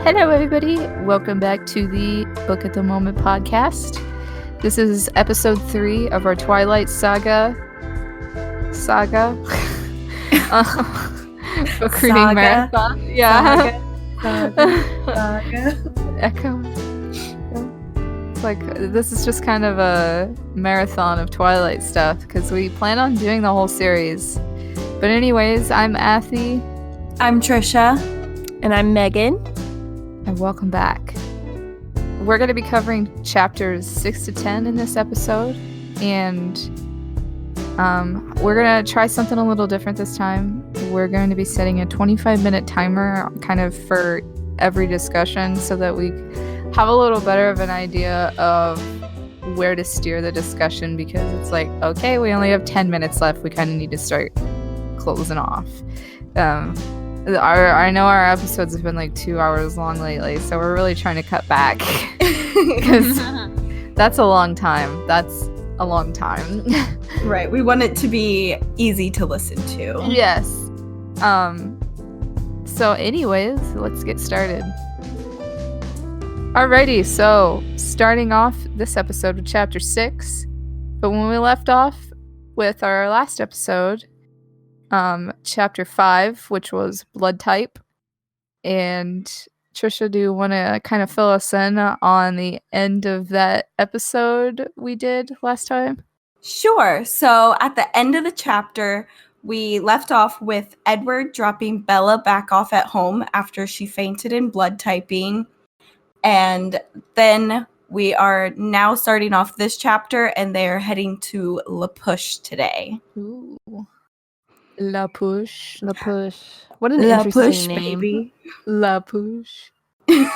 Hello, everybody. Welcome back to the Book at the Moment podcast. This is episode 3 of our Twilight Saga. Book reading marathon. Yeah. Saga. Echo. It's like, this is just kind of a marathon of Twilight stuff because we plan on doing the whole series. But anyways, I'm Athy. I'm Trisha. And I'm Megan. And welcome back. We're going to be covering chapters 6 to 10 in this episode, and we're going to try something a little different this time. We're going to be setting a 25-minute timer kind of for every discussion so that we have a little better of an idea of where to steer the discussion, because it's like, okay, we only have 10 minutes left. We kind of need to start closing off. I know our episodes have been like 2 hours long lately, so we're really trying to cut back because that's a long time. That's a long time. Right. We want it to be easy to listen to. Yes. So anyways, let's get started. Alrighty, so starting off this episode with chapter 6, but when we left off with our last episode, chapter 5, which was blood type. And Trisha, do you want to kind of fill us in on the end of that episode we did last time? Sure. So at the end of the chapter, we left off with Edward dropping Bella back off at home after she fainted in blood typing. And then we are now starting off this chapter, and they are heading to La Push today. Ooh. La Push. La Push. What an La interesting Push, name. baby. La Push. How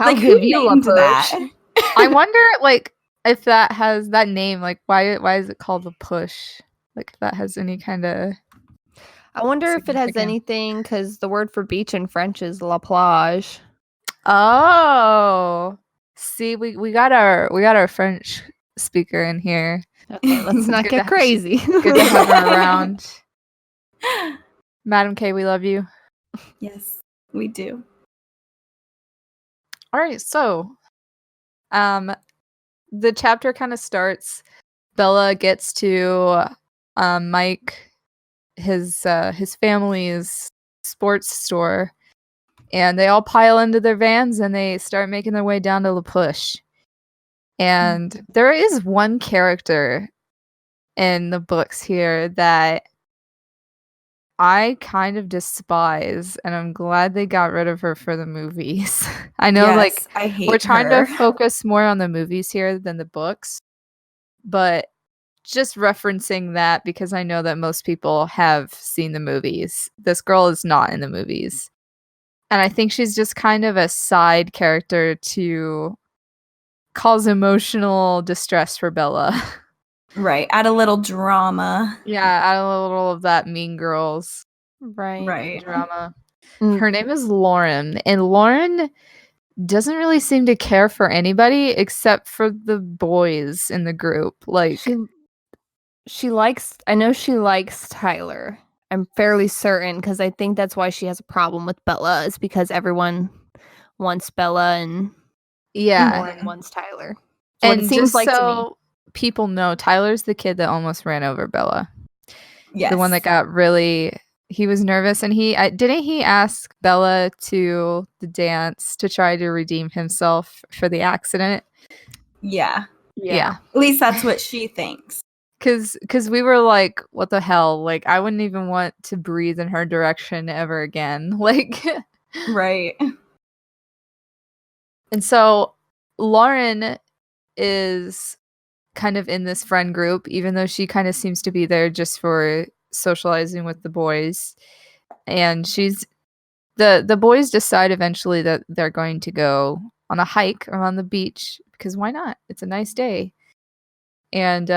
Like, give who you La named Push? that? I wonder, like, if that has that name, like, why is it called La Push? Like, if that has any kind of... I wonder if it has significant- anything, because the word for beach in French is la plage. Oh, see, we got our French speaker in here. Okay, let's not Good get to have- crazy. Good to have her around. Madam K, we love you. Yes, we do. All right, so the chapter kind of starts. Bella gets to Mike, his family's sports store, and they all pile into their vans and they start making their way down to La Push. And there is one character in the books here that I kind of despise, and I'm glad they got rid of her for the movies. I know, Yes, I hate we're trying her. to focus more on the movies here than the books, but just referencing that because I know that most people have seen the movies. This girl is not in the movies. And I think she's just kind of a side character to cause emotional distress for Bella. Right. Add a little drama. Yeah, add a little of that Mean Girls Right. drama. Mm. Her name is Lauren, and Lauren doesn't really seem to care for anybody except for the boys in the group. Like, She likes. I know she likes Tyler. I'm fairly certain, because I think that's why she has a problem with Bella. Is because everyone wants Bella and yeah. Lauren wants Tyler. And What it seems just like to me. so people know, Tyler's the kid that almost ran over Bella. Yes. The one that got really... He was nervous, and didn't he ask Bella to the dance to try to redeem himself for the accident? Yeah. Yeah. At least that's what she thinks. Because we were like, what the hell? Like, I wouldn't even want to breathe in her direction ever again. Like, Right. and so Lauren is kind of in this friend group, even though she kind of seems to be there just for socializing with the boys. And the boys decide eventually that they're going to go on a hike around the beach, because why not? It's a nice day. And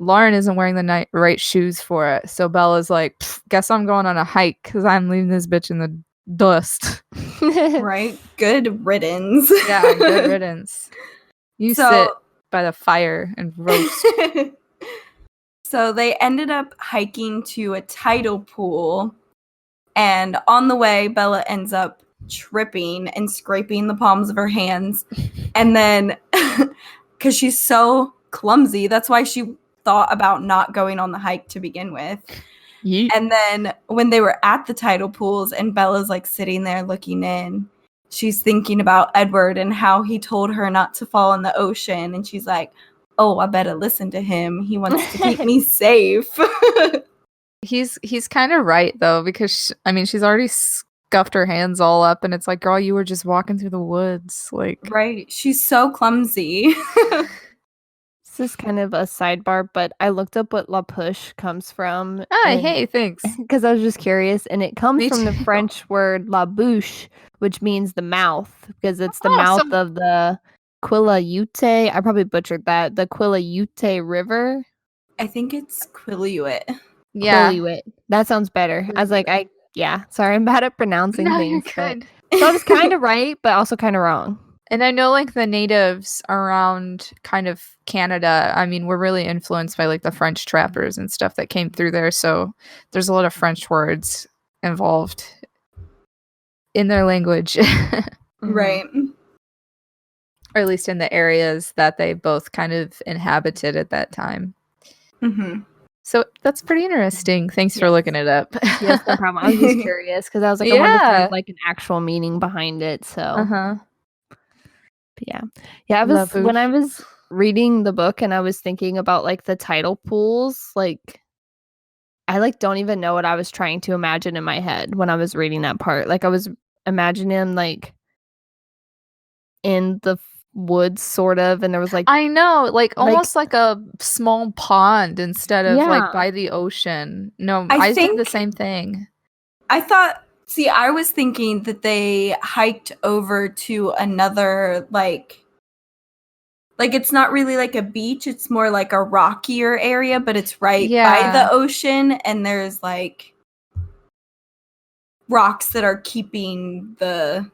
Lauren isn't wearing the right shoes for it. So Bella's like, guess I'm going on a hike because I'm leaving this bitch in the dust. Right. Good riddance. Yeah, good riddance. You So- sit by the fire and roast. So they ended up hiking to a tidal pool, and on the way, Bella ends up tripping and scraping the palms of her hands. And then, because she's so clumsy, that's why she thought about not going on the hike to begin with. Yeet. And then when they were at the tidal pools and Bella's like sitting there looking in, she's thinking about Edward and how he told her not to fall in the ocean. And she's like, oh, I better listen to him. He wants to keep me safe. He's kind of right though, because she's already scuffed her hands all up, and it's like, girl, you were just walking through the woods, like. Right. She's so clumsy. This is kind of a sidebar, but I looked up what La Push comes from. Oh, hey, thanks. Because I was just curious, and it comes Me from the too. French word la bouche, which means the mouth, because it's the Oh, mouth so- of the Quileute. I probably butchered that. The Quileute River. I think it's Quileute. Yeah. Quileute. That sounds better. I was like, sorry, I'm bad at pronouncing No, you're things. But, good. so I was kind of right, but also kind of wrong. And I know, like, the natives around kind of Canada, we're really influenced by, like, the French trappers and stuff that came through there. So there's a lot of French words involved in their language. Right. Or at least in the areas that they both kind of inhabited at that time. Mm-hmm. So that's pretty interesting. Thanks for looking it up. Yes, no problem. I was just curious because I was like, I wonder if Yeah. there's like an actual meaning behind it. So Uh-huh. But yeah. When I was reading the book and I was thinking about like the tidal pools, like I like don't even know what I was trying to imagine in my head when I was reading that part. Like I was imagining like in the woods sort of, and there was like I know, like almost like a small pond instead of like Yeah. by the ocean. No, I I did the think- same thing. I was thinking that they hiked over to another, like it's not really like a beach, it's more like a rockier area, but it's right by Yeah. the ocean, and there's like rocks that are keeping the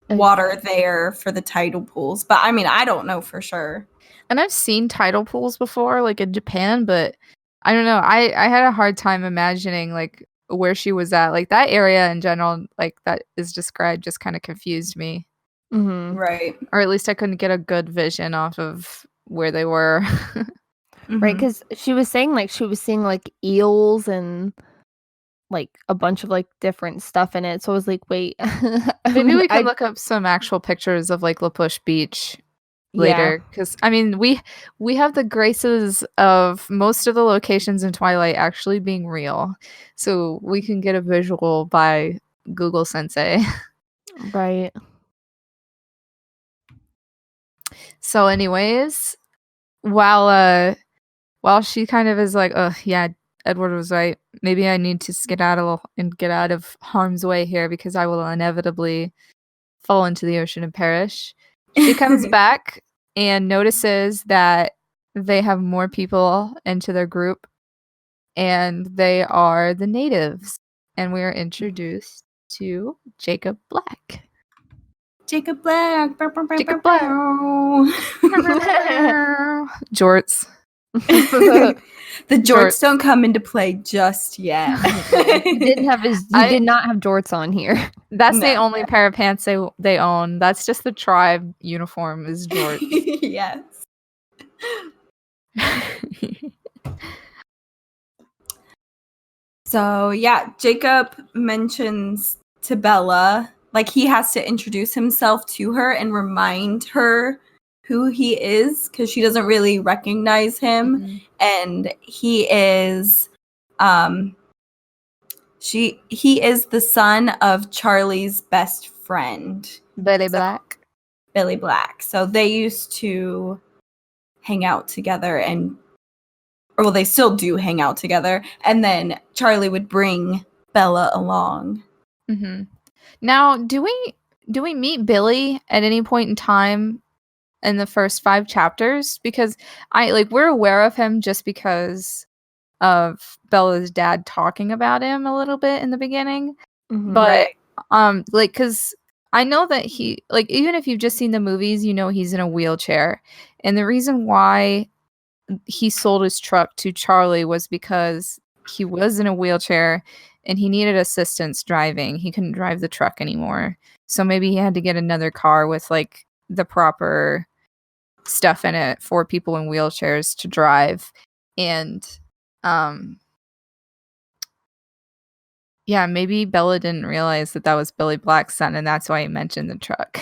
water there for the tidal pools. But I don't know for sure. And I've seen tidal pools before, like in Japan, but I don't know. I had a hard time imagining like where she was at. Like that area in general, like that is described, just kind of confused me. Right. Or at least I couldn't get a good vision off of where they were. right, Mhm. because she was saying like she was seeing like eels and like a bunch of like different stuff in it. So I was like, wait, Maybe we can look up some actual pictures of like La Push Beach later, because we have the graces of most of the locations in Twilight actually being real, so we can get a visual by Google Sensei. Right. So anyways, while she kind of is like, oh yeah, Edward was right, maybe I need to skedaddle and get out of harm's way here because I will inevitably fall into the ocean and perish. She comes back and notices that they have more people into their group, and they are the natives. And we are introduced to Jacob Black. Jacob Black. Jacob Black. Jorts. The jorts don't come into play just yet. He did not have jorts on here. That's the No. only pair of pants they own. That's just the tribe uniform is jorts. Yes. So yeah, Jacob mentions to Bella, like he has to introduce himself to her and remind her who he is because she doesn't really recognize him. Mhm. And he is he is the son of Charlie's best friend, Billy Black. Billy Black. So they used to hang out together they still do hang out together. And then Charlie would bring Bella along. Mm-hmm. Now, do we meet Billy at any point in time in the first 5 chapters? Because we're aware of him just because of Bella's dad talking about him a little bit in the beginning. But because I know that he, like, even if you've just seen the movies, you know he's in a wheelchair. And the reason why he sold his truck to Charlie was because he was in a wheelchair and he needed assistance driving. He couldn't drive the truck anymore. So maybe he had to get another car with like the proper stuff in it for people in wheelchairs to drive. And yeah, maybe Bella didn't realize that was Billy Black's son, and that's why he mentioned the truck.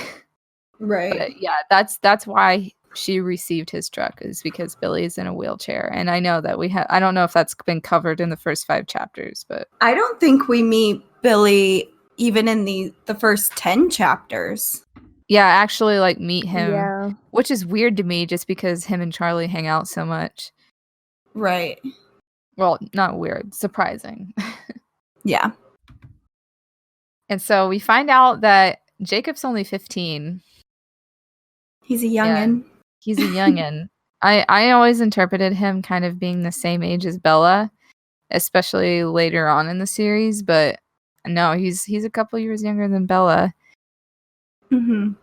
Right. But yeah, that's why she received his truck, is because Billy's in a wheelchair. And I know that I don't know if that's been covered in the first 5 chapters, but I don't think we meet Billy even in the first 10 chapters. Yeah, actually like meet him, which is weird to me just because him and Charlie hang out so much. Right. Well, not weird, surprising. Yeah. And so we find out that Jacob's only 15. He's a youngin'. He's a youngin'. I always interpreted him kind of being the same age as Bella, especially later on in the series, but no, he's a couple years younger than Bella. Mm-hmm.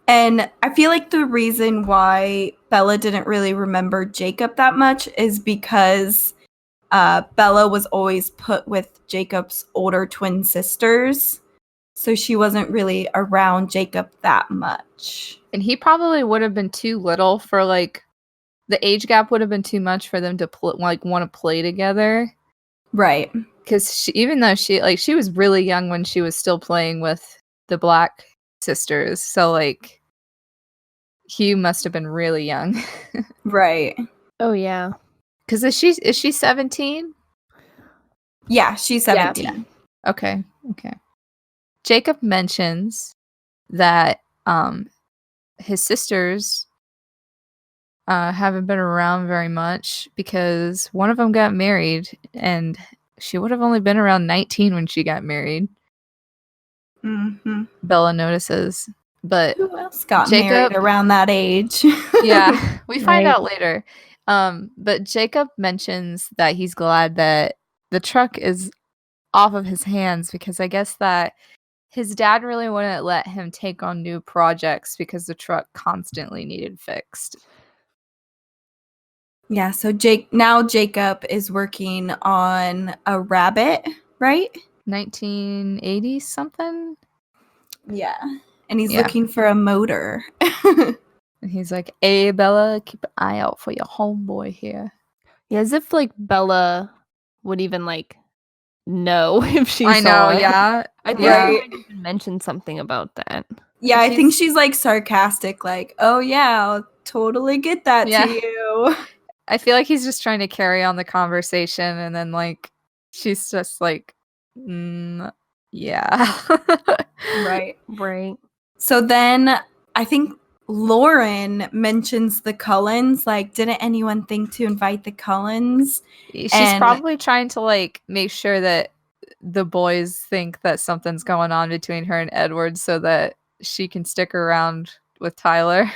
And I feel like the reason why Bella didn't really remember Jacob that much is because Bella was always put with Jacob's older twin sisters. So she wasn't really around Jacob that much. And he probably would have been too little for like, the age gap would have been too much for them to want to play together. Right. Because even though she was really young when she was still playing with the Black sisters. So like, Hugh must have been really young. Right. Oh yeah. Because is she 17? Yeah, she's 17. Yeah. Okay. Jacob mentions that his sisters haven't been around very much because one of them got married, and she would have only been around 19 when she got married. Mm-hmm. Bella notices. But who else got married around that age? Yeah, we find out later. But Jacob mentions that he's glad that the truck is off of his hands because I guess that his dad really wouldn't let him take on new projects because the truck constantly needed fixed. Yeah, so Jacob is working on a rabbit, right? 1980 something? Yeah. And he's looking for a motor. And he's like, "Hey, Bella, keep an eye out for your homeboy here." Yeah, as if like Bella would even like know if she I saw know, it. yeah. I think I even mentioned something about that. Yeah, I think she's like sarcastic, like, "Oh yeah, I'll totally get that to you." I feel like he's just trying to carry on the conversation, and then like she's just like, yeah. Right. So then I think Lauren mentions the Cullens. Like, didn't anyone think to invite the Cullens? She's probably trying to like make sure that the boys think that something's going on between her and Edward so that she can stick around with Tyler.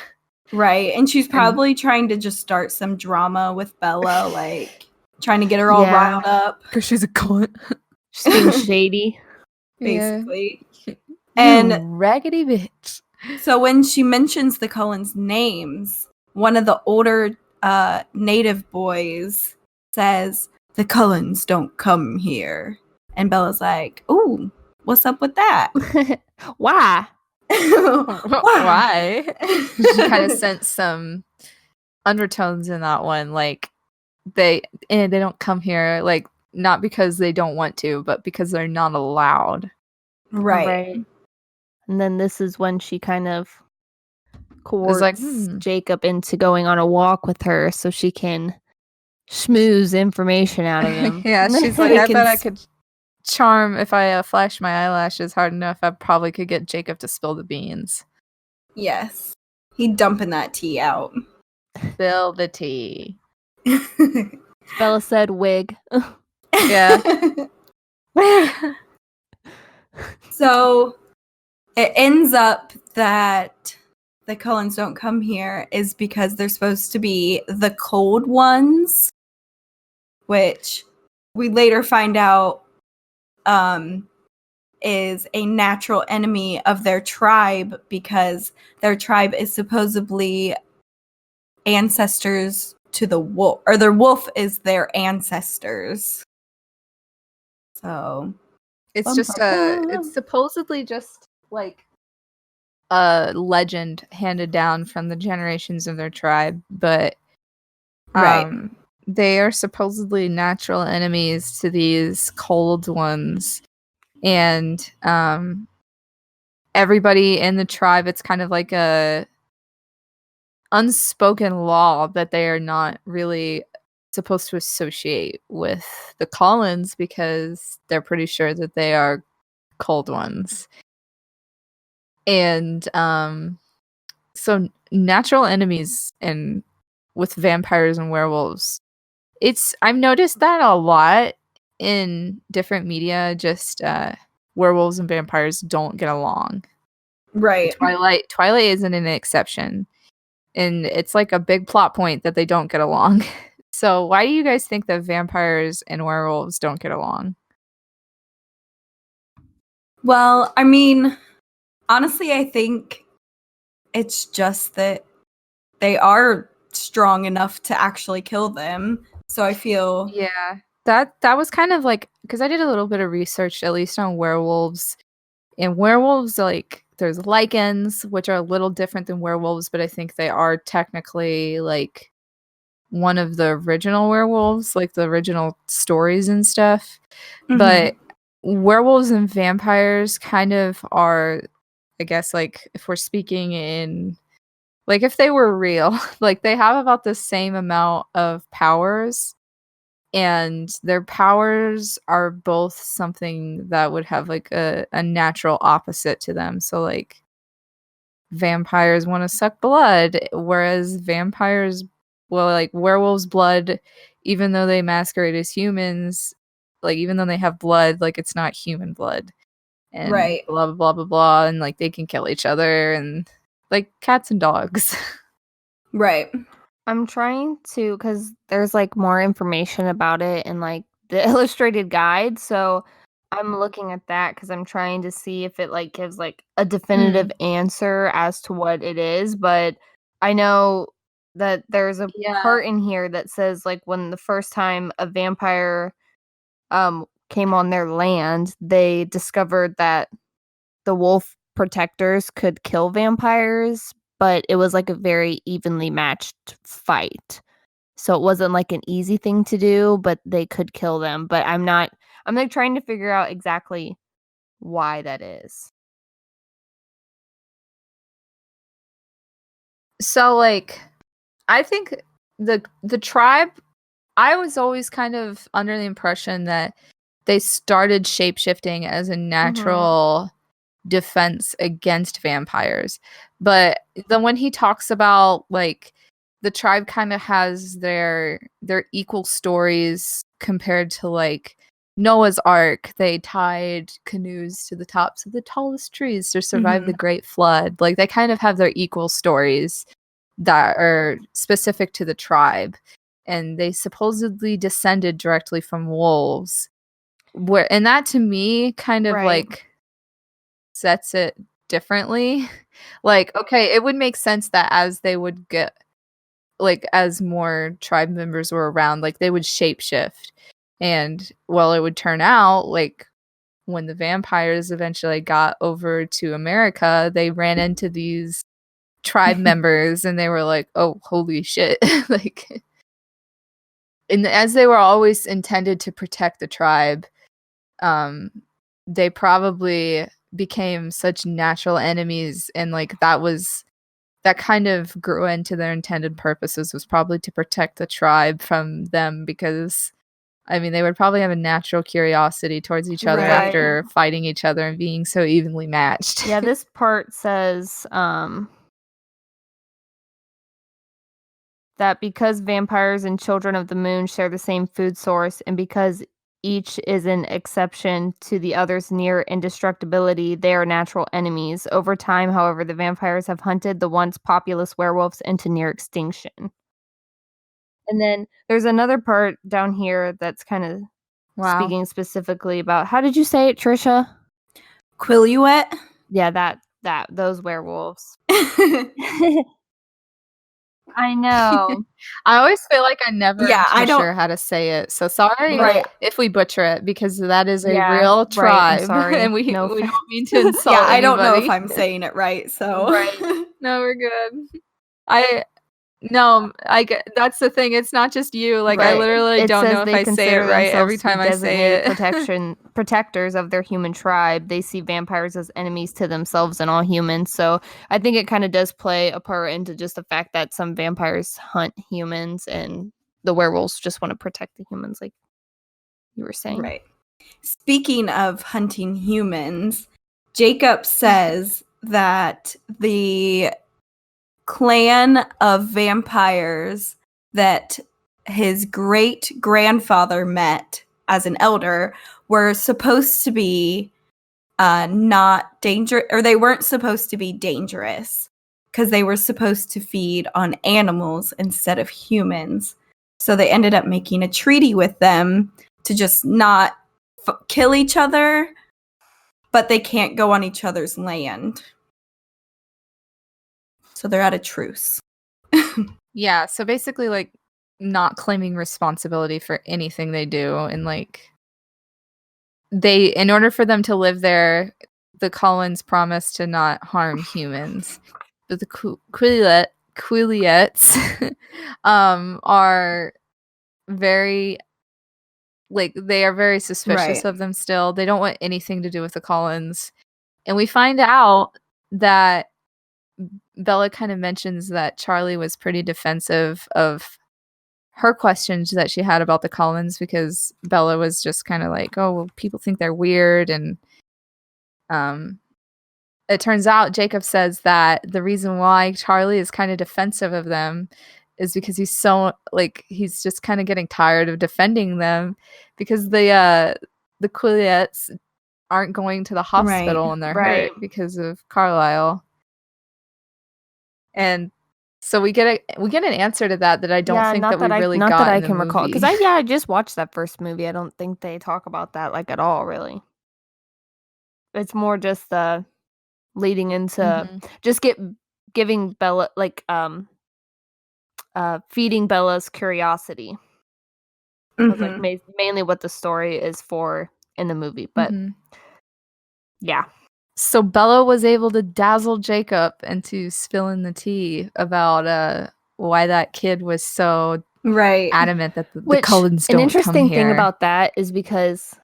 Right. And she's probably trying to just start some drama with Bella, like trying to get her all riled up. Because she's a cunt. She's being shady. Basically. Yeah. And raggedy bitch. So when she mentions the Cullens' names, one of the older native boys says, "The Cullens don't come here." And Bella's like, "Ooh, what's up with that?" Why? Why? She kind of sensed some undertones in that one, like they don't come here, like not because they don't want to, but because they're not allowed. Right. And then this is when she kind of coerces Jacob into going on a walk with her so she can schmooze information out of him. Yeah, she's like, I bet I could charm if I flash my eyelashes hard enough. I probably could get Jacob to spill the beans. Yes. He dumping that tea out. Spill the tea. Bella said wig. Yeah. So it ends up that the Cullens don't come here is because they're supposed to be the cold ones, which we later find out is a natural enemy of their tribe because their tribe is supposedly ancestors to the wolf, or the wolf is their ancestors. So it's just it's supposedly just like a legend handed down from the generations of their tribe, but they are supposedly natural enemies to these cold ones, and everybody in the tribe, it's kind of like a unspoken law that they are not really supposed to associate with the Cullens because they're pretty sure that they are cold ones. And so natural enemies and with vampires and werewolves, I've noticed that a lot in different media. Just werewolves and vampires don't get along. Right. Twilight isn't an exception, and it's like a big plot point that they don't get along. So why do you guys think that vampires and werewolves don't get along? Well, I mean, honestly, I think it's just that they are strong enough to actually kill them. So I feel that was kind of like, because I did a little bit of research, at least on werewolves. And werewolves, like, there's lycans, which are a little different than werewolves, but I think they are technically like one of the original werewolves, like the original stories and stuff. Mm-hmm. But werewolves and vampires kind of are, I guess, like, if we're speaking in, like, if they were real, like, they have about the same amount of powers, and their powers are both something that would have like a natural opposite to them. So like vampires want to suck blood, whereas like werewolves' blood, even though they masquerade as humans, like even though they have blood, like it's not human blood. And blah blah blah blah blah, and like they can kill each other, and like cats and dogs. Right. I'm trying to, because there's like more information about it in like the illustrated guide, so I'm looking at that because I'm trying to see if it like gives like a definitive answer as to what it is. But I know that there's a part in here that says like when the first time a vampire came on their land, they discovered that the wolf protectors could kill vampires, but it was like a very evenly matched fight. So it wasn't like an easy thing to do, but they could kill them. But I'm like trying to figure out exactly why that is. So like, I think the tribe, I was always kind of under the impression that they started shapeshifting as a natural defense against vampires. But then when he talks about like the tribe kind of has their equal stories compared to like Noah's Ark, they tied canoes to the tops of the tallest trees to survive the Great Flood. Like they kind of have their equal stories that are specific to the tribe, and they supposedly descended directly from wolves. And that to me kind of like sets it differently. Like, okay, it would make sense that as they would get, like, as more tribe members were around, like, they would shapeshift. And, well, it would turn out, like, when the vampires eventually got over to America, they ran into these tribe members, and they were like, oh, holy shit. Like, and as they were always intended to protect the tribe, they probably became such natural enemies, and like that kind of grew into their intended purposes, was probably to protect the tribe from them, because I mean they would probably have a natural curiosity towards each other after fighting each other and being so evenly matched. Yeah, this part says that because vampires and children of the moon share the same food source, and because each is an exception to the other's near indestructibility, they are natural enemies. Over time, however, the vampires have hunted the once populous werewolves into near extinction. And then there's another part down here that's kind of speaking specifically about, how did you say it, Trisha? Quileute? Yeah, that those werewolves. I know. I always feel like I never Yeah, am I too don't- sure how to say it. So sorry Right. if we butcher it, because that is a Yeah, real right, I'm tribe, sorry. and we No don't offense. mean to insult Yeah, I don't know if anybody. I'm saying it right, so. Right. No, we're good. That's the thing. It's not just you. Like, I Right. literally It don't says know if they I say it consider right every themselves to be time I say designated it. protectors of their human tribe. They see vampires as enemies to themselves and all humans. So I think it kind of does play a part into just the fact that some vampires hunt humans and the werewolves just want to protect the humans, like you were saying. Right. Speaking of hunting humans, Jacob says that the clan of vampires that his great grandfather met as an elder were supposed to be not dangerous, or they weren't supposed to be dangerous because they were supposed to feed on animals instead of humans. So they ended up making a treaty with them to just not kill each other, but they can't go on each other's land. So they're at a truce. Yeah, so basically, like, not claiming responsibility for anything they do, and like, in order for them to live there, the Cullens promised to not harm humans. But the Quilliettes are very, like, they are very suspicious Right. of them still. They don't want anything to do with the Cullens. And we find out that Bella kind of mentions that Charlie was pretty defensive of her questions that she had about the Cullens, because Bella was just kind of like, oh, well, people think they're weird. And it turns out Jacob says that the reason why Charlie is kind of defensive of them is because he's so, like, he's just kind of getting tired of defending them, because the Quilliettes aren't going to the hospital and they're hurt because of Carlisle. And so we get an answer to that I don't think that we really got that I in the can recall, movie. because I just watched that first movie. I don't think they talk about that like at all, really. It's more just the leading into just giving Bella, like, feeding Bella's curiosity. That's like mainly what the story is for in the movie, but yeah. So Bella was able to dazzle Jacob into spilling the tea about why that kid was so adamant that the Cullens don't come here. An interesting thing about that is because,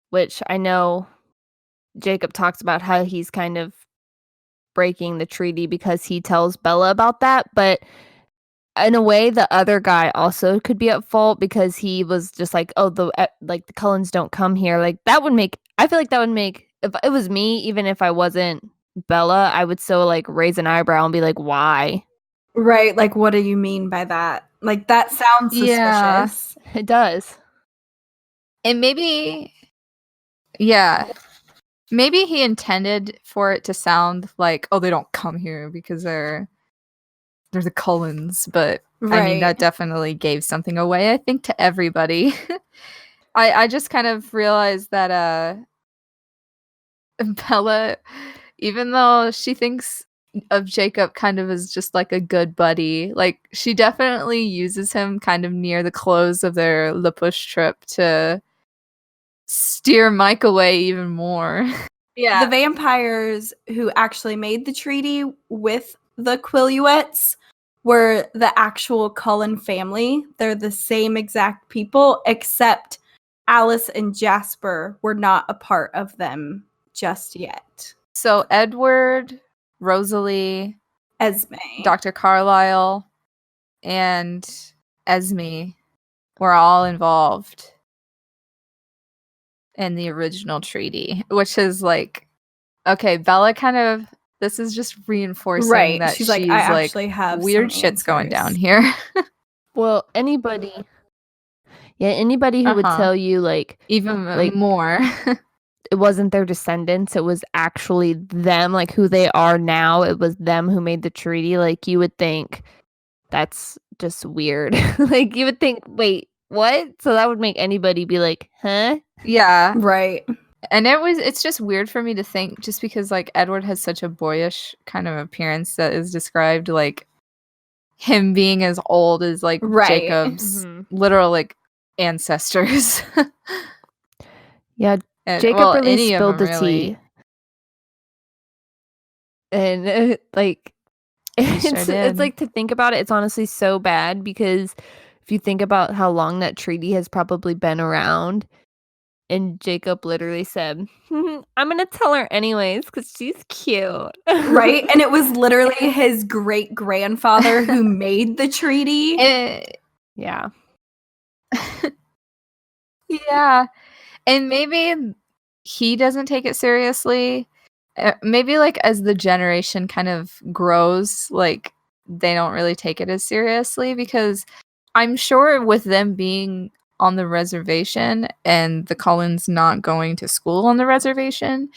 which I know Jacob talks about how he's kind of breaking the treaty because he tells Bella about that, but in a way the other guy also could be at fault, because he was just like, oh, the Cullens don't come here. Like, that would make, I feel like that would make, if it was me, even if I wasn't Bella, I would still like raise an eyebrow and be like, why? Right, like, what do you mean by that? Like, that sounds suspicious. Yeah, it does. And maybe he intended for it to sound like, oh, they don't come here because they're the Cullens, but I mean, that definitely gave something away, I think, to everybody. I just kind of realized that Bella, even though she thinks of Jacob kind of as just like a good buddy, like, she definitely uses him kind of near the close of their La Push trip to steer Mike away even more. Yeah. The vampires who actually made the treaty with the Quilliettes were the actual Cullen family. They're the same exact people, except Alice and Jasper were not a part of them just yet. So Edward, Rosalie, Esme, Dr. Carlisle, and Esme were all involved in the original treaty, which is like, okay, Bella kind of, this is just reinforcing that she's like, I actually have weird shit's going down here. Well, anybody who would tell you, like, even like, more it wasn't their descendants, it was actually them, like who they are now, it was them who made the treaty, like, you would think that's just weird. Like, you would think, wait, what? So that would make anybody be like, huh? Yeah. Right. And it's just weird for me to think, just because, like, Edward has such a boyish kind of appearance that is described, like, him being as old as like Right. Jacob's literal like ancestors. Yeah, And, Jacob well, really any of spilled them, the really. tea. And like it's like, to think about it, it's honestly so bad, because if you think about how long that treaty has probably been around, and Jacob literally said, I'm gonna tell her anyways because she's cute. Right? And it was literally his great-grandfather who made the treaty. Yeah. Yeah. And maybe he doesn't take it seriously. Maybe like as the generation kind of grows, like they don't really take it as seriously, because I'm sure with them being on the reservation and the Cullens not going to school on the reservation,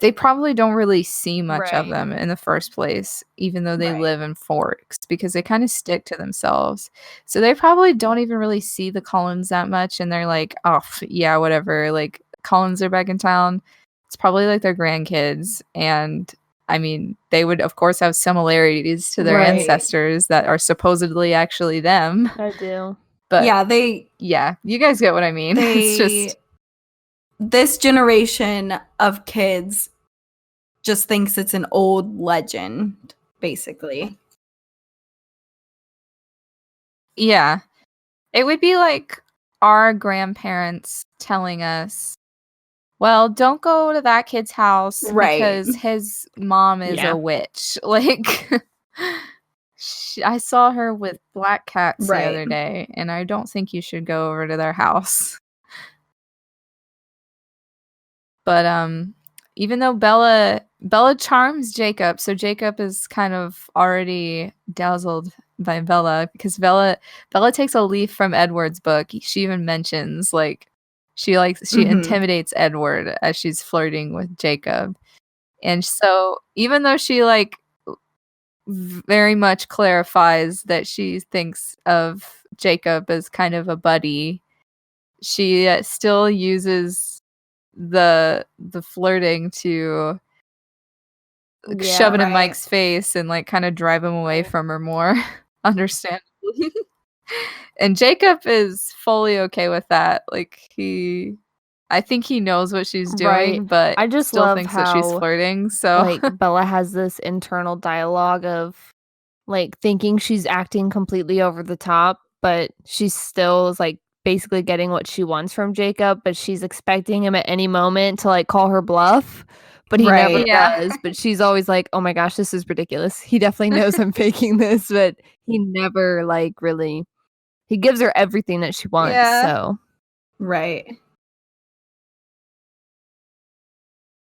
they probably don't really see much of them in the first place, even though they live in Forks, because they kind of stick to themselves. So they probably don't even really see the Cullens that much, and they're like, oh, yeah, whatever. Like, Cullens are back in town. It's probably like their grandkids. And I mean, they would, of course, have similarities to their ancestors that are supposedly actually them. I do. But yeah, you guys get what I mean. It's just this generation of kids just thinks it's an old legend, basically. Yeah. It would be like our grandparents telling us, well, don't go to that kid's house because his mom is a witch. Like, I saw her with black cats the other day, and I don't think you should go over to their house. But even though Bella charms Jacob, so Jacob is kind of already dazzled by Bella, because Bella takes a leaf from Edward's book. She even mentions like she intimidates Edward as she's flirting with Jacob. And so even though she like very much clarifies that she thinks of Jacob as kind of a buddy, she still uses the flirting to shove it in Mike's face and like kind of drive him away from her more, understandably. And Jacob is fully okay with that. Like, I think he knows what she's doing, but I just still love thinks how, that she's flirting. So like, Bella has this internal dialogue of like thinking she's acting completely over the top, but she still is like basically getting what she wants from Jacob, but she's expecting him at any moment to like call her bluff, but he never does. But she's always like, oh my gosh, this is ridiculous. He definitely knows I'm faking this, but he never like really, he gives her everything that she wants. So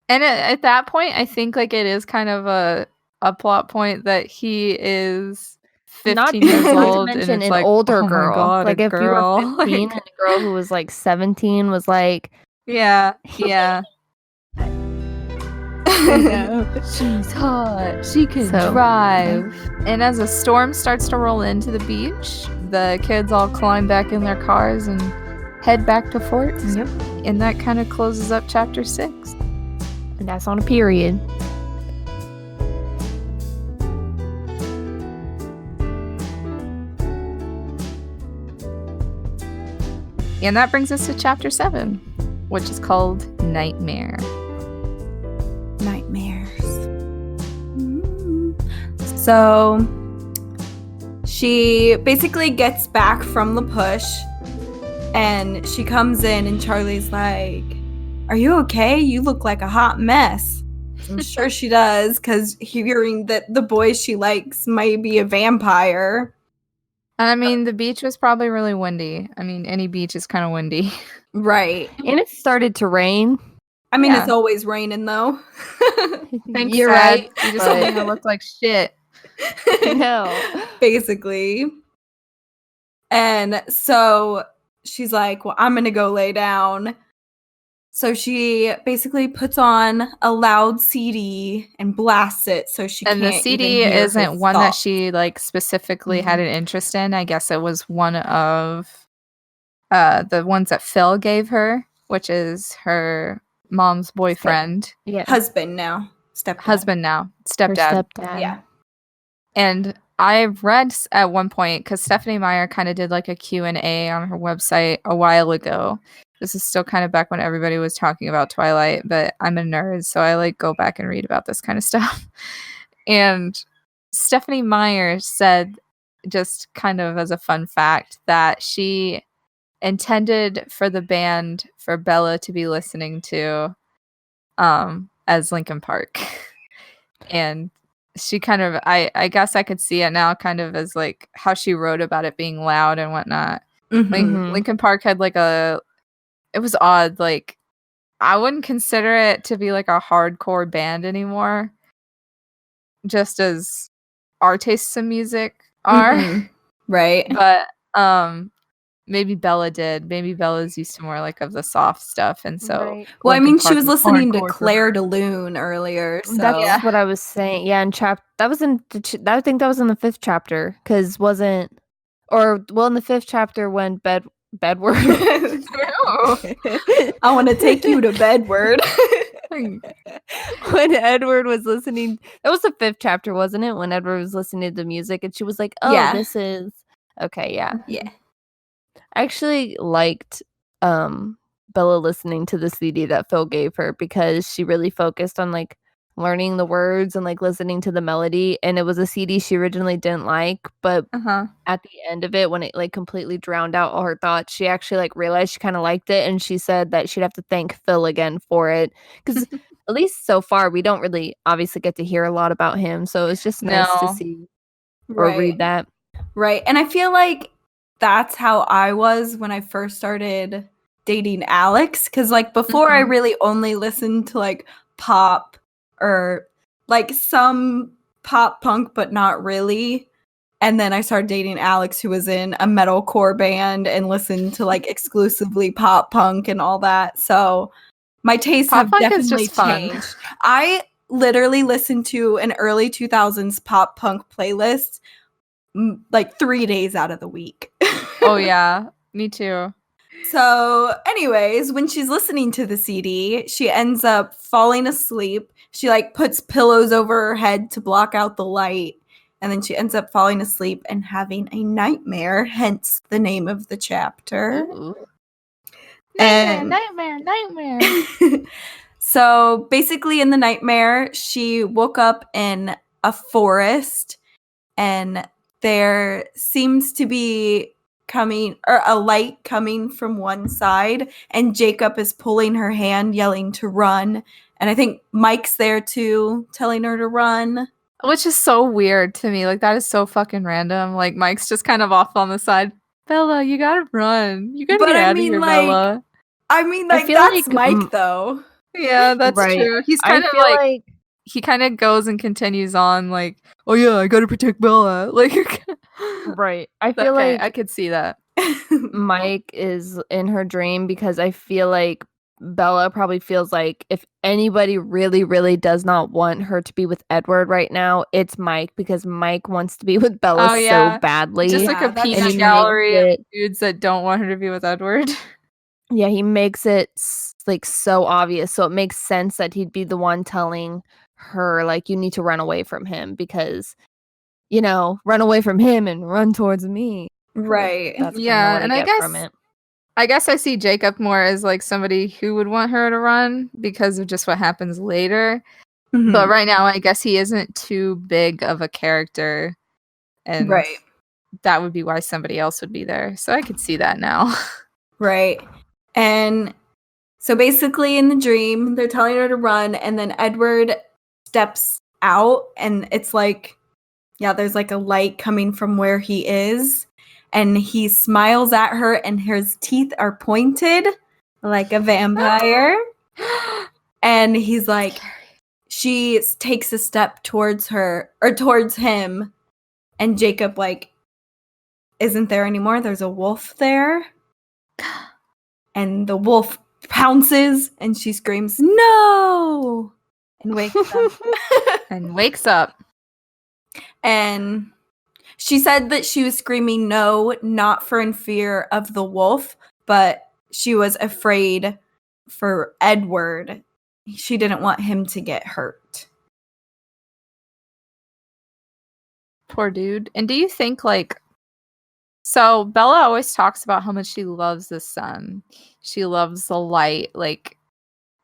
and at that point, I think like it is kind of a plot point that he is 15 years old, and it's an like, older oh girl. My God, like if you were 15 and a girl who was like 17 was like, yeah. She's hot. She can drive. And as a storm starts to roll into the beach, the kids all climb back in their cars and head back to Forks. Yep. And that kind of closes up chapter 6. And that's on a period. And that brings us to chapter 7, which is called Nightmare. Nightmares. So she basically gets back from the push, and she comes in, and Charlie's like, are you okay? You look like a hot mess. I'm sure she does, because hearing that the boy she likes might be a vampire. And I mean, the beach was probably really windy. I mean, any beach is kind of windy. Right. And it started to rain. I mean, it's always raining, though. Thanks, You're Sad. Right. You just made me look like shit. No. Basically. And so she's like, well, I'm going to go lay down. So she basically puts on a loud CD and blasts it so she can't. And the CD even hear isn't one that she like specifically had an interest in. I guess it was one of the ones that Phil gave her, which is her mom's boyfriend. Husband now. Stepdad. Stepdad. Her stepdad. And I read at one point, because Stephenie Meyer kind of did like a Q&A on her website a while ago. This is still kind of back when everybody was talking about Twilight, but I'm a nerd, so I like go back and read about this kind of stuff. And Stephenie Meyer said, just kind of as a fun fact, that she intended for the band for Bella to be listening to as Linkin Park. And she kind of, I guess I could see it now kind of as like how she wrote about it being loud and whatnot. Like Linkin Park had like it was odd. Like I wouldn't consider it to be like a hardcore band anymore, just as our tastes in music are. Right. But maybe Bella did. Maybe Bella's used to more like of the soft stuff, and so. Right. Well, I mean, she was listening to Claire de Lune earlier. So. That's what I was saying. Yeah, and that was in. I think that was in the 5th chapter, because in the 5th chapter when Bedward. I want to take you to Bedward. When Edward was listening, that was the 5th chapter, wasn't it? When Edward was listening to the music, and she was like, "Oh, yeah. This is okay." Yeah. I actually liked Bella listening to the CD that Phil gave her, because she really focused on like learning the words and like listening to the melody, and it was a CD she originally didn't like, but at the end of it, when it like completely drowned out all her thoughts, she actually like realized she kind of liked it, and she said that she'd have to thank Phil again for it, because at least so far we don't really obviously get to hear a lot about him, so it's just nice to see or read that. Right. And I feel like that's how I was when I first started dating Alex, because like before I really only listened to like pop or like some pop punk, but not really. And then I started dating Alex, who was in a metalcore band and listened to like exclusively pop punk and all that. So my tastes have definitely changed. I literally listened to an early 2000s pop punk playlist like 3 days out of the week. Oh yeah, me too. So anyways, when she's listening to the CD, she ends up falling asleep. She like puts pillows over her head to block out the light, and then she ends up falling asleep and having a nightmare, hence the name of the chapter. Ooh. Nightmare. So basically in the nightmare, she woke up in a forest, and there seems to be a light coming from one side, and Jacob is pulling her hand, yelling to run. And I think Mike's there too, telling her to run. Which is so weird to me. Like, that is so fucking random. Like, Mike's just kind of off on the side. Bella, you gotta run. You gotta get out of here, Bella. I mean, like, that's like, Mike, though. Yeah, that's true. He's kind of like he kind of goes and continues on like, oh yeah, I gotta protect Bella. Like, right. I feel like I could see that. Mike is in her dream, because I feel like Bella probably feels like if anybody really, really does not want her to be with Edward right now, it's Mike, because Mike wants to be with Bella so badly. Just like a peanut gallery of dudes that don't want her to be with Edward. Yeah, he makes it like so obvious, so it makes sense that he'd be the one telling her like, you need to run away from him, because run away from him and run towards me. Right. That's yeah, and I guess I see Jacob more as like somebody who would want her to run because of just what happens later. But right now, I guess he isn't too big of a character, and that would be why somebody else would be there. So I could see that now. Right. And so basically in the dream, they're telling her to run, and then Edward steps out, and it's like, there's like a light coming from where he is, and he smiles at her, and his teeth are pointed like a vampire. And he's like, she takes a step towards her, or towards him, and Jacob like isn't there anymore. There's a wolf there. And the wolf pounces, and she screams, "No!" and wakes up. And she said that she was screaming no, not for in fear of the wolf, but she was afraid for Edward. She didn't want him to get hurt. Poor dude. And do you think like so Bella always talks about how much she loves the sun. She loves the light. Like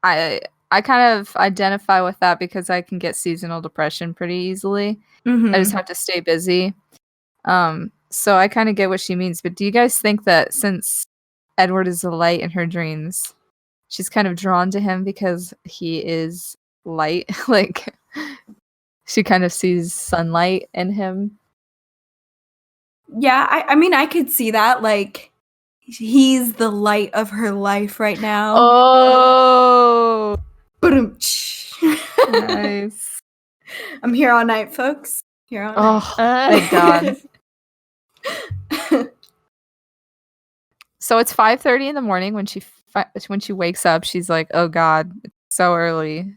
I kind of identify with that because I can get seasonal depression pretty easily. I just have to stay busy. So I kind of get what she means. But do you guys think that since Edward is the light in her dreams, she's kind of drawn to him because he is light? Like she kind of sees sunlight in him. Yeah, I mean, I could see that. Like, he's the light of her life right now. Oh, nice. I'm here all night, folks. Here all night. Thank God. So it's 5:30 in the morning when she wakes up. She's like, "Oh God, it's so early,"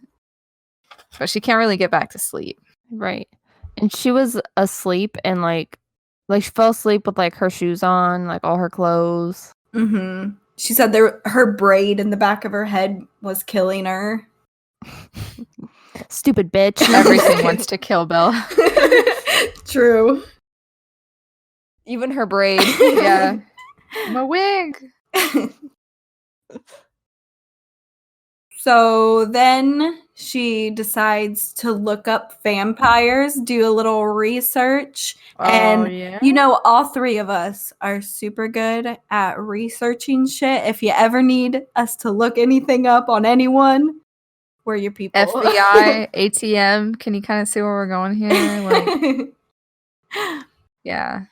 but she can't really get back to sleep. Right, and she was asleep and like she fell asleep with like her shoes on, like all her clothes. She said her braid in the back of her head was killing her. Stupid bitch. Everything wants to kill Bella. True. Even her braid. Yeah. My wig. So then she decides to look up vampires, do a little research. You know, all three of us are super good at researching shit. If you ever need us to look anything up on anyone, we're your people. FBI, ATM. Can you kind of see where we're going here? Like, yeah.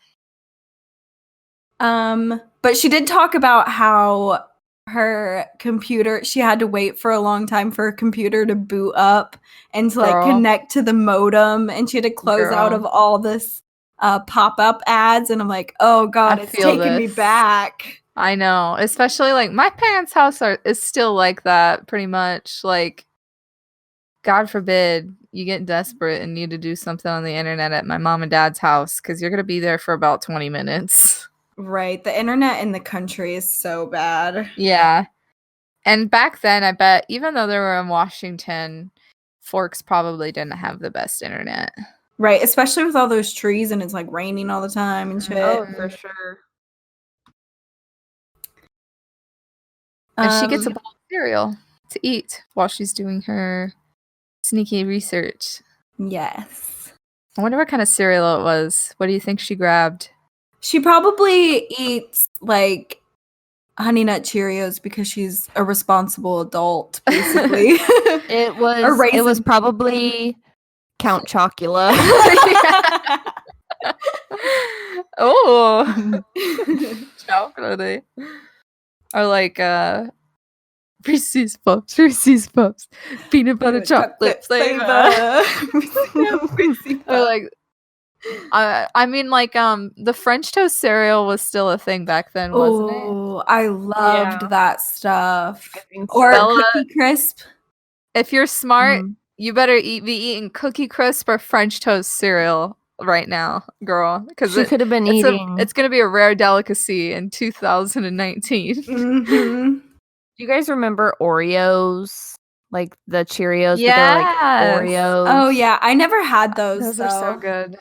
But she did talk about how her computer, she had to wait for a long time for her computer to boot up and to like connect to the modem, and she had to close out of all this pop-up ads, and I'm like, oh God, it's taking me back. I know, especially like my parents' house is still like that pretty much. Like, God forbid you get desperate and need to do something on the internet at my mom and dad's house because you're going to be there for about 20 minutes. Right. The internet in the country is so bad. Yeah. And back then, I bet, even though they were in Washington, Forks probably didn't have the best internet. Right. Especially with all those trees and it's like raining all the time and shit. Oh, for sure. And she gets a bowl of cereal to eat while she's doing her sneaky research. Yes. I wonder what kind of cereal it was. What do you think she grabbed? She probably eats like Honey Nut Cheerios because she's a responsible adult, basically. It was probably Count Chocula. Oh, chocolate. Or like Reese's Puffs, peanut butter chocolate flavor. Or like, I mean, like the French toast cereal was still a thing back then, wasn't it? Oh, I loved that stuff. So. Or Bella, Cookie Crisp. If you're smart, you better be eating Cookie Crisp or French toast cereal right now, girl, because she could have been eating. It's going to be a rare delicacy in 2019. Mm-hmm. Do you guys remember Oreos? Like the Cheerios, but they're like Oreos. Oh yeah, I never had those. Those are so good.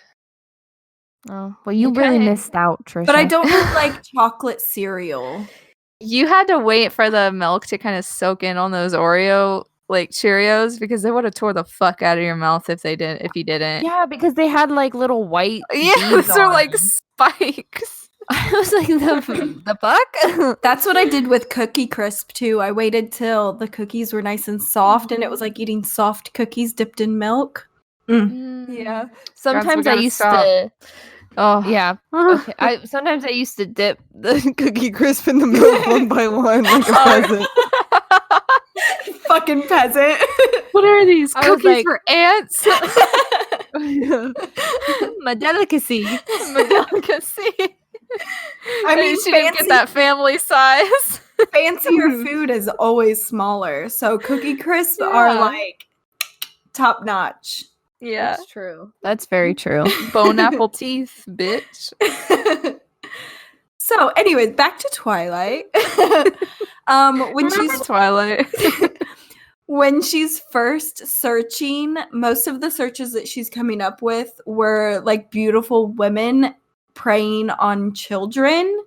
Oh, well, you really missed out, Trisha. But I don't really like chocolate cereal. You had to wait for the milk to kind of soak in on those Oreo like Cheerios because they would have tore the fuck out of your mouth if you didn't. Yeah, because they had like little white. Yeah, those are like spikes. I was like, the fuck? That's what I did with Cookie Crisp too. I waited till the cookies were nice and soft, and it was like eating soft cookies dipped in milk. Yeah. Sometimes I used to. Oh yeah. Okay. Sometimes I used to dip the Cookie Crisp in the milk one by one like a peasant. Fucking peasant. What are these? Cookies for ants? My delicacy. My delicacy. I mean, she didn't get that family size. Fancier food is always smaller, so Cookie Crisp are like top notch. Yeah, that's true. That's very true. Bone apple teeth, bitch. So, anyways, back to Twilight. When she's Twilight. when she's first searching, most of the searches that she's coming up with were like beautiful women preying on children.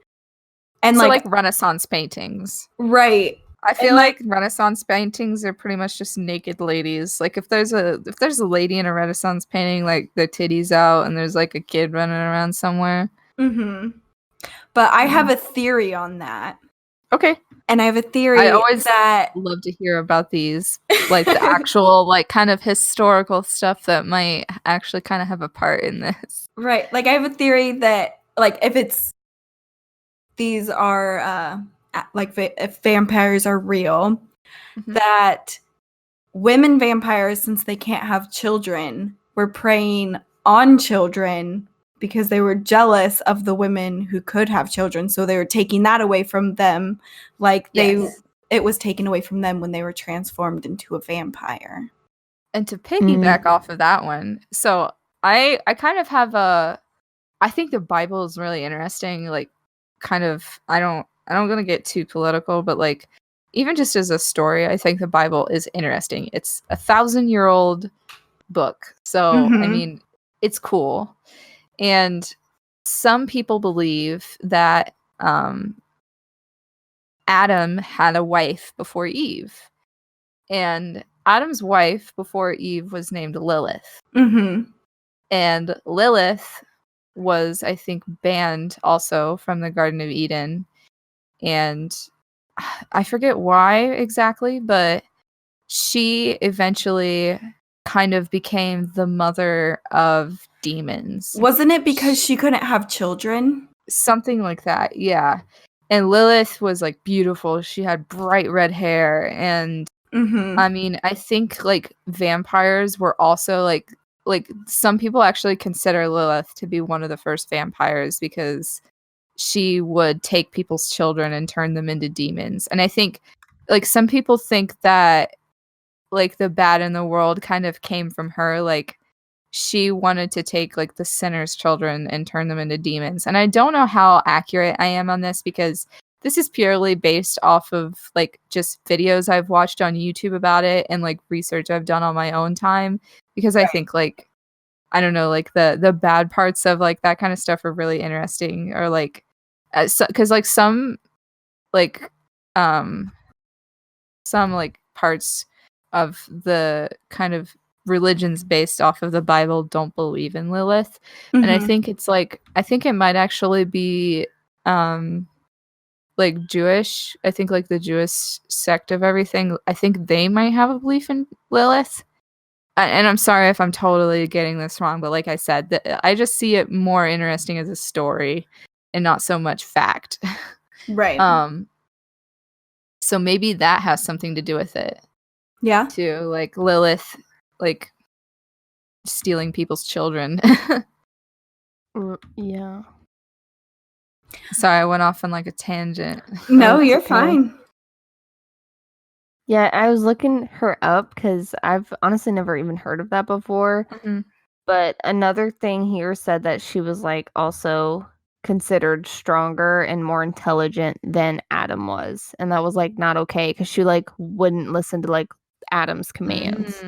And so like Renaissance paintings. Right. I feel like Renaissance paintings are pretty much just naked ladies. Like if there's a lady in a Renaissance painting, like the titties out and there's like a kid running around somewhere. Mm-hmm. But I have a theory on that. Okay. And I have a theory I always that love to hear about these, like the actual, like kind of historical stuff that might actually kind of have a part in this. Right. Like I have a theory that, like, if these are if vampires are real, that women vampires, since they can't have children, were preying on children because they were jealous of the women who could have children, so they were taking that away from them, like it was taken away from them when they were transformed into a vampire. And to piggyback off of that one, so I kind of have I think the Bible is really interesting. Like, kind of, I'm gonna get too political, but like, even just as a story, I think the Bible is interesting. It's 1,000-year-old book, so I mean, it's cool. And some people believe that Adam had a wife before Eve, and Adam's wife before Eve was named Lilith. And Lilith was, I think, banned also from the Garden of Eden. And I forget why exactly, but she eventually kind of became the mother of demons. Wasn't it because she couldn't have children? Something like that, yeah. And Lilith was like beautiful. She had bright red hair. And I mean, I think like vampires were also like some people actually consider Lilith to be one of the first vampires because she would take people's children and turn them into demons. And I think like some people think that like the bad in the world kind of came from her. Like she wanted to take like the sinner's children and turn them into demons. And I don't know how accurate I am on this because this is purely based off of like just videos I've watched on YouTube about it and like research I've done on my own time, because I think like, I don't know, like the bad parts of like that kind of stuff are really interesting, or like because like some like parts of the kind of religions based off of the Bible don't believe in Lilith. And I think it's like, I think it might actually be like Jewish. I think like the Jewish sect of everything, I think they might have a belief in Lilith. And I'm sorry if I'm totally getting this wrong, but like I said, I just see it more interesting as a story and not so much fact. Right. So maybe that has something to do with it. Yeah. Too, like Lilith, like stealing people's children. Yeah. Sorry, I went off on like a tangent. No, you're fine. Yeah, I was looking her up because I've honestly never even heard of that before. But another thing here said that she was like also considered stronger and more intelligent than Adam was. And that was like not okay because she like wouldn't listen to like Adam's commands.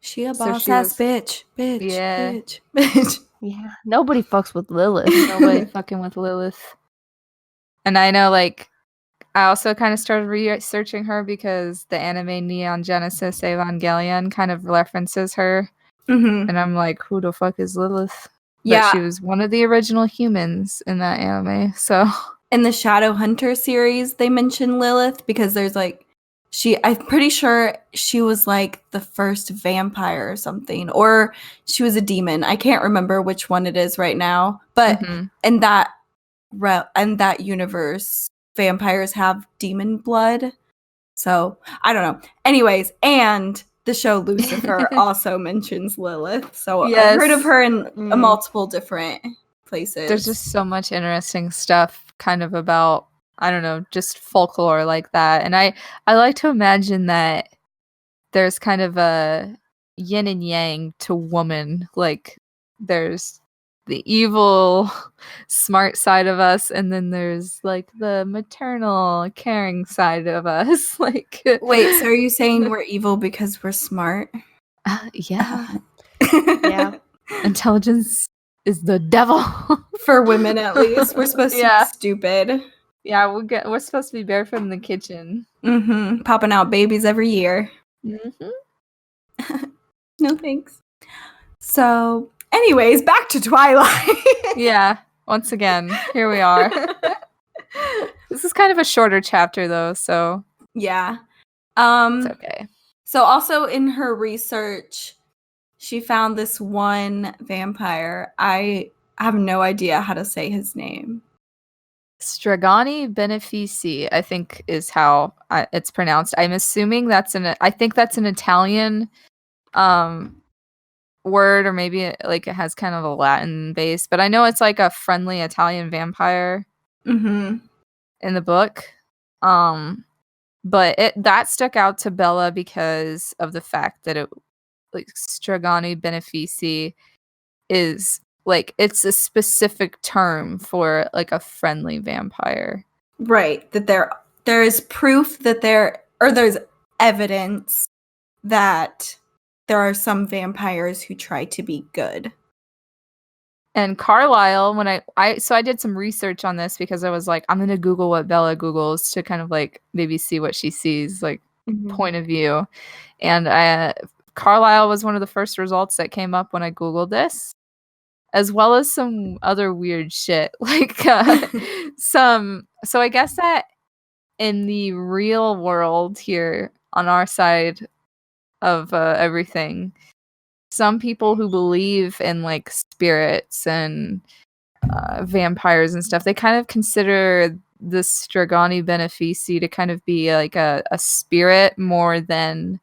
She a boss ass bitch. Yeah. Bitch. Yeah. Nobody fucks with Lilith. Nobody fucking with Lilith. And I know like I also kind of started researching her because the anime Neon Genesis Evangelion kind of references her. And I'm like, who the fuck is Lilith? Yeah. But she was one of the original humans in that anime. So in the Shadowhunter series, they mention Lilith because there's like, I'm pretty sure she was like the first vampire or something, or she was a demon. I can't remember which one it is right now. But in that universe, vampires have demon blood. So I don't know. Anyways, and the show Lucifer also mentions Lilith. So I've heard of her in multiple different places. There's just so much interesting stuff kind of about, I don't know, just folklore like that. And I like to imagine that there's kind of a yin and yang to woman. Like there's the evil, smart side of us, and then there's like the maternal, caring side of us. Like, wait, so are you saying we're evil because we're smart? Yeah. Yeah. Intelligence is the devil. For women, at least. We're supposed to be stupid. Yeah, we're supposed to be barefoot in the kitchen. Mm-hmm. Popping out babies every year. Mm-hmm. No thanks. So, anyways, back to Twilight. Yeah. Once again, here we are. This is kind of a shorter chapter, though, so yeah. It's okay. So also in her research, she found this one vampire. I have no idea how to say his name. Stragani Benefici, I think is how it's pronounced. I'm assuming I think that's an Italian word, or maybe like it has kind of a Latin base, but I know it's like a friendly Italian vampire in the book. But that stuck out to Bella because of the fact that Stragani Benefici is like, it's a specific term for like a friendly vampire. Right. That there is proof that there's evidence that there are some vampires who try to be good. And Carlisle, when I did some research on this because I was like, I'm gonna Google what Bella Googles to kind of like maybe see what she sees, like point of view. And Carlisle was one of the first results that came up when I Googled this, as well as some other weird shit. Like so I guess that in the real world here on our side of everything, some people who believe in like spirits and vampires and stuff, they kind of consider the Stragani Benefici to kind of be like a spirit more than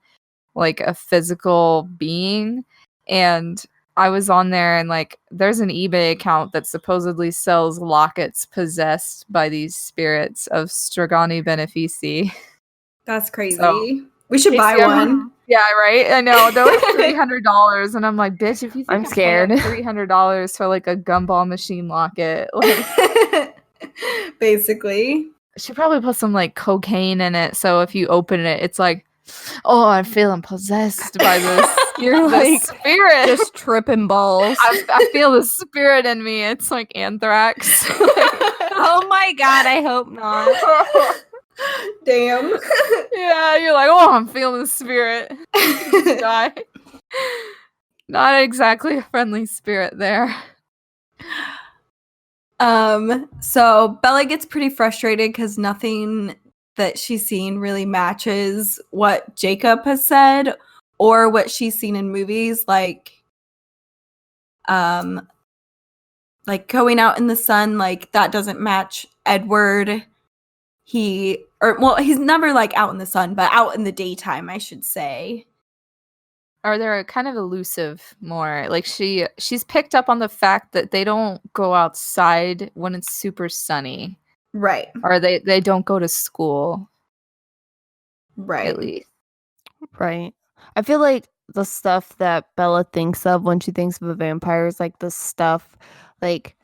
like a physical being. And I was on there, and like there's an eBay account that supposedly sells lockets possessed by these spirits of Stragani Benefici. That's crazy. So, we should buy one. Yeah, right. I know they're like $300, and I'm like, bitch, if you think I'm scared, $300 for like a gumball machine locket, like, basically, she probably put some like cocaine in it. So if you open it, it's like, oh, I'm feeling possessed by this. You're like spirit, just tripping balls. I feel the spirit in me. It's like anthrax. Oh my god, I hope not. Damn. Yeah, you're like, oh, I'm feeling the spirit. Die. Not exactly a friendly spirit there. So Bella gets pretty frustrated because nothing that she's seen really matches what Jacob has said or what she's seen in movies, like going out in the sun, like that doesn't match Edward. He's never like out in the sun, but out in the daytime, I should say. Or they're kind of elusive more. Like she's picked up on the fact that they don't go outside when it's super sunny. Right. Or they don't go to school. Right. At least. Right. I feel like the stuff that Bella thinks of when she thinks of a vampire is like the stuff like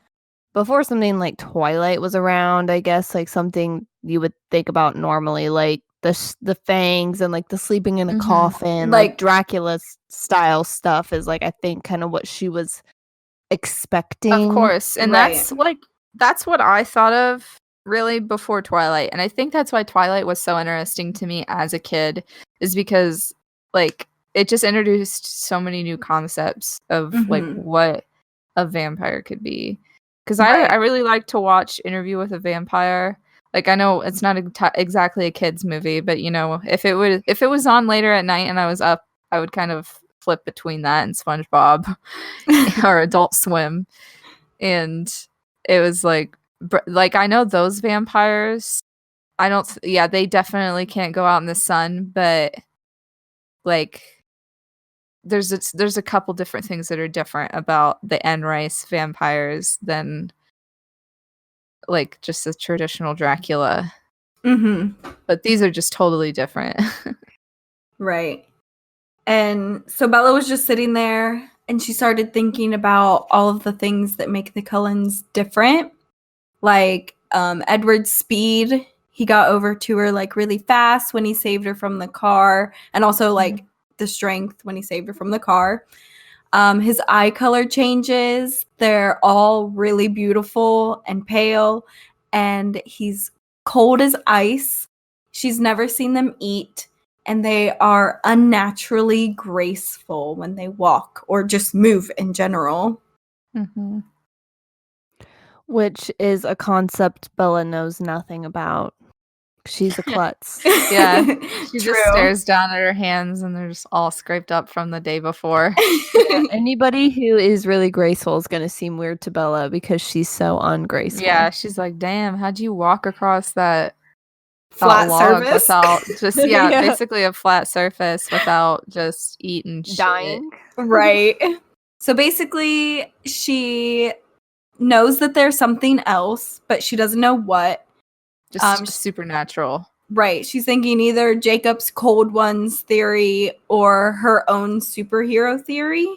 before something like Twilight was around, I guess, like something you would think about normally, like the fangs and like the sleeping in a coffin, like Dracula style stuff is like I think kind of what she was expecting. Of course. And that's what I thought of really before Twilight. And I think that's why Twilight was so interesting to me as a kid, is because like it just introduced so many new concepts of like what a vampire could be. Because I really like to watch Interview with a Vampire. Like, I know it's not exactly a kid's movie, but you know, if it was on later at night and I was up, I would kind of flip between that and SpongeBob or Adult Swim. And it was like I know those vampires, they definitely can't go out in the sun, but like there's a couple different things that are different about the Anne Rice vampires than like just the traditional Dracula. But these are just totally different. Right. And so Bella was just sitting there and she started thinking about all of the things that make the Cullens different. Like Edward's speed. He got over to her like really fast when he saved her from the car, and also like the strength when he saved her from the car. His eye color changes. They're all really beautiful and pale, and he's cold as ice. She's never seen them eat, and they are unnaturally graceful when they walk or just move in general. Mm-hmm. Which is a concept Bella knows nothing about. She's a klutz. Yeah. She just stares down at her hands and they're just all scraped up from the day before. Yeah, anybody who is really graceful is going to seem weird to Bella because she's so ungraceful. Yeah, she's like, damn, how'd you walk across that flat surface without just, yeah, basically a flat surface without just eating dying? Shit. Right. So basically, she knows that there's something else, but she doesn't know what. Just supernatural. Right. She's thinking either Jacob's Cold Ones theory or her own superhero theory.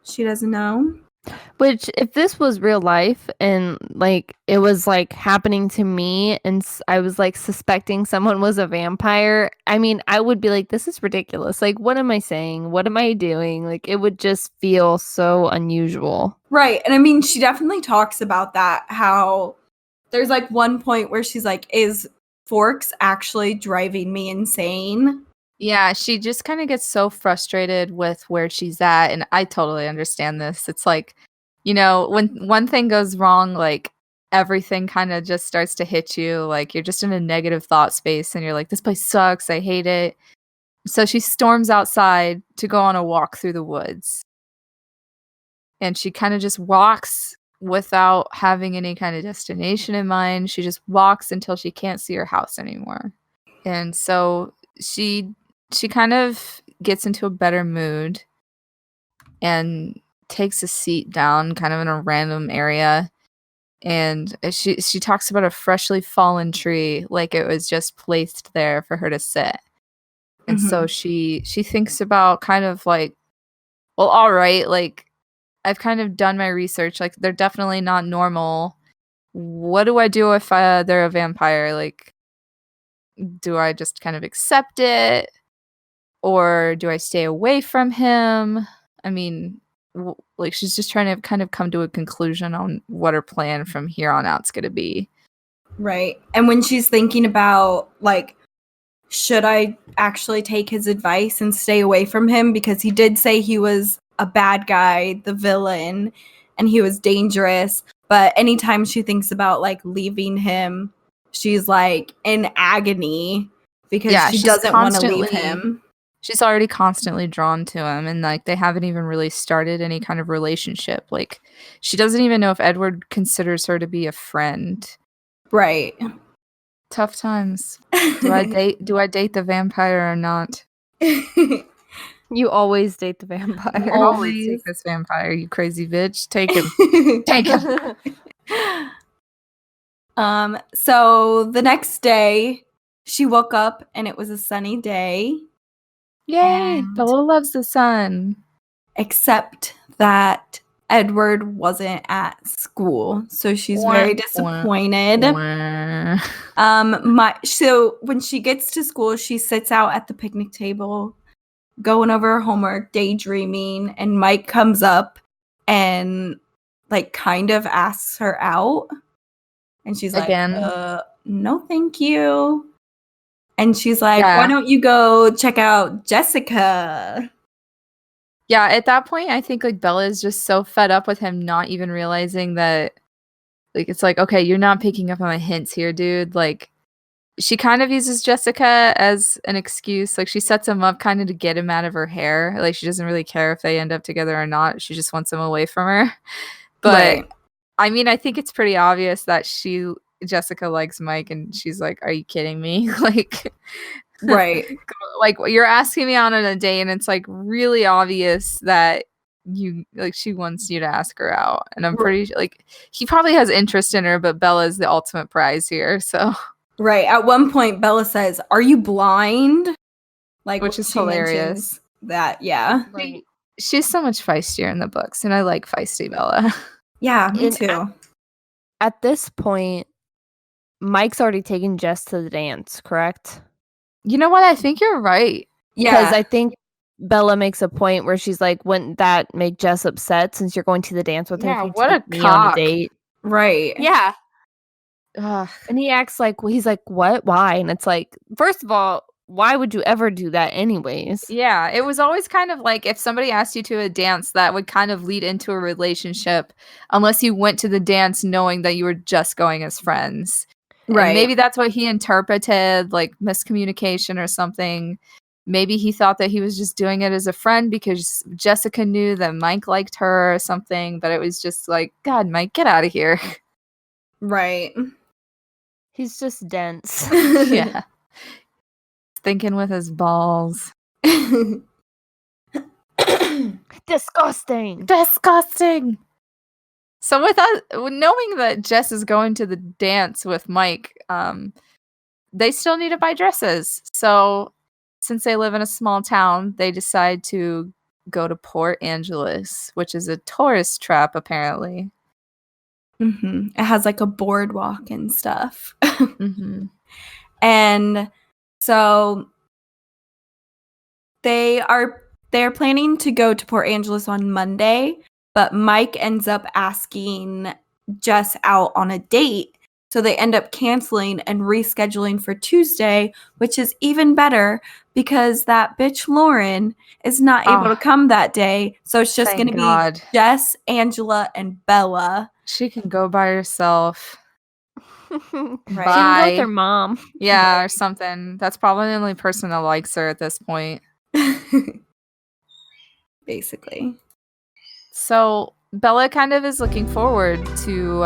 She doesn't know. Which, if this was real life and like it was like happening to me and I was like suspecting someone was a vampire, I mean, I would be like, this is ridiculous. Like, what am I saying? What am I doing? Like, it would just feel so unusual. Right. And I mean, she definitely talks about that, how there's like one point where she's like, is Forks actually driving me insane? Yeah, she just kind of gets so frustrated with where she's at, and I totally understand this. It's like, you know, when one thing goes wrong, like everything kind of just starts to hit you. Like you're just in a negative thought space and you're like, this place sucks, I hate it. So she storms outside to go on a walk through the woods. And she kind of just walks without having any kind of destination in mind. She just walks until she can't see her house anymore. And so she kind of gets into a better mood and takes a seat down kind of in a random area. And she talks about a freshly fallen tree like it was just placed there for her to sit. And so she thinks about kind of like, well, all right, like I've kind of done my research. Like they're definitely not normal. What do I do if they're a vampire? Like, do I just kind of accept it? Or do I stay away from him? I mean, like she's just trying to kind of come to a conclusion on what her plan from here on out's going to be. Right. And when she's thinking about like, should I actually take his advice and stay away from him? Because he did say he was a bad guy, the villain, and he was dangerous. But anytime she thinks about like leaving him, she's like in agony because she doesn't want to leave him. She's already constantly drawn to him, and like they haven't even really started any kind of relationship. Like she doesn't even know if Edward considers her to be a friend. Right. Tough times. Do I date the vampire or not? You always date the vampire. Always take this vampire, you crazy bitch. Take him. Take him. So the next day, she woke up and it was a sunny day. Yay! Bella loves the sun. Except that Edward wasn't at school, so she's very disappointed. So when she gets to school, she sits out at the picnic table, going over her homework, daydreaming, and Mike comes up and like kind of asks her out, and she's like, no, thank you. And she's like, why don't you go check out Jessica? Yeah, at that point, I think like Bella is just so fed up with him not even realizing that, like, it's like, okay, you're not picking up on my hints here, dude. Like, she kind of uses Jessica as an excuse. Like, she sets him up kind of to get him out of her hair. Like, she doesn't really care if they end up together or not. She just wants him away from her. But, I mean, I think it's pretty obvious that Jessica likes Mike, and she's like, are you kidding me? Like, right. Like, you're asking me out on a date, and it's like really obvious that she wants you to ask her out. And I'm pretty like he probably has interest in her, but Bella's the ultimate prize here. So right. At one point, Bella says, are you blind? Like, which is hilarious. That, yeah. Right. she's so much feistier in the books, and I like feisty Bella. Yeah, me too. At this point, Mike's already taken Jess to the dance, correct? You know what? I think you're right. Because I think Bella makes a point where she's like, wouldn't that make Jess upset since you're going to the dance with her? Yeah, if you what take a me on a cock. date? Right. Yeah. Ugh. And he acts like, well, he's like, what? Why? And it's like, first of all, why would you ever do that anyways? Yeah, it was always kind of like if somebody asked you to a dance, that would kind of lead into a relationship unless you went to the dance knowing that you were just going as friends. Right. And maybe that's what he interpreted, like miscommunication or something. Maybe he thought that he was just doing it as a friend because Jessica knew that Mike liked her or something, but it was just like, God, Mike, get out of here. Right. He's just dense. Yeah. Thinking with his balls. Disgusting. Disgusting. So with us knowing that Jess is going to the dance with Mike, they still need to buy dresses. So since they live in a small town, they decide to go to Port Angeles, which is a tourist trap apparently. Mm-hmm. It has like a boardwalk and stuff. Mm-hmm. And so they're planning to go to Port Angeles on Monday, but Mike ends up asking Jess out on a date. So they end up canceling and rescheduling for Tuesday, which is even better because that bitch Lauren is not able to come that day. So it's just going to be Jess, Angela, and Bella. She can go by herself. Right. She can go with her mom. Yeah, or something. That's probably the only person that likes her at this point. Basically. So Bella kind of is looking forward to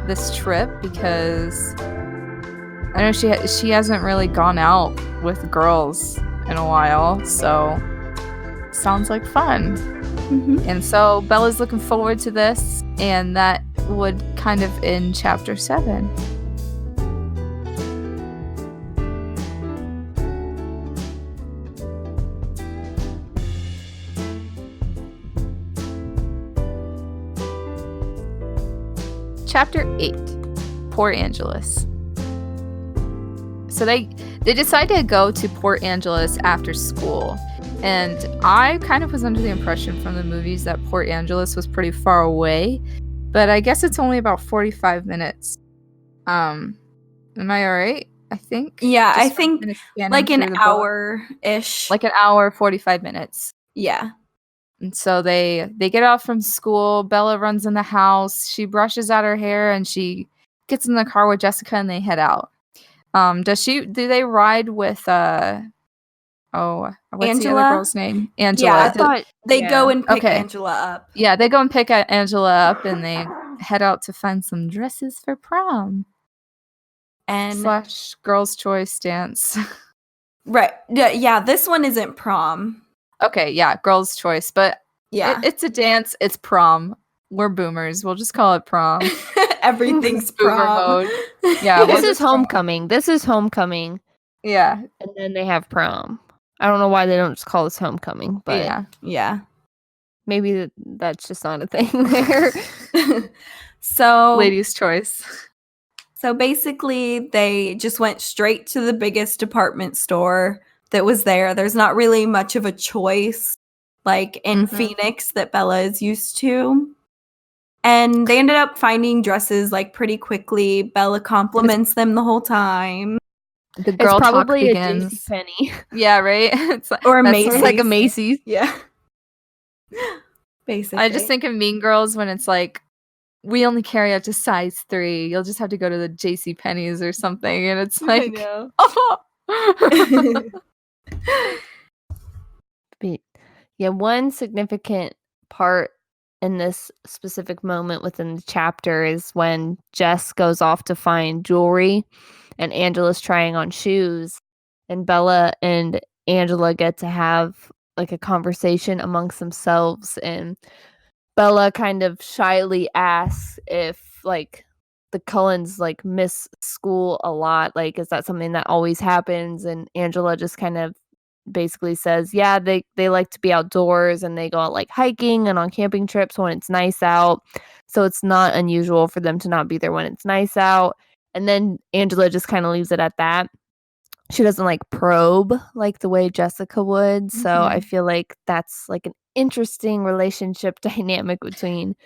this trip because I know she hasn't really gone out with girls in a while, so sounds like fun. Mm-hmm. And so Bella's looking forward to this, and that would kind of end chapter 7. Chapter 8, Port Angeles. So they decide to go to Port Angeles after school. And I kind of was under the impression from the movies that Port Angeles was pretty far away. But I guess it's only about 45 minutes. Am I alright? I think? Yeah, I think like an hour-ish. Like an hour, 45 minutes. Yeah. And so they get off from school. Bella runs in the house. She brushes out her hair and she gets in the car with Jessica and they head out. Do they ride with what's Angela? the other girl's name? Angela. Yeah, I thought they go and pick Angela up. Yeah, they go and pick Angela up and they head out to find some dresses for prom. And / girls' choice dance. Right. Yeah, this one isn't prom. Okay, yeah, girls' choice, but yeah, it's a dance. It's prom. We're boomers. We'll just call it prom. Everything's prom mode. Yeah, this is homecoming. This is homecoming. Yeah, and then they have prom. I don't know why they don't just call this homecoming, but yeah, maybe that's just not a thing there. So, ladies' choice. So basically, they just went straight to the biggest department store that was there. There's not really much of a choice like in Phoenix that Bella is used to. And they ended up finding dresses like pretty quickly. Bella compliments them the whole time. The girl it's probably talk begins. A JCPenney. Yeah, right? It's like, or a Macy's. It's like a Macy's. Yeah. Basically. I just think of Mean Girls when it's like, we only carry up to size 3. You'll just have to go to the JCPenney's or something. And it's like, But yeah, one significant part in this specific moment within the chapter is when Jess goes off to find jewelry and Angela's trying on shoes, and Bella and Angela get to have like a conversation amongst themselves, and Bella kind of shyly asks if like the Cullens like miss school a lot, like is that something that always happens, and Angela just kind of basically says, yeah, they like to be outdoors and they go out like hiking and on camping trips when it's nice out. So it's not unusual for them to not be there when it's nice out. And then Angela just kind of leaves it at that. She doesn't like probe like the way Jessica would. So I feel like that's like an interesting relationship dynamic between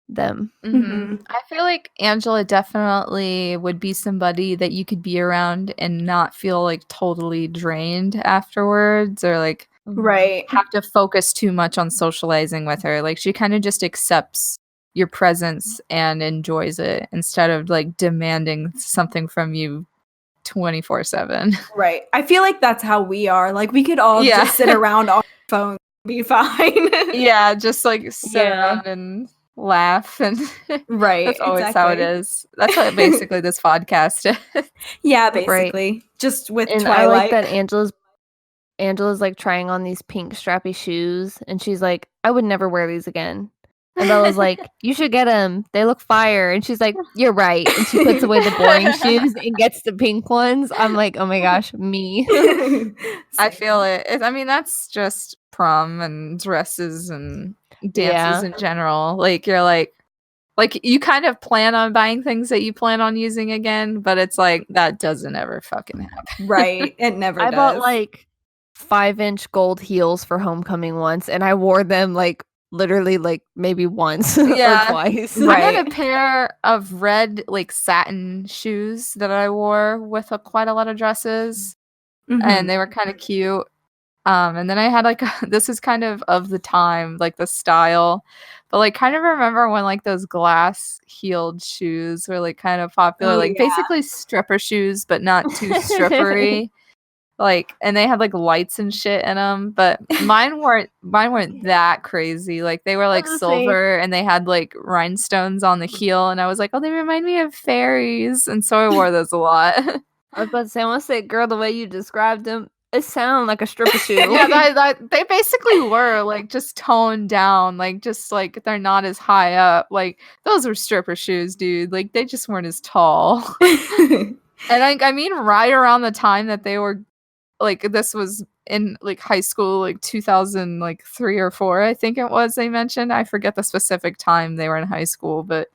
them. I feel like Angela definitely would be somebody that you could be around and not feel like totally drained afterwards, or like have to focus too much on socializing with her. Like she kind of just accepts your presence and enjoys it instead of like demanding something from you 24/7. Right. I feel like that's how we are. Like we could all just sit around on our phone, be fine. Yeah, just like sit around and laugh, and that's always how it is. That's what basically this podcast is. Yeah, basically. Just with and Twilight. I like that Angela's like trying on these pink strappy shoes, and she's like, I would never wear these again. And Bella's like, you should get them. They look fire. And she's like, you're right. And she puts away the boring shoes and gets the pink ones. I'm like, oh my gosh, me. I feel it. I mean, that's just prom and dresses and dances in general. Like you're like you kind of plan on buying things that you plan on using again, but it's like that doesn't ever fucking happen. Right. It never does. I bought like 5-inch gold heels for homecoming once, and I wore them like literally like maybe once or twice. I had a pair of red like satin shoes that I wore with quite a lot of dresses, and they were kind of cute. And then I had like this is kind of the time, like the style, but like kind of remember when like those glass heeled shoes were like kind of popular, basically stripper shoes, but not too strippery. Like, and they had like lights and shit in them, but mine weren't that crazy. Like they were like silver and they had like rhinestones on the heel, and I was like, oh, they remind me of fairies, and so I wore those a lot. I was about to say, I want to say, girl, the way you described them, it sounded like a stripper shoe. Yeah, they basically were like just toned down, like just like they're not as high up. Like those were stripper shoes, dude. Like they just weren't as tall. And I mean, right around the time that they were. Like this was in like high school, like 2003 or 4, I think it was. They mentioned, I forget the specific time they were in high school, but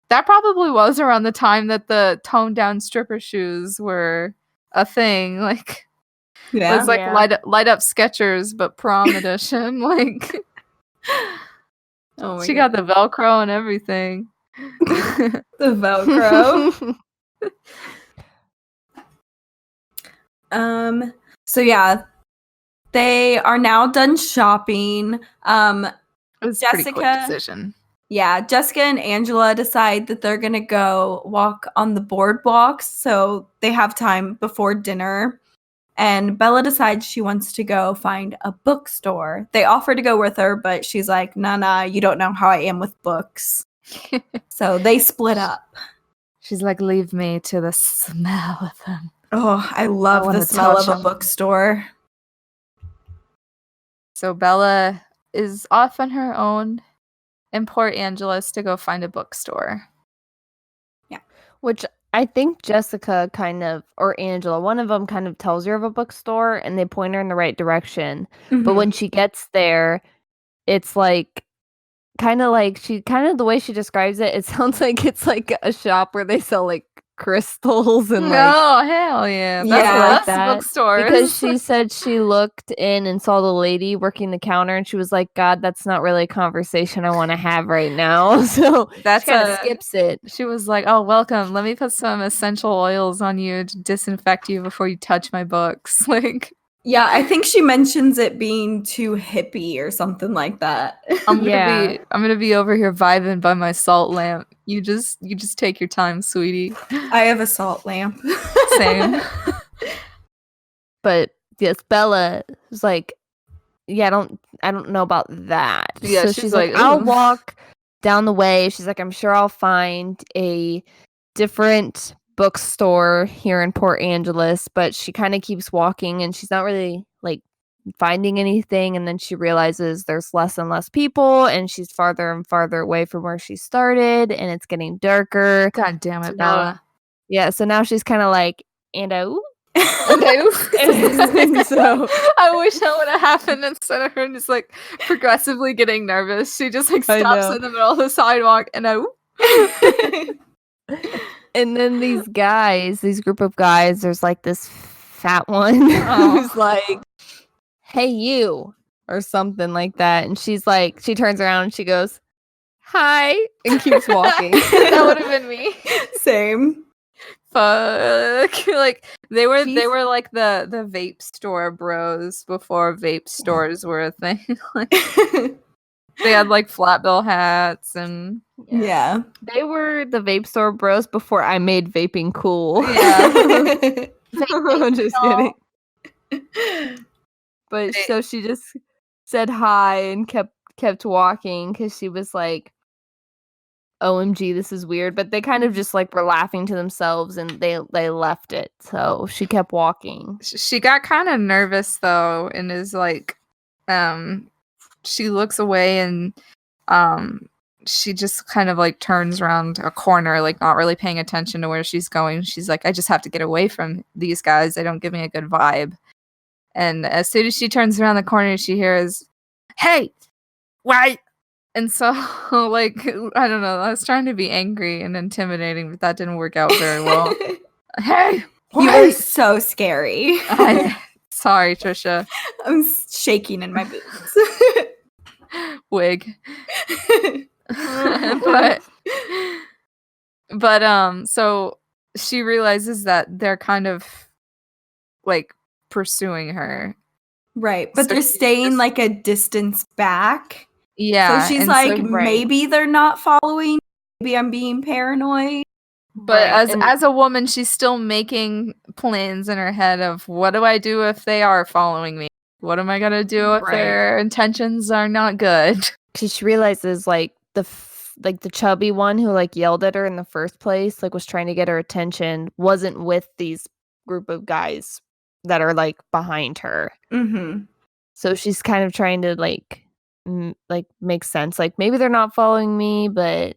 that probably was around the time that the toned down stripper shoes were a thing. Like it was like light up Skechers, but prom edition. Like she got the Velcro and everything. The Velcro. So yeah, they are now done shopping. It was a pretty quick decision. Yeah, Jessica and Angela decide that they're gonna go walk on the boardwalks, so they have time before dinner. And Bella decides she wants to go find a bookstore. They offer to go with her, but she's like, nah, you don't know how I am with books. So they split up. She's like, leave me to the smell of them. Oh, I love the smell of a bookstore. So Bella is off on her own, and poor Angela's to go find a bookstore. Yeah. Which I think Jessica kind of, or Angela, one of them kind of tells her of a bookstore, and they point her in the right direction. But when she gets there, it's like, kind of the way she describes it, it sounds like it's like a shop where they sell like crystals and hell yeah, that's bookstores. Because she said she looked in and saw the lady working the counter, and she was like, God, that's not really a conversation I want to have right now. So that's she kind of skips it. She was like, oh, welcome, let me put some essential oils on you to disinfect you before you touch my books. Like, yeah, I think she mentions it being too hippie or something like that. I'm gonna be over here vibing by my salt lamp. You just take your time, sweetie. I have a salt lamp. Same. But yes, Bella was like, yeah, I don't know about that. Yeah, so she's like, I'll walk down the way. She's like, I'm sure I'll find a different bookstore here in Port Angeles, but she kind of keeps walking and she's not really like finding anything, and then she realizes there's less and less people and she's farther and farther away from where she started, and it's getting darker. God damn it, Bella. Yeah, so now she's kind of like, So I wish that would have happened instead of her just like progressively getting nervous. She just like stops in the middle of the sidewalk and and then these group of guys, there's like this fat one who's like, "Hey, you," or something like that. And she's like, she turns around and she goes, "Hi," and keeps walking. That would have been me. Same. Fuck. Like they were like the vape store bros before vape stores were a thing. Like, they had like flat bill hats and yeah. They were the vape store bros before I made vaping cool. Yeah. I'm just kidding. But so she just said hi and kept walking because she was like, OMG, this is weird. But they kind of just like were laughing to themselves and they left it. So she kept walking. She got kind of nervous though and is like, she looks away and she just kind of like turns around a corner, like not really paying attention to where she's going. She's like, I just have to get away from these guys. They don't give me a good vibe. And as soon as she turns around the corner, she hears, "Hey, wait." And so, like, I don't know. I was trying to be angry and intimidating, but that didn't work out very well. Hey, you were so scary. Sorry, Trisha. I'm shaking in my boots. Wig. but so she realizes that they're kind of like pursuing her. Right, but so they're staying like a distance back. Yeah. So she's like, maybe they're not following. Maybe I'm being paranoid. But as a woman, she's still making plans in her head of what do I do if they are following me? What am I going to do if their intentions are not good? She realizes like the chubby one who like yelled at her in the first place, like was trying to get her attention, wasn't with these group of guys that are like behind her. Mm-hmm. So she's kind of trying to like make sense. Like maybe they're not following me, but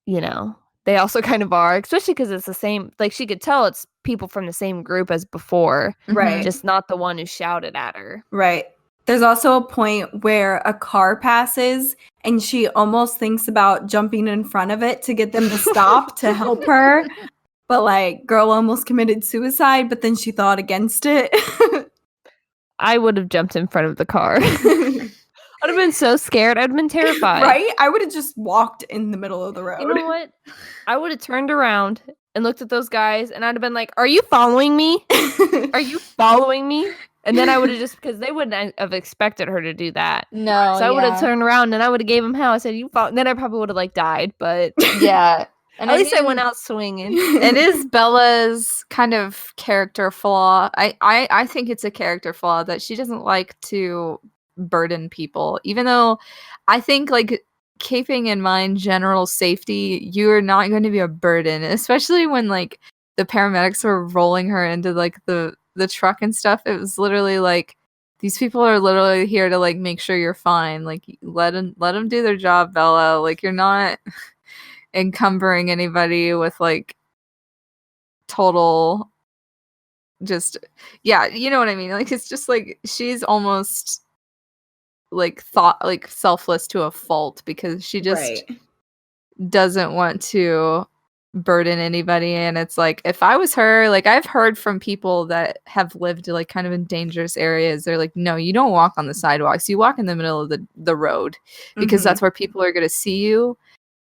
you know, they also kind of are, especially because it's the same. Like she could tell it's people from the same group as before, right? Just not the one who shouted at her, right? There's also a point where a car passes and she almost thinks about jumping in front of it to get them to stop to help her. But like, girl almost committed suicide, but then she thought against it. I would have jumped in front of the car. I'd have been so scared. I'd have been terrified. Right? I would have just walked in the middle of the road. You know what? I would have turned around and looked at those guys and I'd have been like, "Are you following me? Are you following me?" And then I would have just, because they wouldn't have expected her to do that. No. So I would have turned around and I would have gave him hell. I said, "You follow." Then I probably would have like died, but yeah. And at least I went out swinging. It is Bella's kind of character flaw. I think it's a character flaw that she doesn't like to burden people, even though I think like keeping in mind general safety, you're not going to be a burden, especially when like the paramedics were rolling her into like the truck and stuff. It was literally like, these people are literally here to like make sure you're fine. Like let them do their job, Bella. Like you're not encumbering anybody with like total just, yeah, you know what I mean? Like it's just like she's almost like selfless to a fault because she just doesn't want to burden anybody. And it's like, if I was her, like I've heard from people that have lived like kind of in dangerous areas, they're like, no, you don't walk on the sidewalks, you walk in the middle of the road because that's where people are going to see you,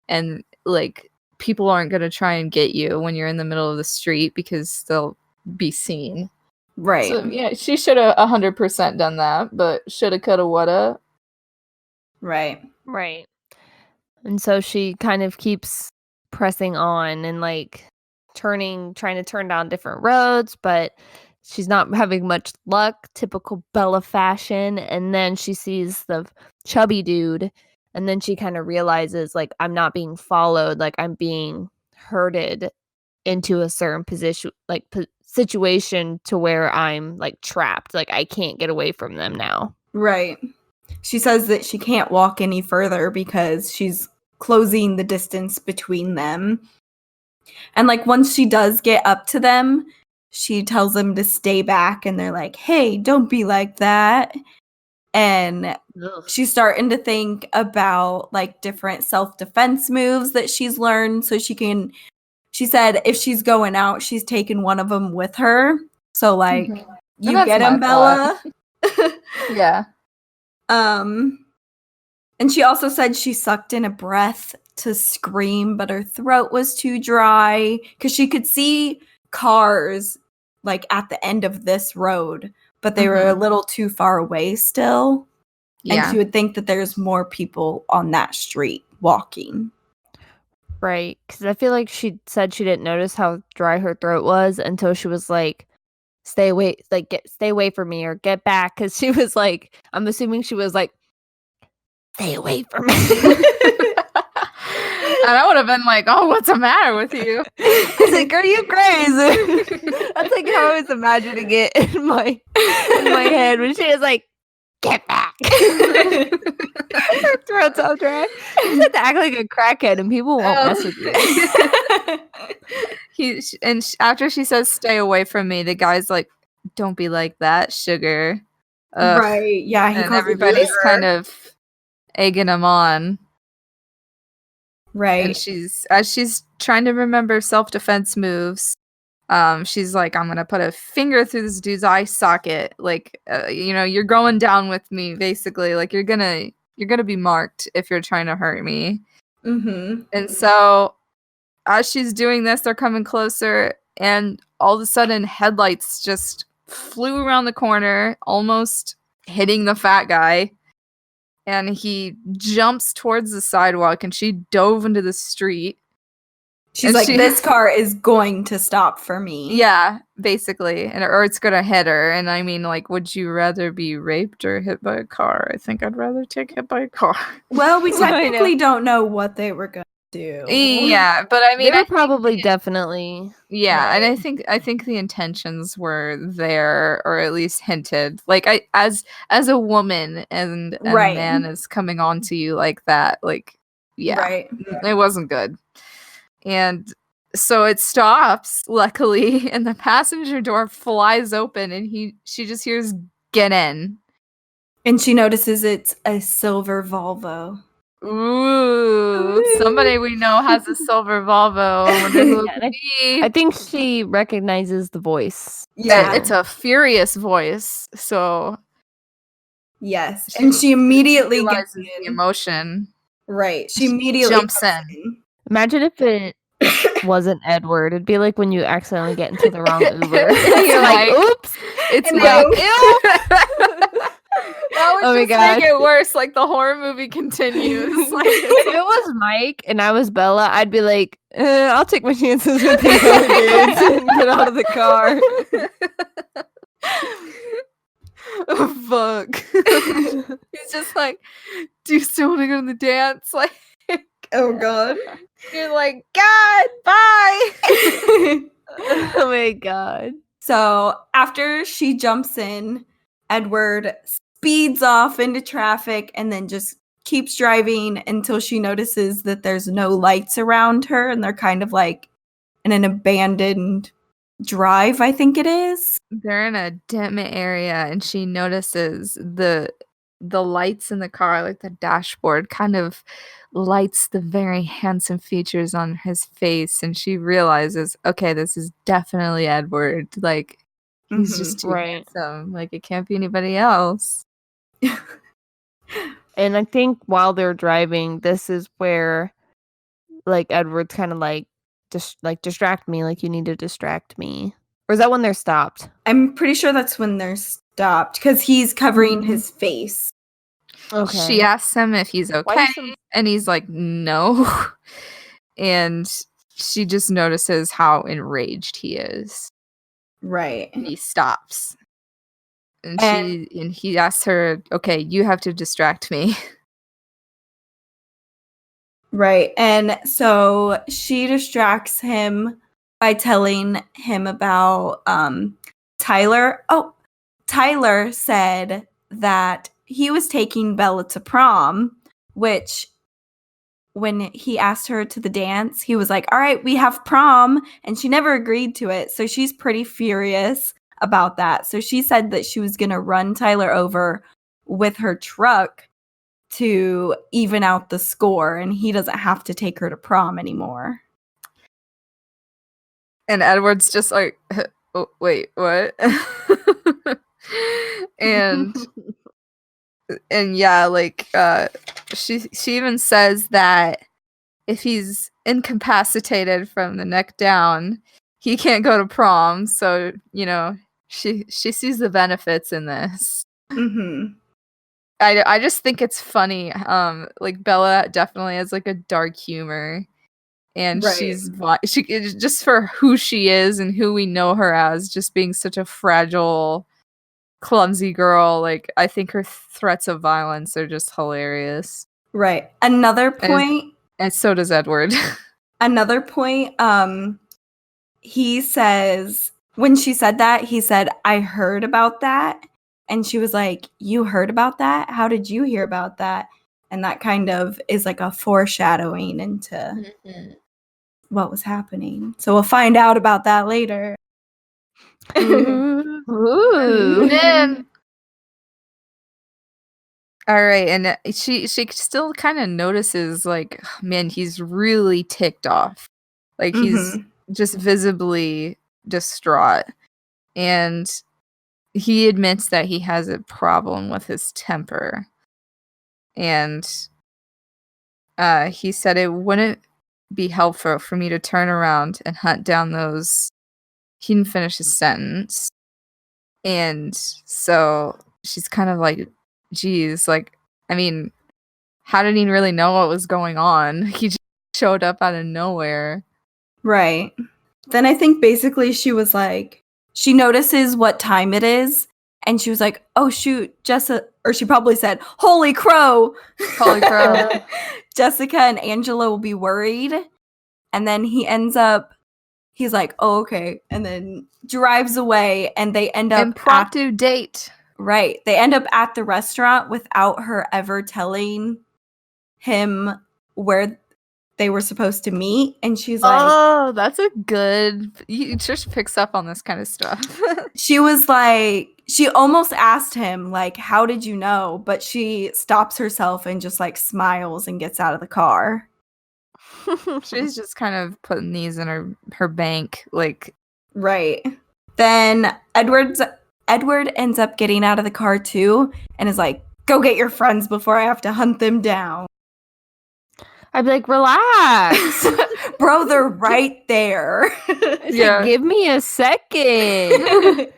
and like people aren't going to try and get you when you're in the middle of the street because they'll be seen. Right. So yeah, she should have 100% done that, but shoulda, coulda, woulda. Right. And so she kind of keeps pressing on and like trying to turn down different roads, but she's not having much luck, typical Bella fashion. And then she sees the chubby dude, and then she kind of realizes like, I'm not being followed, like I'm being herded into a certain position, like situation to where I'm like trapped, like I can't get away from them now. Right. She says that she can't walk any further because she's closing the distance between them. And like once she does get up to them, she tells them to stay back, and they're like, hey, don't be like that. And she's starting to think about like different self-defense moves that she's learned. So she said if she's going out, she's taking one of them with her. So like, you get him, Bella. Yeah. And she also said she sucked in a breath to scream, but her throat was too dry because she could see cars like at the end of this road, but they were a little too far away still. Yeah. And she would think that there's more people on that street walking. Right. Because I feel like she said she didn't notice how dry her throat was until she was like, stay away from me or get back. Because she was like, I'm assuming she was like, stay away from me. And I would have been like, oh, what's the matter with you? I was like, are you crazy? That's like how I was imagining it in my head when she was like, get back. Her throat's all dry. You just have to act like a crackhead and people won't mess with you. After she says, stay away from me, the guy's like, don't be like that, sugar. Right. Yeah. And everybody's kind of egging him on. Right. And as she's trying to remember self-defense moves, she's like, I'm gonna put a finger through this dude's eye socket. Like, you're going down with me, basically. Like, you're gonna be marked if you're trying to hurt me. And so, as she's doing this, they're coming closer, and all of a sudden, headlights just flew around the corner, almost hitting the fat guy. And he jumps towards the sidewalk, and she dove into the street. She's like, this car is going to stop for me. Yeah, basically. Or it's going to hit her. And I mean, like, would you rather be raped or hit by a car? I think I'd rather take hit by a car. Well, we technically don't know what they were going to do. Yeah, but I mean, they were probably definitely. Yeah, right. And I think the intentions were there, or at least hinted. Like, as a woman and a man is coming on to you like that, like, yeah, it wasn't good. And so it stops, luckily, and the passenger door flies open, and she just hears, get in. And she notices it's a silver Volvo. Ooh, somebody we know has a silver Volvo. I wonder who it could be. I think she recognizes the voice. Yeah. It's a furious voice, so... Yes, and she immediately realizes the emotion. Right, she immediately jumps in. Imagine if it wasn't Edward. It'd be like when you accidentally get into the wrong Uber. You're like, oops. It's like, ew. That would just make it worse. Like, the horror movie continues. Like, if it was Mike and I was Bella, I'd be like, I'll take my chances with these other dudes and get out of the car. Oh, fuck. He's just like, do you still want to go to the dance? Like, oh god. You're like, God, bye. Oh my god. So after she jumps in, Edward speeds off into traffic and then just keeps driving until she notices that there's no lights around her, and they're kind of like in an abandoned drive, I think it is. They're in a dim area, and she notices the lights in the car, like the dashboard, kind of lights the very handsome features on his face, and she realizes, okay, this is definitely Edward. Like, he's just too handsome. Like, it can't be anybody else. And I think while they're driving, this is where, like, Edward's kind of like, distract me. Like, you need to distract me. Or is that when they're stopped? I'm pretty sure that's when they're stopped, because he's covering his face. Okay. She asks him if he's okay, and he's like, no. And she just notices how enraged he is. Right. And he stops. And he asks her, okay, you have to distract me. Right. And so she distracts him by telling him about Tyler. Oh, Tyler said that he was taking Bella to prom, which when he asked her to the dance, he was like, all right, we have prom. And she never agreed to it. So she's pretty furious about that. So she said that she was going to run Tyler over with her truck to even out the score. And he doesn't have to take her to prom anymore. And Edward's just like, oh, wait, what? and yeah, like she even says that if he's incapacitated from the neck down, he can't go to prom. So, you know, she sees the benefits in this. Mm-hmm. I just think it's funny. Like Bella definitely has like a dark humor, and she just for who she is and who we know her as, just being such a fragile, clumsy girl. Like, I think her threats of violence are just hilarious. Right. Another point, and so does Edward. Another point, he says, when she said that, he said, I heard about that. And she was like, you heard about that? How did you hear about that? And that kind of is like a foreshadowing into what was happening. So we'll find out about that later. Ooh. Man. All right, and she still kind of notices, like, man, he's really ticked off. Like, he's just visibly distraught. And he admits that he has a problem with his temper. And he said it wouldn't be helpful for me to turn around and hunt down those... He didn't finish his sentence. And so she's kind of like, geez, like, I mean, how did he really know what was going on? He just showed up out of nowhere. Right. Then I think basically she was like, she notices what time it is, and she was like, oh shoot, Jessica, or she probably said, holy crow. Holy crow. Jessica and Angela will be worried. And then he's like, oh, okay. And then drives away, and they end up impromptu date. Right. They end up at the restaurant without her ever telling him where they were supposed to meet. And she's like, oh, that's a good... Trish picks up on this kind of stuff. She was like, she almost asked him, like, how did you know? But she stops herself and just like smiles and gets out of the car. She's just kind of putting these in her bank, like... Right. Then Edward ends up getting out of the car too, and is like, go get your friends before I have to hunt them down. I'd be like, relax. Bro, they're right there. Yeah. Give me a second.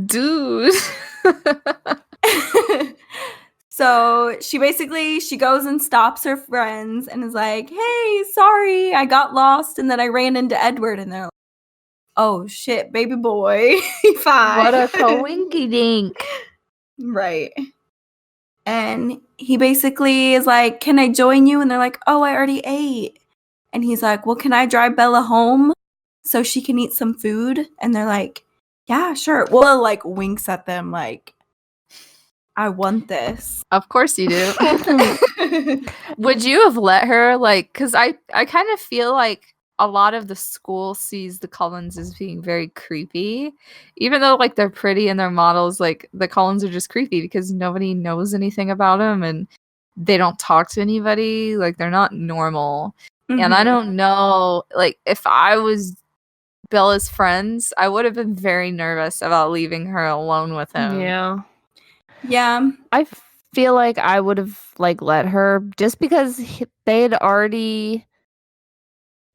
Dude. So she goes and stops her friends and is like, hey, sorry, I got lost and then I ran into Edward. And they're like, oh shit, baby boy. Fine. What a coinky dink. Right. And he basically is like, can I join you? And they're like, oh, I already ate. And he's like, well, can I drive Bella home so she can eat some food? And they're like, yeah, sure. Well, like winks at them like, I want this. Of course you do. Would you have let her, like, because I kind of feel like a lot of the school sees the Cullens as being very creepy, even though like they're pretty and they're models. Like the Cullens are just creepy because nobody knows anything about them and they don't talk to anybody. Like they're not normal. And I don't know, like if I was Bella's friends, I would have been very nervous about leaving her alone with him. Yeah. I feel like I would have like let her just because they had already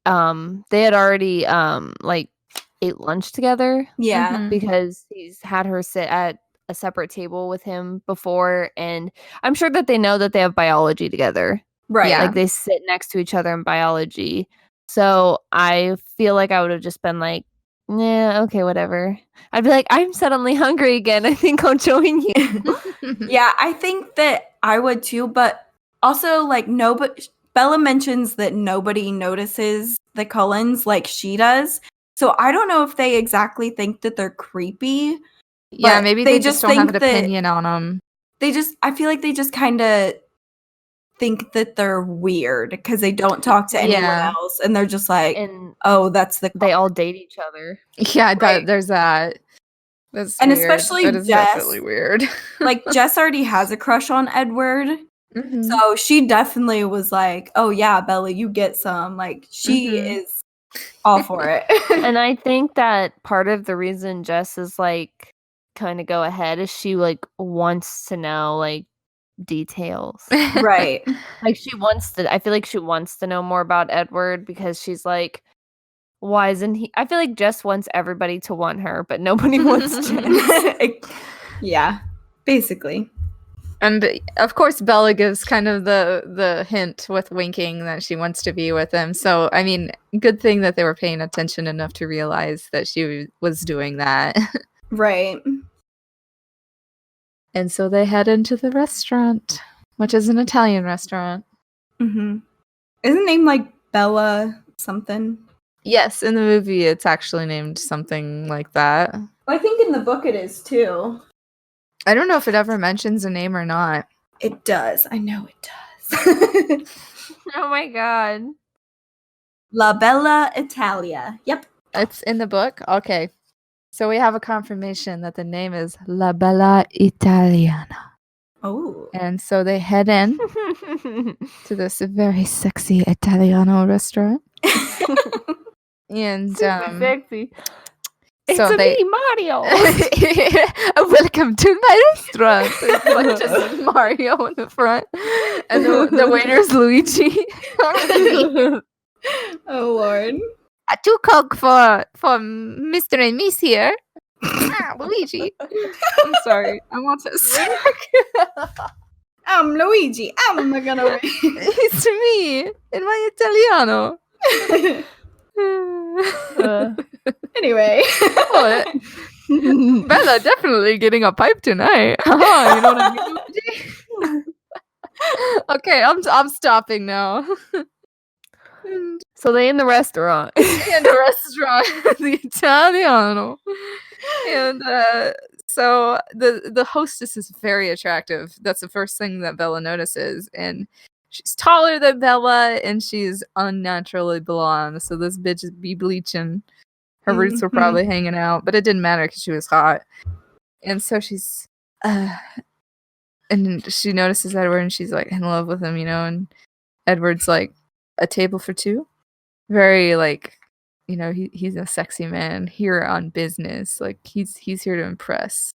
like ate lunch together. Yeah. Because he's had her sit at a separate table with him before, and I'm sure that they know that they have biology together. Right. Yeah. Like they sit next to each other in biology. So I feel like I would have just been like, yeah, okay, whatever. I'd be like, I'm suddenly hungry again. I think I'll join you. Yeah, I think that I would too, but also like Bella mentions that nobody notices the Cullens like she does. So I don't know if they exactly think that they're creepy. Yeah, maybe they just don't have an opinion on them. I feel like they just kind of think that they're weird because they don't talk to anyone else, and they're just like, oh, that's they all date each other. Yeah, there's that. That's and weird. especially that is Jess, definitely weird. Like Jess already has a crush on Edward, so she definitely was like, "Oh yeah, Bella, you get some." Like she is all for it. And I think that part of the reason Jess is like kind of go ahead is she like wants to know like details, right? Like she wants to. I feel like she wants to know more about Edward because she's like, why isn't he? I feel like Jess wants everybody to want her, but nobody wants Jess. Yeah, basically. And of course, Bella gives kind of the hint with winking that she wants to be with him. So, I mean, good thing that they were paying attention enough to realize that she was doing that. Right. And so they head into the restaurant, which is an Italian restaurant. Isn't it named like Bella something? Yes, in the movie, it's actually named something like that. I think in the book it is too. I don't know if it ever mentions a name or not. It does. I know it does. Oh my god. La Bella Italia. Yep. It's in the book? Okay. So we have a confirmation that the name is La Bella Italiana. Oh. And so they head in to this very sexy Italiano restaurant. And sexy. So it's me, Mario. Welcome to my restaurant. It's like just Mario in the front, and the waiter's Luigi. Oh Lord! A 2 Coke for Mr. and Miss here. Luigi. I'm sorry. I'm autistic. I'm Luigi. I'm gonna win. It's me in my Italiano. Anyway, what? Bella definitely getting a pipe tonight. You know what I mean? Okay, I'm stopping now. So they in the restaurant. The Italiano. And so the hostess is very attractive. That's the first thing that Bella notices, and she's taller than Bella, and she's unnaturally blonde. So this bitch is be bleaching. Her roots were probably hanging out, but it didn't matter because she was hot. And so she's, and she notices Edward, and she's like in love with him, you know. And Edward's like, a table for two, very like, you know, he's a sexy man here on business. Like he's here to impress.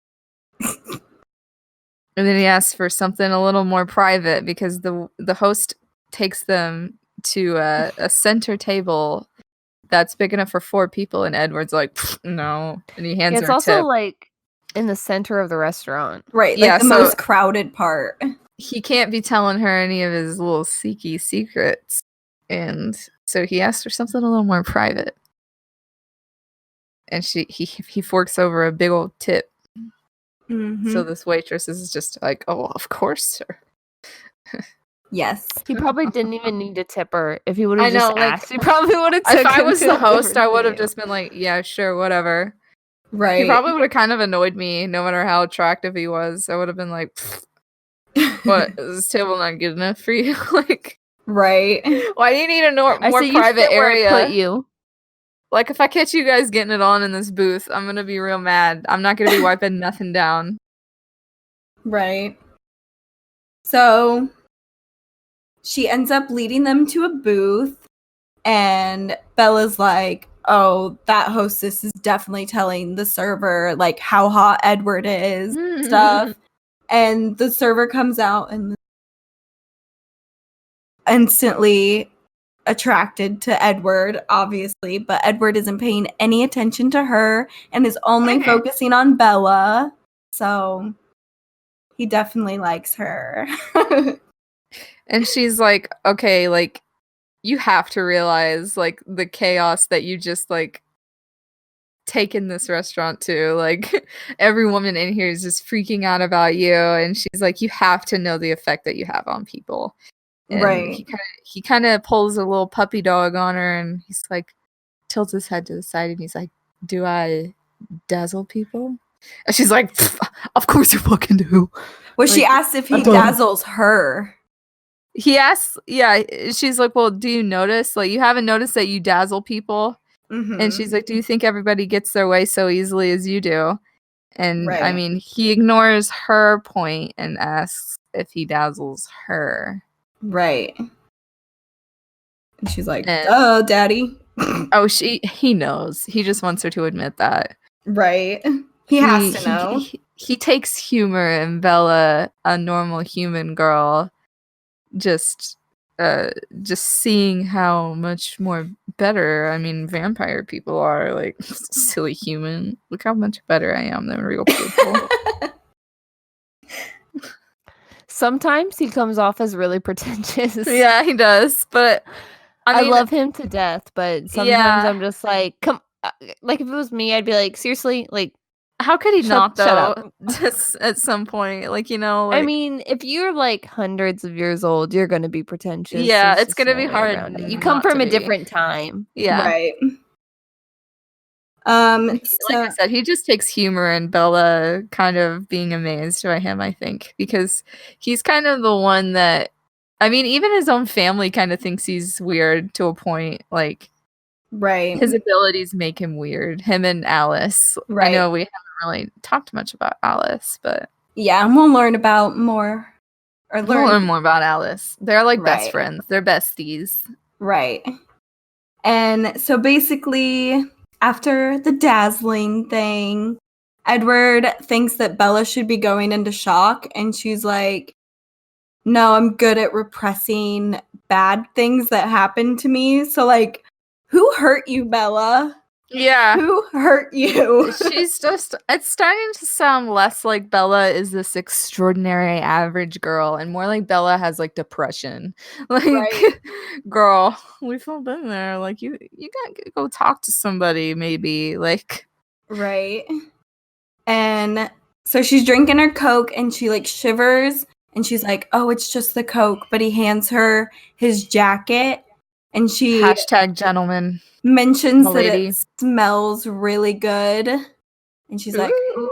And then he asks for something a little more private because the host takes them to a center table that's big enough for 4 people, and Edward's like, no, and he hands her a tip. It's also like in the center of the restaurant, right? Like the most crowded part. He can't be telling her any of his little seeky secrets, and so he asks for something a little more private. And he forks over a big old tip. So this waitress is just like, oh, of course, sir. Yes. He probably didn't even need to tip her. If he would have just asked, he probably would have. If I was the host, I would have just been like, yeah, sure, whatever. Right. He probably would have kind of annoyed me, no matter how attractive he was. I would have been like, what, is this table not good enough for you? Like, right. Why do you need a more private area? Where I put you. Like, if I catch you guys getting it on in this booth, I'm gonna be real mad. I'm not gonna be wiping nothing down. Right. So she ends up leading them to a booth, and Bella's like, oh, that hostess is definitely telling the server, like, how hot Edward is, stuff. And the server comes out and instantly attracted to Edward, obviously, but Edward isn't paying any attention to her and is only focusing on Bella. So he definitely likes her. And she's like, okay, like, you have to realize, like, the chaos that you just, like, taken this restaurant to. Like, every woman in here is just freaking out about you. And she's like, you have to know the effect that you have on people. And right. He kind of pulls a little puppy dog on her, and he's like, tilts his head to the side, and he's like, do I dazzle people? And she's like, of course you fucking do. Well, like, she asked if he dazzles her. he asks, yeah, she's like, well, do you notice? Like, you haven't noticed that you dazzle people? Mm-hmm. And she's like, do you think everybody gets their way so easily as you do? And Right. I mean, he ignores her point and asks if he dazzles her. Right. And she's like, "Oh, daddy." Oh, he knows. He just wants her to admit that. Right. He has to know. He takes humor in Bella, a normal human girl, just seeing how much more better, I mean, vampire people are. Like, silly human. Look how much better I am than real people. Sometimes he comes off as really pretentious. Yeah, he does. But I love him to death, but sometimes I'm just like, come. Like, if it was me, I'd be like, seriously, like, how could he not though? Shut up. Just at some point, like, you know, like, I mean, if you're like hundreds of years old, you're gonna be pretentious. Yeah, it's gonna be hard. You come from a different time. Yeah, right. Like I said, he just takes humor in Bella kind of being amazed by him, I think, because he's kind of the one that, I mean, even his own family kind of thinks he's weird to a point. Like, right, his abilities make him weird. Him and Alice. Right. I know we haven't really talked much about Alice, but yeah, and we'll learn about more. We'll learn more about Alice. They're like best friends. They're besties. Right. And so basically, after the dazzling thing, Edward thinks that Bella should be going into shock, and she's like, no, I'm good at repressing bad things that happen to me. So, like, who hurt you, Bella? Yeah. Who hurt you? She's just, it's starting to sound less like Bella is this extraordinary average girl and more like Bella has like depression. Like, girl, we've all been there. Like, you gotta go talk to somebody, maybe. Like, right. And so she's drinking her Coke and she like shivers and she's like, oh, it's just the Coke. But he hands her his jacket and she #gentleman mentions that it smells really good. And she's like, ooh.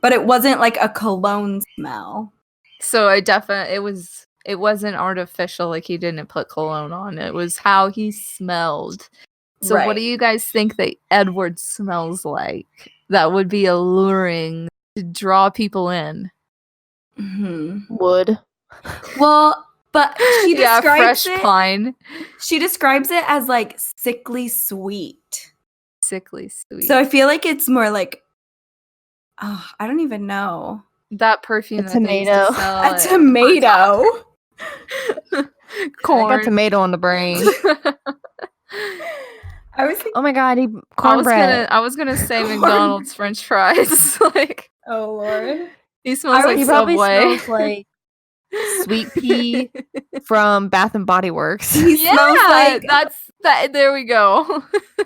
But it wasn't like a cologne smell. So it wasn't artificial, like he didn't put cologne on. It was how he smelled. So what do you guys think that Edward smells like? That would be alluring to draw people in. Mm-hmm. Wood. Well, but she describes fresh pine. She describes it as like sickly sweet. Sickly sweet. So I feel like it's more like, oh, I don't even know. That perfume. A tomato. A tomato. Corn. I got tomato on the brain. I was thinking, oh my god, cornbread. I was gonna say McDonald's French fries. Like, oh Lord, he smells like Subway. Probably smells like Sweet Pea from Bath and Body Works. He smells like that. There we go.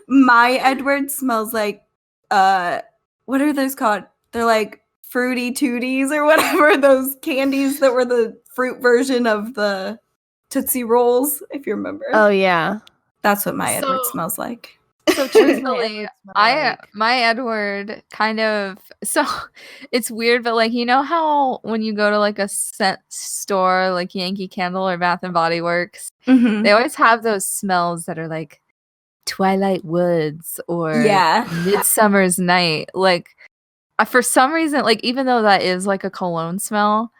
My Edward smells like what are those called? They're like Fruity Tooties or whatever, those candies that were the fruit version of the Tootsie Rolls, if you remember. Oh yeah. That's what my Edward smells like. So truthfully, my Edward kind of, so it's weird, but like, you know how when you go to like a scent store, like Yankee Candle or Bath and Body Works, they always have those smells that are like Twilight Woods or Midsummer's Night. Like, for some reason, like, even though that is like a cologne smell,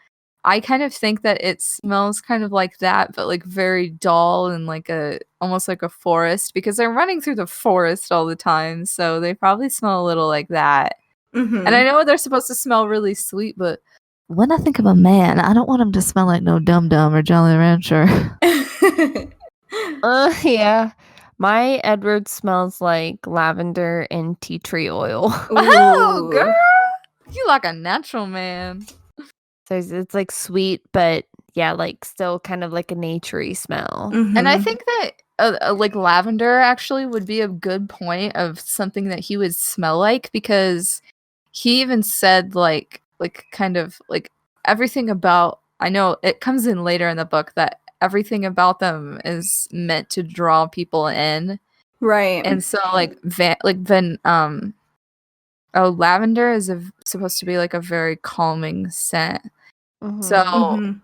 I kind of think that it smells kind of like that, but like very dull and like almost like a forest, because they're running through the forest all the time. So they probably smell a little like that. And I know they're supposed to smell really sweet, but when I think of a man, I don't want him to smell like no Dum Dum or Jolly Rancher. Yeah. My Edward smells like lavender and tea tree oil. Oh, girl. You like a natural man. So it's like sweet, but yeah, like still kind of like a naturey smell. And I think that like lavender actually would be a good point of something that he would smell like, because he even said like kind of like everything about, I know it comes in later in the book that everything about them is meant to draw people in. Right. And so lavender is supposed to be like a very calming scent. So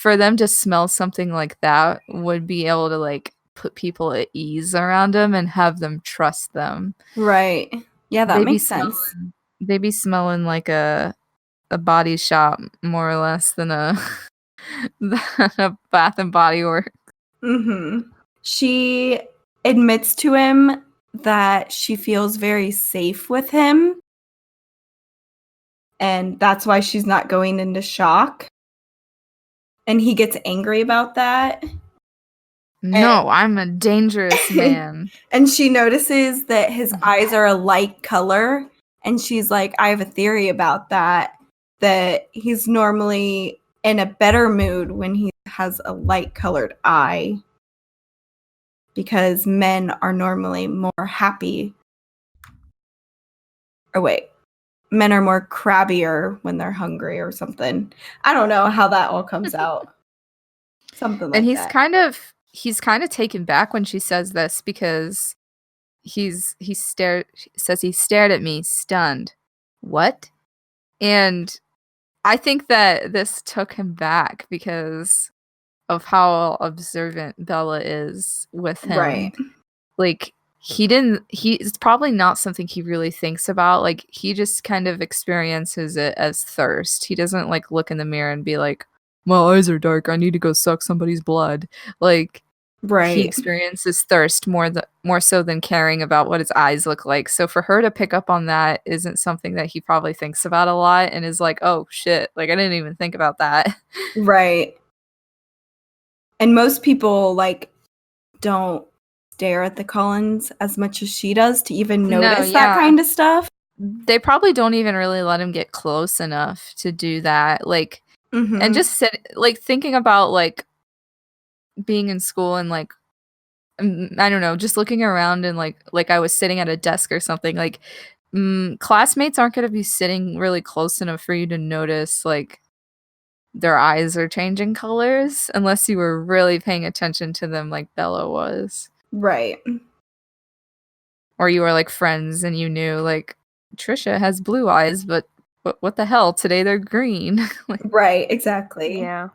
for them to smell something like that would be able to like put people at ease around them and have them trust them. Right. Yeah, that makes sense. They'd be smelling like a body shop more or less than a Bath and Body Works. Mm-hmm. She admits to him that she feels very safe with him. And that's why she's not going into shock. And he gets angry about that. No, I'm a dangerous man. And she notices that his eyes are a light color. And she's like, I have a theory about that he's normally in a better mood when he has a light colored eye. Because men are normally more happy. Or wait, men are more crabbier when they're hungry or something. I don't know how that all comes out. Something like that. And he's kind of taken back when she says this because he stared at me stunned. What? And I think that this took him back because of how observant Bella is with him. Right. Like it's probably not something he really thinks about. Like he just kind of experiences it as thirst. He doesn't like look in the mirror and be like, my eyes are dark, I need to go suck somebody's blood. Like right. He experiences thirst more so than caring about what his eyes look like. So for her to pick up on that isn't something that he probably thinks about a lot and is like, oh shit, like I didn't even think about that. Right. And most people like don't stare at the Cullens as much as she does to even notice that kind of stuff. They probably don't even really let him get close enough to do that. Like, and just thinking about like being in school and like, I don't know, just looking around and like I was sitting at a desk or something, like classmates aren't going to be sitting really close enough for you to notice like their eyes are changing colors unless you were really paying attention to them like Bella was. Right. Or you were like friends and you knew like Trisha has blue eyes, but what the hell? Today they're green. Like, right, exactly. Yeah.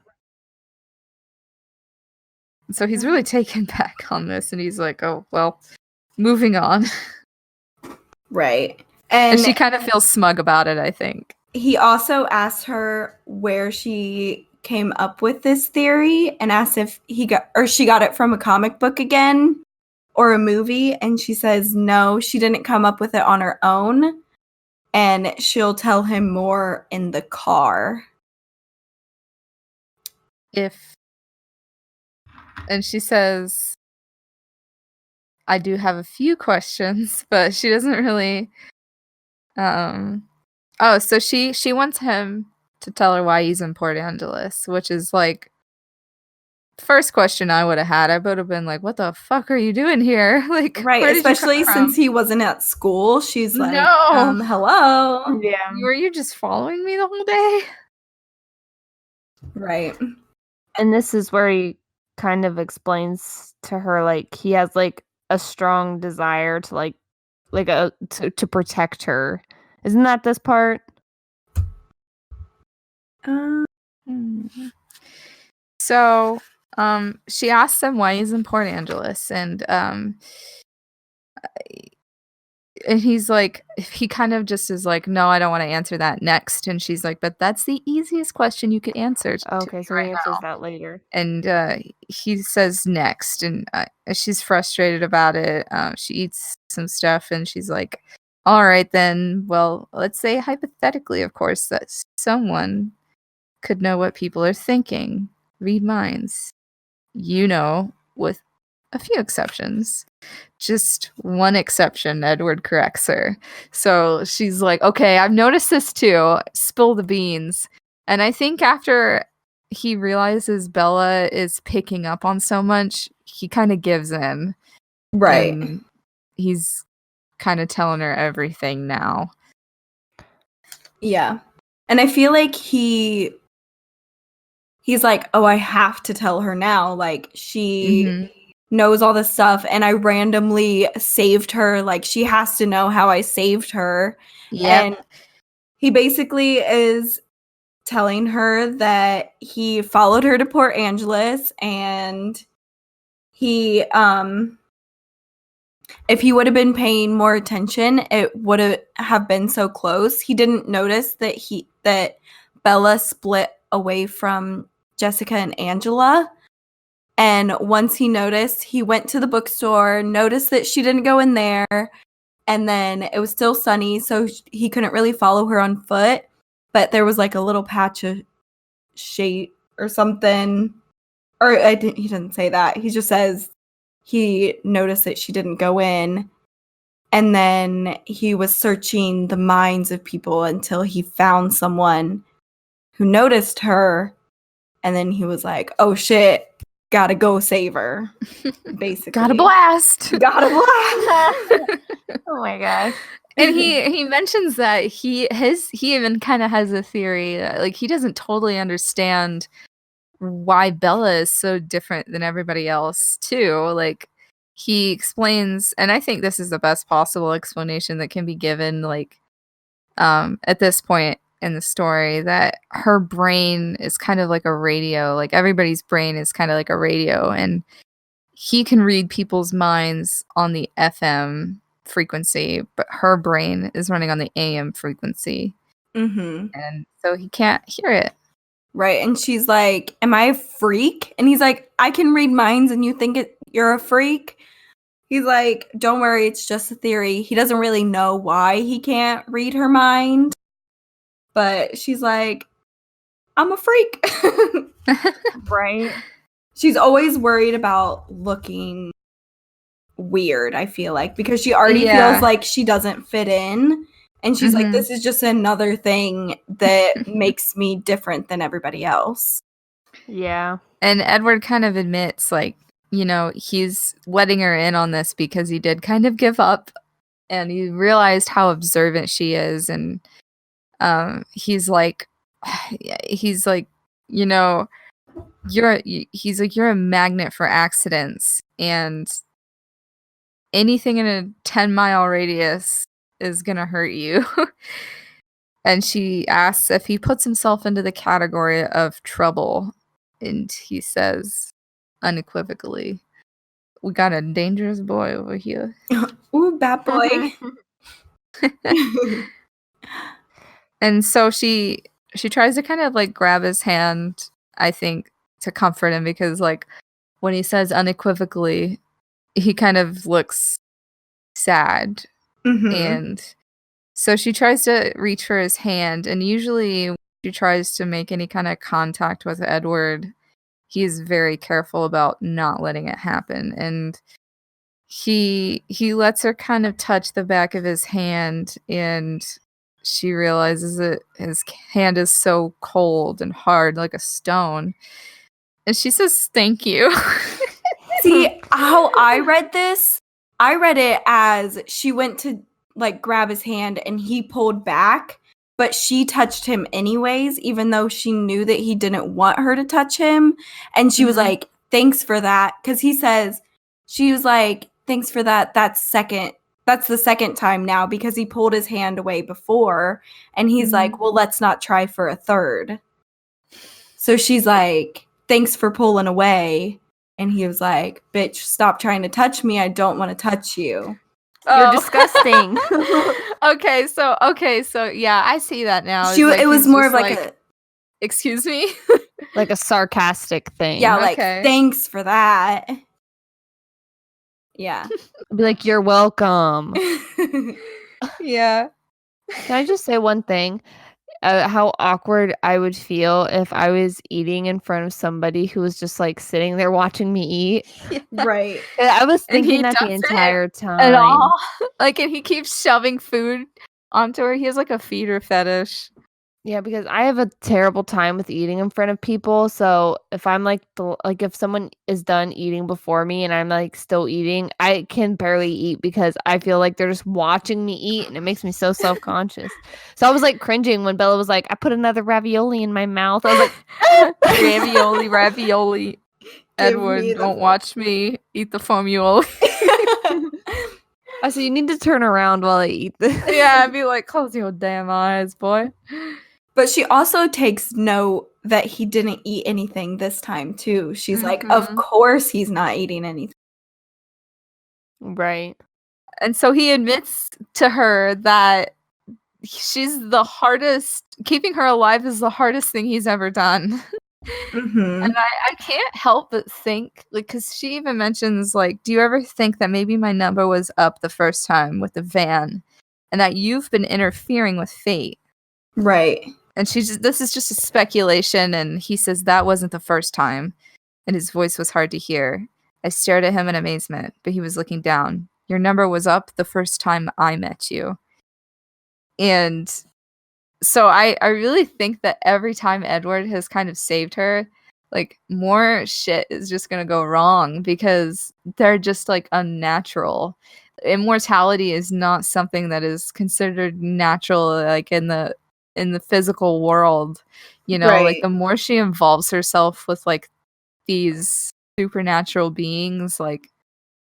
So he's really taken back on this and he's like, oh, well, moving on. Right. And she kind of feels smug about it, I think. He also asked her where she came up with this theory and asked if she got it from a comic book again or a movie. And she says, no, she didn't come up with it on her own. And she'll tell him more in the car. And she says, I do have a few questions, but she doesn't really, so she wants him to tell her why he's in Port Angeles, which is like first question I would have had. I would have been like, what the fuck are you doing here? Like, right, especially since he wasn't at school. She's like, no. Hello. Yeah. Were you just following me the whole day? Right. And this is where he kind of explains to her like he has like a strong desire to to protect her. Isn't that this part? So she asks him why he's in Port Angeles and he's like, he kind of just is like, no, I don't want to answer that next. And she's like, but that's the easiest question you could answer. Okay, so he answers that later. And he says next. And she's frustrated about it. She eats some stuff and she's like, all right, then, well, let's say hypothetically, of course, that someone could know what people are thinking, read minds. You know, with a few exceptions. Just one exception, Edward corrects her. So she's like, okay, I've noticed this too. Spill the beans. And I think after he realizes Bella is picking up on so much, he kind of gives in. Right. And he's kind of telling her everything now. Yeah. And I feel like he's like, oh, I have to tell her now. Like, she knows all this stuff and I randomly saved her. Like, she has to know how I saved her. Yep. And he basically is telling her that he followed her to Port Angeles, and he if he would have been paying more attention, it would have been so close. He didn't notice that Bella split away from Jessica and Angela. And once he noticed, he went to the bookstore, noticed that she didn't go in there, and then it was still sunny, so he couldn't really follow her on foot. But there was like a little patch of shade or something. Or he didn't say that. He just says he noticed that she didn't go in. And then he was searching the minds of people until he found someone who noticed her. And then he was like, oh shit, gotta go save her. Basically. Gotta blast. Gotta blast. Oh my gosh. And he mentions that he even kind of has a theory that like he doesn't totally understand why Bella is so different than everybody else too. Like he explains, and I think this is the best possible explanation that can be given like at this point in the story, that her brain is kind of like a radio. Like everybody's brain is kind of like a radio, and he can read people's minds on the FM frequency, but her brain is running on the AM frequency. Mm-hmm. And so he can't hear it. Right. And she's like, am I a freak? And he's like, I can read minds and you think you're a freak? He's like, don't worry, it's just a theory. He doesn't really know why he can't read her mind. But she's like, I'm a freak. Right. She's always worried about looking weird, I feel like, because she already feels like she doesn't fit in. And she's like, this is just another thing that makes me different than everybody else. Yeah. And Edward kind of admits, like, you know, he's letting her in on this because he did kind of give up and he realized how observant she is. And he's like, you know, you're a magnet for accidents, and anything in a 10-mile radius is gonna hurt you. And she asks if he puts himself into the category of trouble, and he says unequivocally, we got a dangerous boy over here. Ooh, bad boy. And so she tries to kind of like grab his hand, I think, to comfort him, because like when he says unequivocally, he kind of looks sad. And so she tries to reach for his hand, and usually when she tries to make any kind of contact with Edward, he's very careful about not letting it happen. And he lets her kind of touch the back of his hand, and she realizes that his hand is so cold and hard like a stone. And she says, thank you. See, how I read this, I read it as she went to like grab his hand and he pulled back, but she touched him anyways, even though she knew that he didn't want her to touch him. And she was like, thanks for that. Because he says, she was like, thanks for that. That's the second time now, because he pulled his hand away before. And he's like, well, let's not try for a third. So she's like, thanks for pulling away. And he was like, bitch, stop trying to touch me. I don't want to touch you. You're disgusting. Okay, so yeah, I see that now. It was more of like a, excuse me? Like a sarcastic thing. Yeah, like, thanks for that. Yeah. Be like, you're welcome. Yeah. Can I just say one thing? How awkward I would feel if I was eating in front of somebody who was just like sitting there watching me eat. Yeah. Right. I was thinking that the entire time. At all. Like, and he keeps shoving food onto her. He has like a feeder fetish. Yeah, because I have a terrible time with eating in front of people. So if I'm like if someone is done eating before me and I'm like still eating, I can barely eat because I feel like they're just watching me eat, and it makes me so self-conscious. So I was like cringing when Bella was like, I put another ravioli in my mouth. I was like, ravioli. Edward, don't watch me eat the foamuoli. I said, you need to turn around while I eat this. Yeah, I'd be like, close your damn eyes, boy. But she also takes note that he didn't eat anything this time, too. She's like, of course he's not eating anything. Right. And so he admits to her that she's the hardest, keeping her alive is the hardest thing he's ever done. And I can't help but think, like, because she even mentions, like, do you ever think that maybe my number was up the first time with the van and that you've been interfering with fate? Right. And this is just a speculation. And he says that wasn't the first time. And his voice was hard to hear. I stared at him in amazement, but he was looking down. Your number was up the first time I met you. And so I really think that every time Edward has kind of saved her, like, more shit is just going to go wrong because they're just, like, unnatural. Immortality is not something that is considered natural, like, in the physical world, you know, Right. like, the more she involves herself with, like, these supernatural beings, like,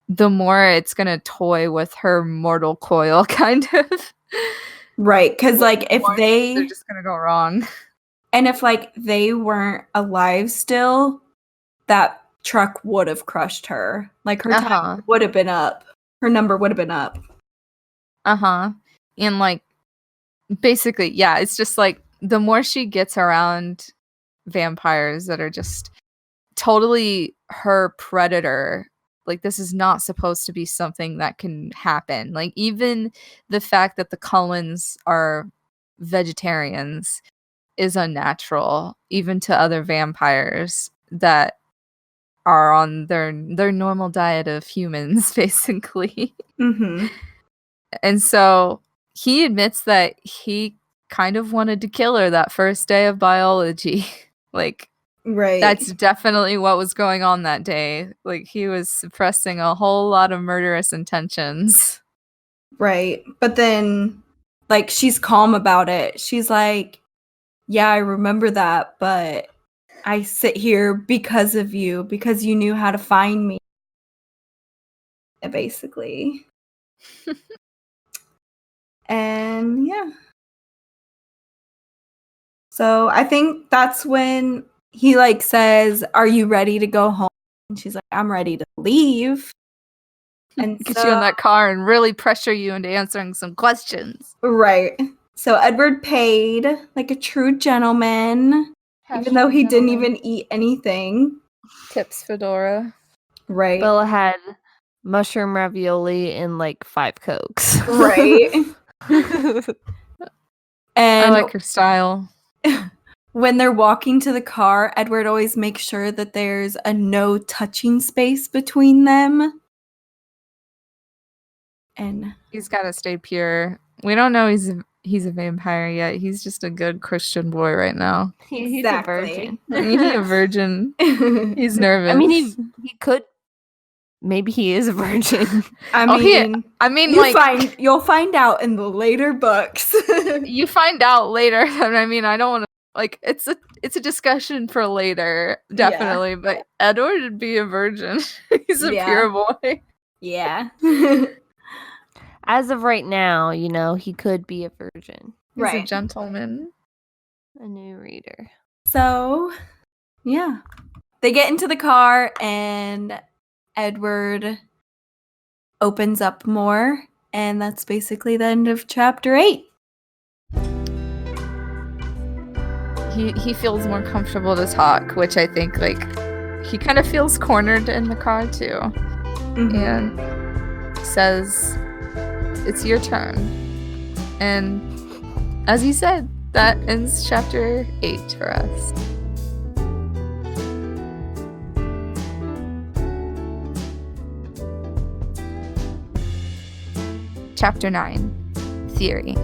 the more it's going to toy with her mortal coil, kind of. Right, because, like, if they're just gonna go wrong. And if, like, they weren't alive still, that truck would have crushed her. Like, her time would have been up. Her number would have been up. And, like, basically, yeah, it's just, like, the more she gets around vampires that are just totally her predator, like, this is not supposed to be something that can happen. Like, even the fact that the Cullens are vegetarians is unnatural, even to other vampires that are on their normal diet of humans, basically. And so he admits that he kind of wanted to kill her that first day of biology. Like, right. That's definitely what was going on that day. Like, he was suppressing a whole lot of murderous intentions. Right. But then, like, she's calm about it. She's like, yeah, I remember that, but I sit here because of you, because you knew how to find me. Basically. And yeah. So I think that's when he, like, says, are you ready to go home? And she's like, I'm ready to leave. And get you in that car and really pressure you into answering some questions. Right. So Edward paid like a true gentleman, even though he didn't even eat anything. Tips Fedora. Right. Bella had mushroom ravioli and like 5 Cokes. Right. And I like her style. When they're walking to the car, Edward always makes sure that there's a no touching space between them. And he's got to stay pure. We don't know he's a vampire yet. He's just a good Christian boy right now. He's a virgin. He's a virgin. He's nervous. I mean, he could. Maybe he is a virgin. You'll find out in the later books. You find out later. I mean, I don't want to, like, it's a discussion for later, definitely. Yeah. But Edward would be a virgin. He's a pure boy. Yeah. As of right now, you know, he could be a virgin. He's a gentleman. A new reader. So, yeah. They get into the car and Edward opens up more, and that's basically the end of chapter 8. He feels more comfortable to talk, which I think, like, he kind of feels cornered in the car too. And says, it's your turn. And as he said, that ends chapter 8 for us. Chapter 9, Theory.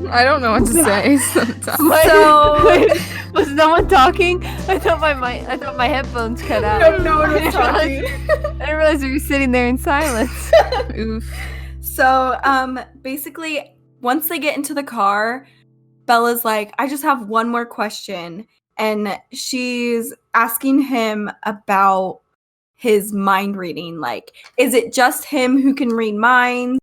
I don't know what to say sometimes. So, was no one talking? I thought my headphones cut out. No one was talking. I didn't realize we were sitting there in silence. Oof. So, basically, once they get into the car, Bella's like, I just have one more question. And she's asking him about his mind reading. Like, is it just him who can read minds?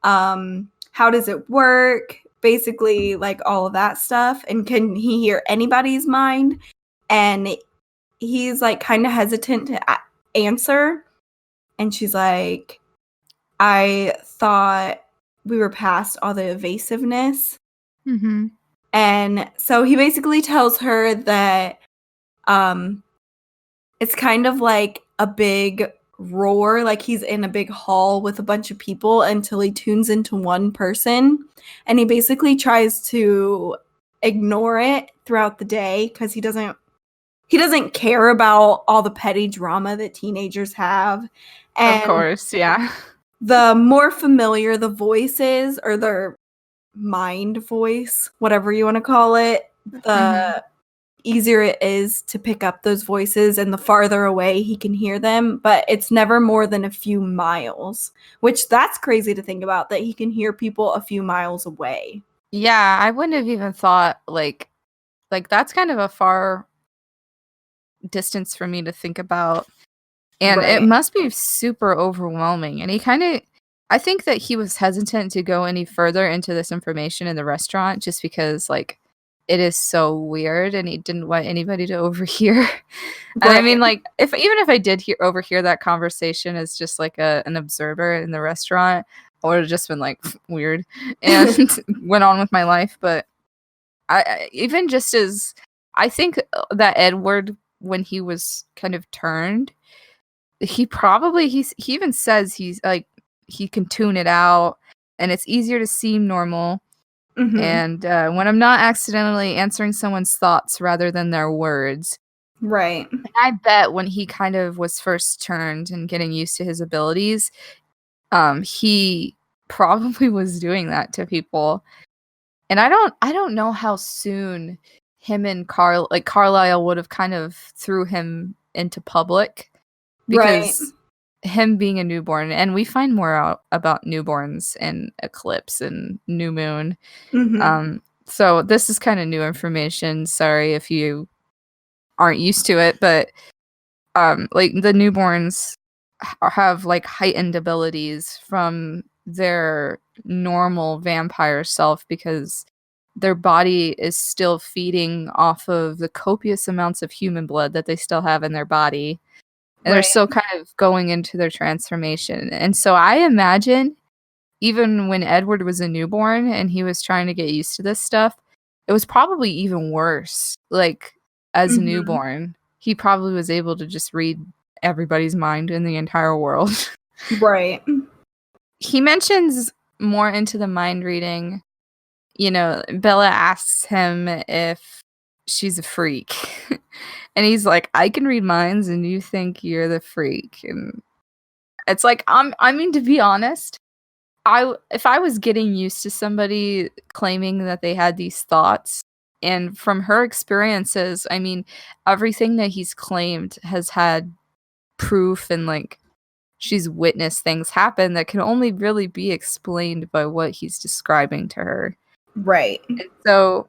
How does it work? Basically, like all of that stuff. And can he hear anybody's mind? And he's like kind of hesitant to answer. And she's like, I thought we were past all the evasiveness. Mm-hmm. And so he basically tells her that it's kind of like a big roar, like he's in a big hall with a bunch of people until he tunes into one person. And he basically tries to ignore it throughout the day because he doesn't care about all the petty drama that teenagers have. And of course, yeah. The more familiar the voice is, or their mind voice, whatever you want to call it, the easier it is to pick up those voices, and the farther away he can hear them. But it's never more than a few miles, which that's crazy to think about, that he can hear people a few miles away. Yeah, I wouldn't have even thought like that's kind of a far distance for me to think about. And it must be super overwhelming. And I think that he was hesitant to go any further into this information in the restaurant just because, like, it is so weird and he didn't want anybody to overhear. And I mean, like, even if I did overhear that conversation as just like an observer in the restaurant, I would have just been like, weird, and went on with my life. But I think that Edward, when he was kind of turned, he even says he's like, he can tune it out and it's easier to seem normal. Mm-hmm. And when I'm not accidentally answering someone's thoughts rather than their words. Right. And I bet when he kind of was first turned and getting used to his abilities, he probably was doing that to people. And I don't know how soon him and Carlisle would have kind of threw him into public. Because him being a newborn, and we find more out about newborns in Eclipse and New Moon. Mm-hmm. So this is kind of new information. Sorry if you aren't used to it, but like the newborns have like heightened abilities from their normal vampire self because their body is still feeding off of the copious amounts of human blood that they still have in their body. And they're still kind of going into their transformation. And so I imagine even when Edward was a newborn and he was trying to get used to this stuff, it was probably even worse. Like, as a newborn, he probably was able to just read everybody's mind in the entire world. Right. He mentions more into the mind reading. You know, Bella asks him if she's a freak. And he's like, I can read minds and you think you're the freak. And it's like, I mean, to be honest, if I was getting used to somebody claiming that they had these thoughts, and from her experiences, I mean, everything that he's claimed has had proof, and like she's witnessed things happen that can only really be explained by what he's describing to her. Right. And so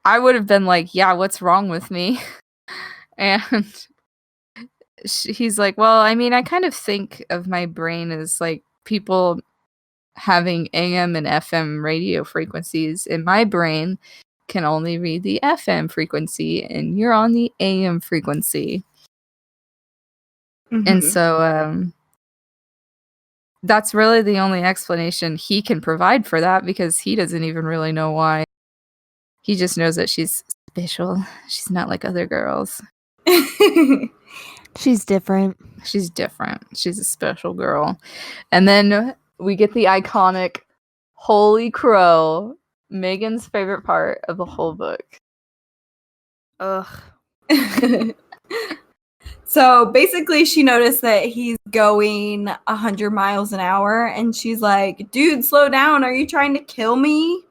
I would have been like, yeah, what's wrong with me? And he's like, well, I mean, I kind of think of my brain as like people having AM and FM radio frequencies, and my brain can only read the FM frequency, and you're on the AM frequency. Mm-hmm. And so that's really the only explanation he can provide for that, because he doesn't even really know why. He just knows that she's special. She's not like other girls. She's different. She's different. She's a special girl. And then we get the iconic Holy Crow, Megan's favorite part of the whole book. Ugh. So basically she noticed that he's going 100 miles an hour, and she's like, dude, slow down. Are you trying to kill me?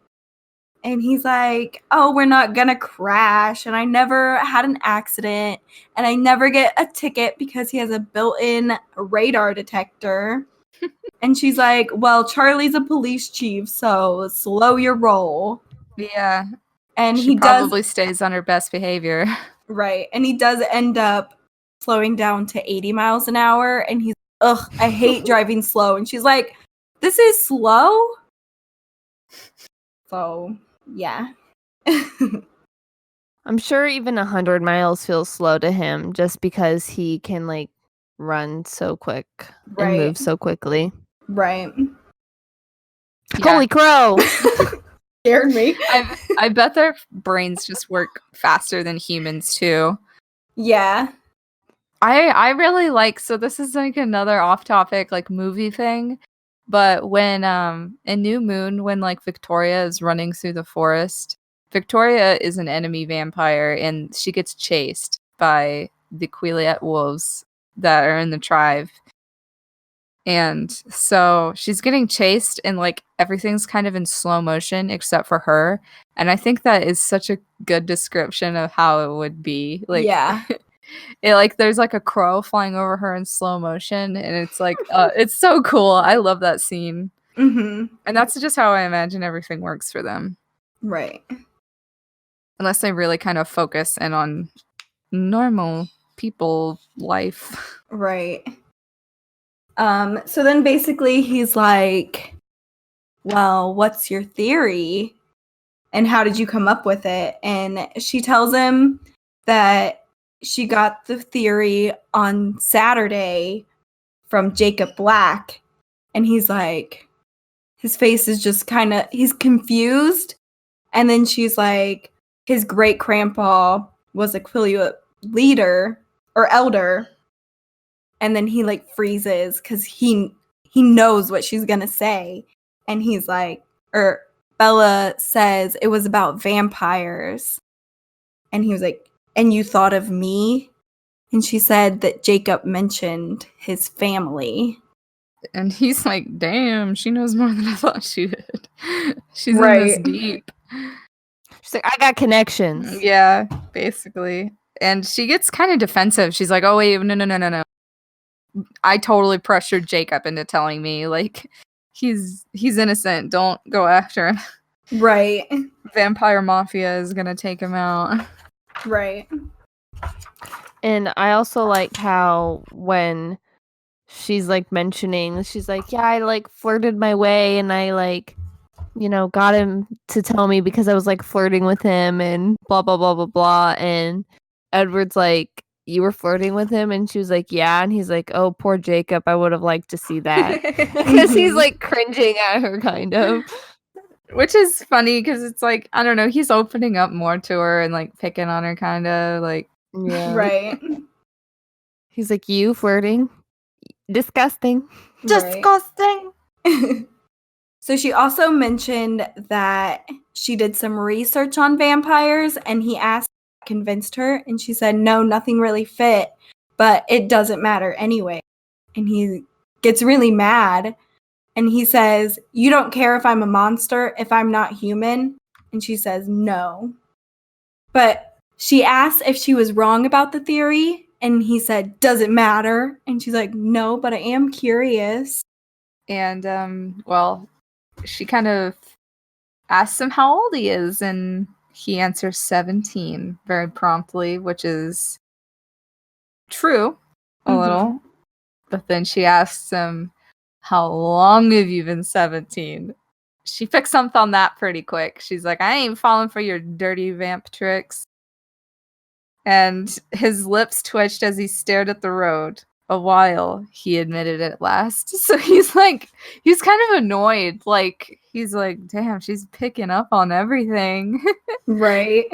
And he's like, oh, we're not gonna crash, and I never had an accident, and I never get a ticket because he has a built-in radar detector. And she's like, well, Charlie's a police chief, so slow your roll. Yeah. And she probably stays on her best behavior. Right. And he does end up slowing down to 80 miles an hour, and he's, ugh, I hate driving slow. And she's like, this is slow. So, yeah. I'm sure even 100 miles feels slow to him just because he can like run so quick and move so quickly. Right. Yeah. Holy crow! Scared me. I bet their brains just work faster than humans too. Yeah. I really like, so this is like another off topic like movie thing, but when in New Moon, when like Victoria is running through the forest, Victoria is an enemy vampire and she gets chased by the Quileute wolves that are in the tribe. And so she's getting chased and like everything's kind of in slow motion except for her. And I think that is such a good description of how it would be. Like, yeah. It like there's like a crow flying over her in slow motion, and it's like it's so cool. I love that scene. Mm-hmm. And that's just how I imagine everything works for them. Right. Unless they really kind of focus in on normal people life. Right. So then basically he's like, well, what's your theory? And how did you come up with it? And she tells him that she got the theory on Saturday from Jacob Black. And he's like, his face is just kind of, he's confused. And then she's like, his great grandpa was a Quileute leader or elder. And then he like freezes because he knows what she's gonna say. And he's like, or Bella says it was about vampires. And he was like, and you thought of me? And she said that Jacob mentioned his family. And he's like, damn, she knows more than I thought she did. She's in this deep. She's like, I got connections. Yeah, basically. And she gets kind of defensive. She's like, oh, wait, no. I totally pressured Jacob into telling me, like, he's innocent. Don't go after him. Right. Vampire Mafia is gonna take him out. Right. And I also like how when she's like mentioning, she's like, yeah, I like flirted my way and I like, you know, got him to tell me because I was like flirting with him and blah, blah, blah, blah, blah. And Edward's like, you were flirting with him? And she was like, yeah. And he's like, oh, poor Jacob. I would have liked to see that. Because he's like cringing at her kind of. Which is funny because it's like, I don't know, he's opening up more to her and like picking on her kind of like. Yeah. Right. He's like, you flirting? Disgusting. Disgusting. So she also mentioned that she did some research on vampires and he asked, convinced her, and she said, no, nothing really fit, but it doesn't matter anyway. And he gets really mad and he says, you don't care if I'm a monster, if I'm not human? And she says, no. But she asked if she was wrong about the theory and he said, does it matter? And she's like, no, but I am curious. And well, she kind of asks him how old he is, and he answers 17 very promptly, which is true a little. But then she asks him, how long have you been 17? She picks up on that pretty quick. She's like, I ain't falling for your dirty vamp tricks. And his lips twitched as he stared at the road. A while, he admitted at last. So he's kind of annoyed. Like, he's like, damn, she's picking up on everything. Right.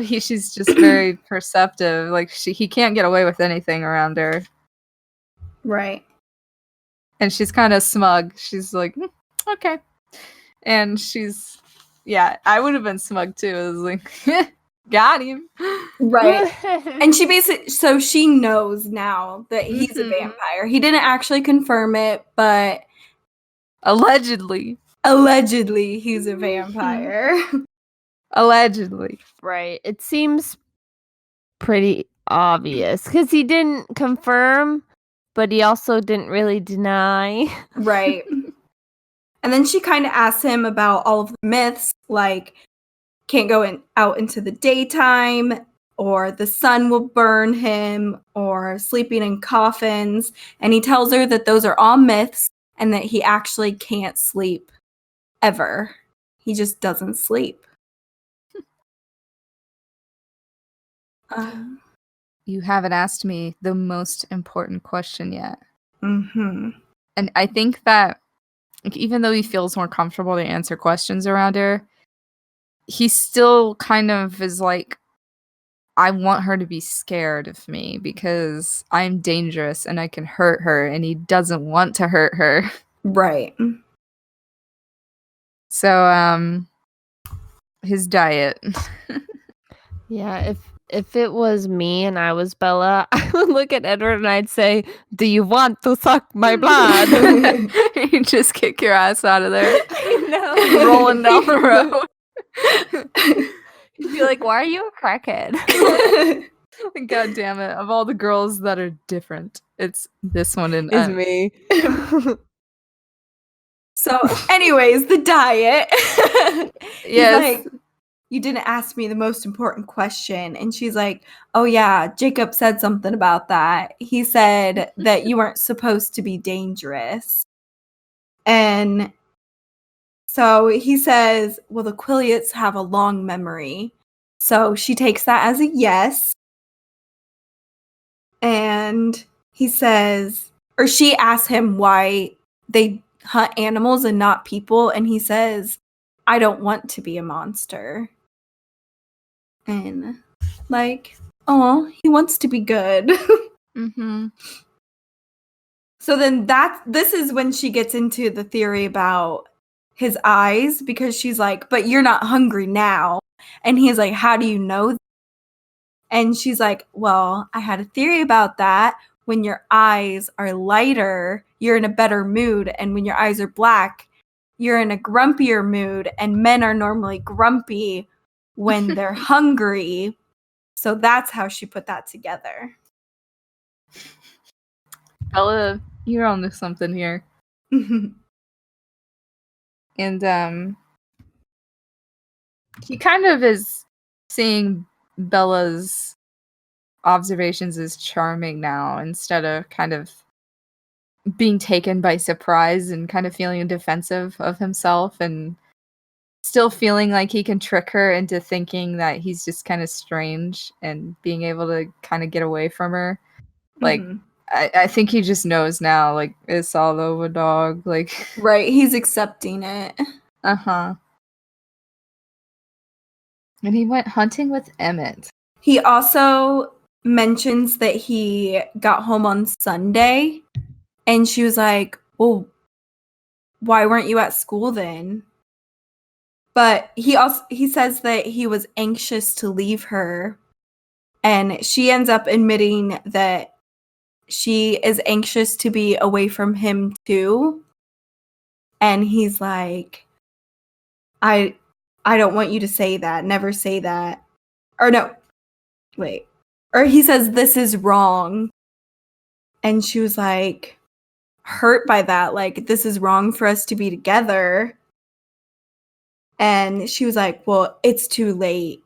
She's just very perceptive. Like, he can't get away with anything around her. Right. And she's kind of smug. She's like, okay. And she's, yeah, I would have been smug too. I was like, got him. Right. And so she knows now that he's a vampire. He didn't actually confirm it, but allegedly he's a vampire. Allegedly. Right. It seems pretty obvious because he didn't confirm, but he also didn't really deny. Right. And then she kind of asks him about all of the myths, like can't go out into the daytime, or the sun will burn him, or sleeping in coffins. And he tells her that those are all myths and that he actually can't sleep ever. He just doesn't sleep. You haven't asked me the most important question yet. Mm-hmm. And I think that like, even though he feels more comfortable to answer questions around her, he still kind of is like, I want her to be scared of me because I'm dangerous and I can hurt her, and he doesn't want to hurt her. Right. So, his diet. Yeah, if it was me and I was Bella, I would look at Edward and I'd say, "Do you want to suck my blood?" You just kick your ass out of there. I know. Rolling down the road. He'd be like, "Why are you a crackhead?" God damn it. Of all the girls that are different, it's this one and It's me. So, anyways, the diet. Yes. He's like, you didn't ask me the most important question. And she's like, oh, yeah, Jacob said something about that. He said that you weren't supposed to be dangerous. And so he says, well, the Quilliots have a long memory. So she takes that as a yes. And he says, or she asks him why they hunt animals and not people. And he says, I don't want to be a monster. And like, oh, he wants to be good. Mm-hmm. So then this is when she gets into the theory about his eyes, because she's like, but you're not hungry now. And he's like, how do you know that? And she's like, well, I had a theory about that. When your eyes are lighter, you're in a better mood. And when your eyes are black, you're in a grumpier mood. And men are normally grumpy when they're hungry. So that's how she put that together. Bella, you're on to something here. And he kind of is seeing Bella's observations as charming now, instead of kind of being taken by surprise and kind of feeling defensive of himself, and still feeling like he can trick her into thinking that he's just kind of strange and being able to kind of get away from her. Like, I think he just knows now, like, it's all over, dog. Like, right, he's accepting it. Uh-huh. And he went hunting with Emmett. He also mentions that he got home on Sunday, and she was like, well, why weren't you at school then? But he says that he was anxious to leave her, and she ends up admitting that she is anxious to be away from him too. And he's like, I don't want you to say that. Never say that. Or no, wait. Or he says, this is wrong. And she was like, hurt by that. Like, this is wrong for us to be together. And she was like, well, it's too late.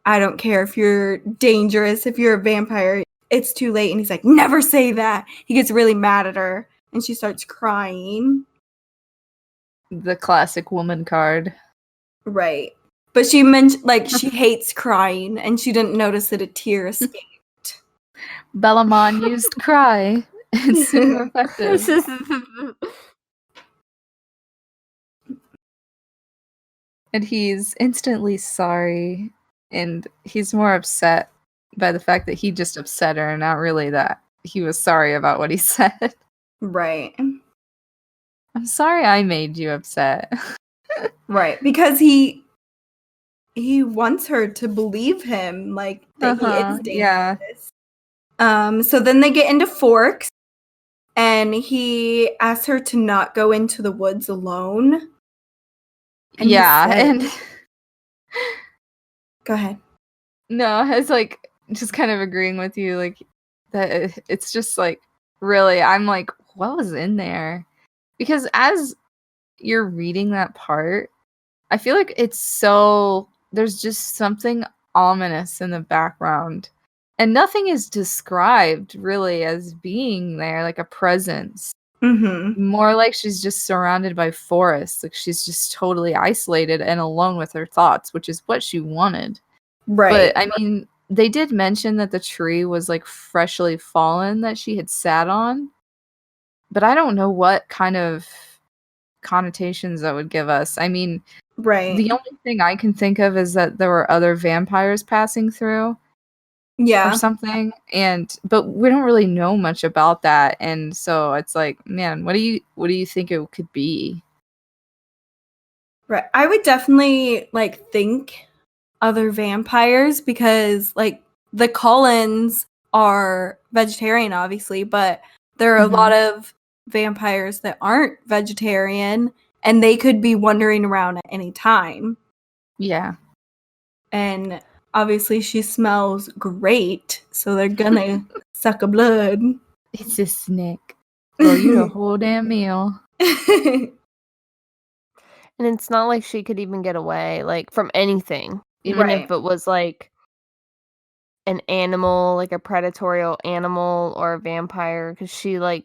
I don't care if you're dangerous, if you're a vampire, it's too late. And he's like, never say that. He gets really mad at her, and she starts crying. The classic woman card. Right. But she mentioned, like, she hates crying, and she didn't notice that a tear escaped. Bellamon used cry. It's super effective. And he's instantly sorry, and he's more upset by the fact that he just upset her, not really that he was sorry about what he said. Right. I'm sorry I made you upset. Right, because he wants her to believe him, like, that he is dangerous. Yeah. So then they get into Forks, and he asks her to not go into the woods alone. And and go ahead. No, I was like just kind of agreeing with you, like that it's just like, really, I'm like, what was in there? Because as you're reading that part, I feel like there's just something ominous in the background. And nothing is described really as being there, like a presence. More like she's just surrounded by forests. Like she's just totally isolated and alone with her thoughts, which is what she wanted. Right. But I mean, they did mention that the tree was like freshly fallen that she had sat on. But I don't know what kind of connotations that would give us. I mean, right. The only thing I can think of is that there were other vampires passing through. Yeah. Or something. But we don't really know much about that. And so it's like, man, what do you think it could be? Right. I would definitely like think other vampires because like the Cullens are vegetarian, obviously, but there are a lot of vampires that aren't vegetarian and they could be wandering around at any time. Yeah. And obviously she smells great, so they're gonna suck her blood. It's a snake. Well, you the whole damn meal. And it's not like she could even get away, like, from anything. Even if it was, like, an animal, like a predatory animal or a vampire, because she, like,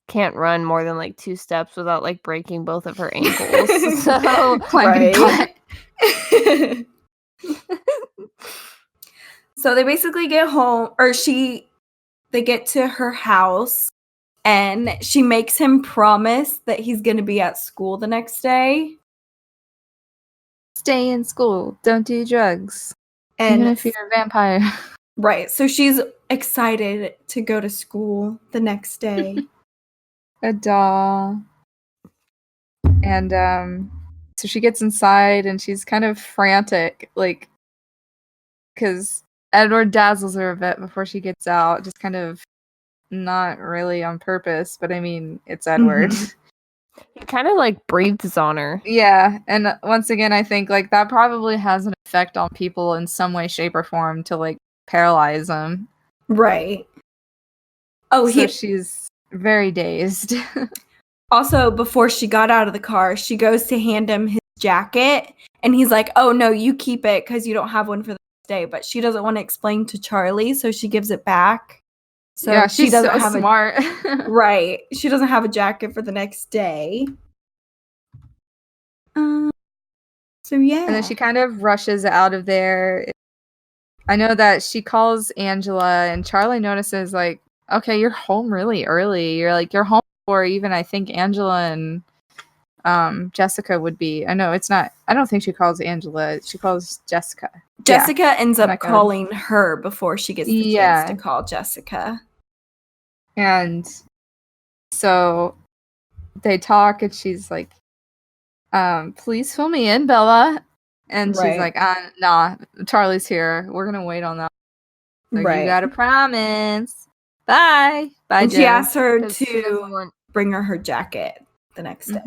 can't run more than, like, 2 steps without, like, breaking both of her ankles. So, So they basically get home, or they get to her house, and she makes him promise that he's going to be at school the next day. Stay in school. Don't do drugs. Even if you're a vampire. Right. So she's excited to go to school the next day. A doll. And so she gets inside and she's kind of frantic, like, because Edward dazzles her a bit before she gets out, just kind of not really on purpose, but I mean, it's Edward. He kind of like breathes on her. Yeah, and once again, I think like that probably has an effect on people in some way, shape, or form to like paralyze them. Right. Oh, so she's very dazed. Also, before she got out of the car, she goes to hand him his jacket, and he's like, "Oh no, you keep it because you don't have one for the next day." But she doesn't want to explain to Charlie, so she gives it back. So yeah, she doesn't so have smart. Right. She doesn't have a jacket for the next day. So yeah. And then she kind of rushes out of there. I know that she calls Angela, and Charlie notices, like, okay, you're home really early. You're home before even I think Angela and Jessica would be. I know it's not. I don't think she calls Angela. She calls Jessica. Jessica ends up calling her before she gets the chance to call Jessica. And so they talk, and she's like, please fill me in, Bella. And she's like, nah, Charlie's here. We're going to wait on that. Like, you got to promise. Bye. Bye, and Jen. she asks her to bring her jacket the next day.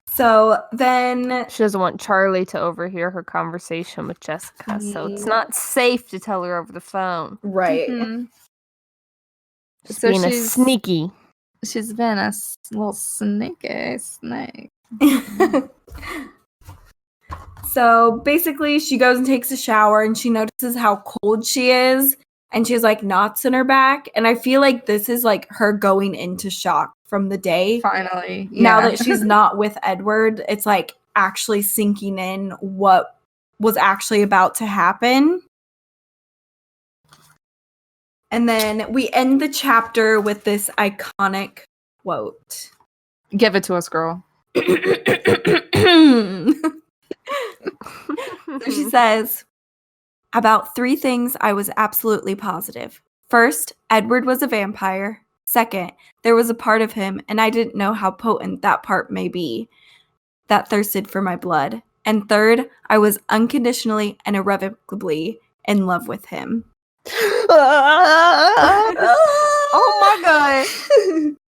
So then she doesn't want Charlie to overhear her conversation with Jessica. So it's not safe to tell her over the phone. Right. So being she's sneaky. She's been a little sneaky snake. So basically, she goes and takes a shower, and she notices how cold she is, and she has like knots in her back. And I feel like this is like her going into shock from the day. Finally, now that she's not with Edward, it's like actually sinking in what was actually about to happen. And then we end the chapter with this iconic quote. Give it to us, girl. So she says, about 3 things I was absolutely positive. First, Edward was a vampire. Second, there was a part of him, and I didn't know how potent that part may be, that thirsted for my blood. And third, I was unconditionally and irrevocably in love with him. Oh my god.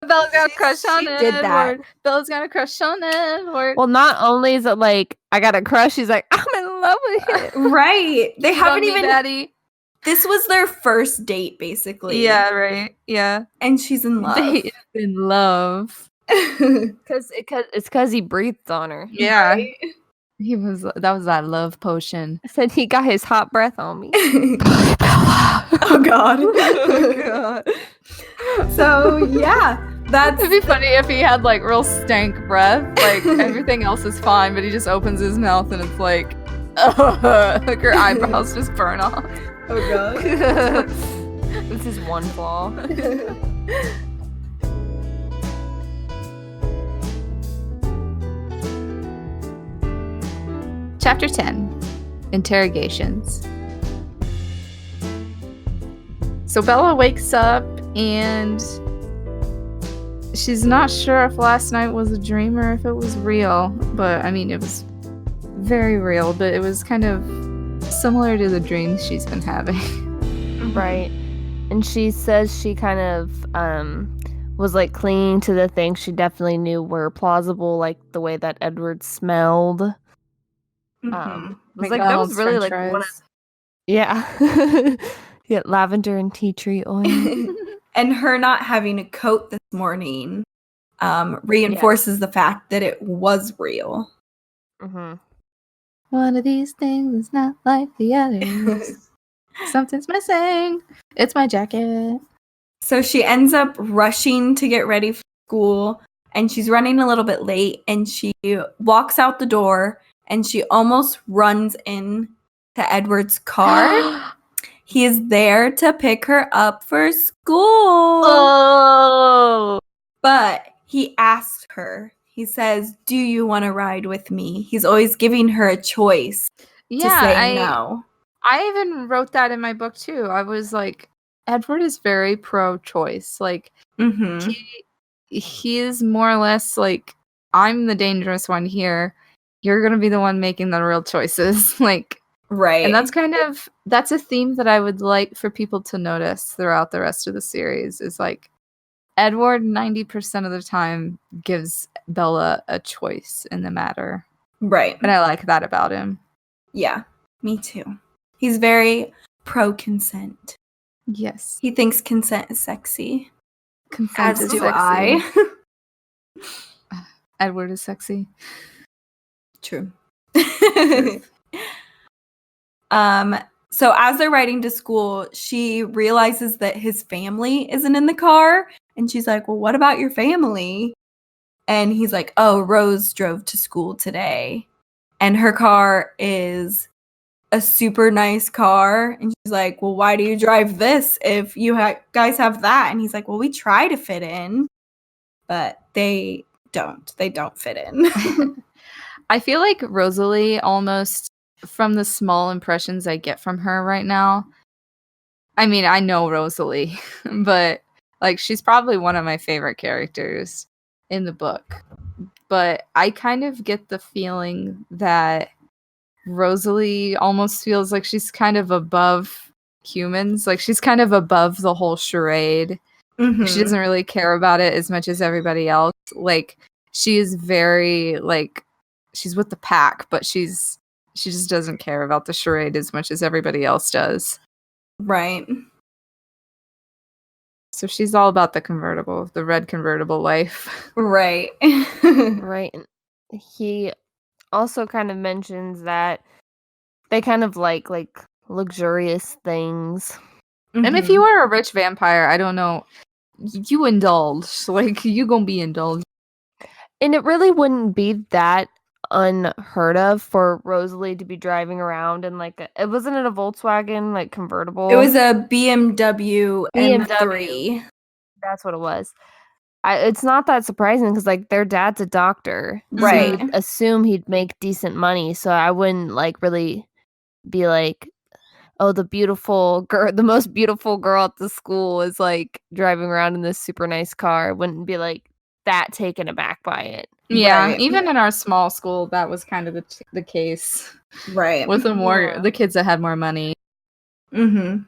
Bella's got a crush on Edward. Did that. Bella's got a crush on Edward. Well, not only is it like, I got a crush, she's like, I'm in love with him. Right. They haven't even... Daddy. This was their first date, basically. Yeah, right. Yeah. And she's in love. They in love. It's because he breathed on her. Yeah. Right? That was that love potion. I said he got his hot breath on me. Oh god. Oh god. So yeah, It'd be funny if he had like real stank breath. Like everything else is fine, but he just opens his mouth and it's like her eyebrows just burn off. Oh god. This is one flaw. Chapter 10. Interrogations. So Bella wakes up and she's not sure if last night was a dream or if it was real. But I mean, it was very real, but it was kind of similar to the dreams she's been having. Right. And she says she kind of was like clinging to the things she definitely knew were plausible, like the way that Edward smelled. It was like that was really like one of, yeah. Yeah, lavender and tea tree oil. And her not having a coat this morning reinforces the fact that it was real. Mm-hmm. One of these things is not like the others. Something's missing. It's my jacket. So she ends up rushing to get ready for school, and she's running a little bit late, and she walks out the door, and she almost runs in to Edward's car. He is there to pick her up for school. Oh! But he asked her, he says, "Do you want to ride with me?" He's always giving her a choice to say no. I even wrote that in my book too. I was like, Edward is very pro-choice. Like, he is more or less like, I'm the dangerous one here. You're going to be the one making the real choices. Like, right. And that's a theme that I would like for people to notice throughout the rest of the series is like, Edward 90% of the time gives Bella a choice in the matter. Right. And I like that about him. Yeah, me too. He's very pro-consent. Yes. He thinks consent is sexy. Consent is sexy. I. Edward is sexy. True. So as they're riding to school, she realizes that his family isn't in the car. And she's like, well, what about your family? And he's like, oh, Rose drove to school today. And her car is a super nice car. And she's like, well, why do you drive this if you guys have that? And he's like, well, we try to fit in, but they don't. They don't fit in. I feel like Rosalie, almost from the small impressions I get from her right now. I mean, I know Rosalie, but like she's probably one of my favorite characters in the book. But I kind of get the feeling that Rosalie almost feels like she's kind of above humans. Like she's kind of above the whole charade. Mm-hmm. She doesn't really care about it as much as everybody else. Like she is very like she's with the pack, but she just doesn't care about the charade as much as everybody else does. Right. So she's all about the convertible, the red convertible life. Right. Right. He also kind of mentions that they kind of like luxurious things. Mm-hmm. And if you were a rich vampire, I don't know, you indulge. Like, you gonna be indulged. And it really wouldn't be that unheard of for Rosalie to be driving around in like it wasn't a Volkswagen like convertible. It was a BMW M3. That's what it was. It's not that surprising because like their dad's a doctor, right? So you'd assume he'd make decent money. So I wouldn't like really be like, oh, the beautiful girl, the most beautiful girl at the school is like driving around in this super nice car. I wouldn't be like that taken aback by it. Yeah, right. Even in our small school, that was kind of the case. Right. With the kids that had more money. Mm-hmm.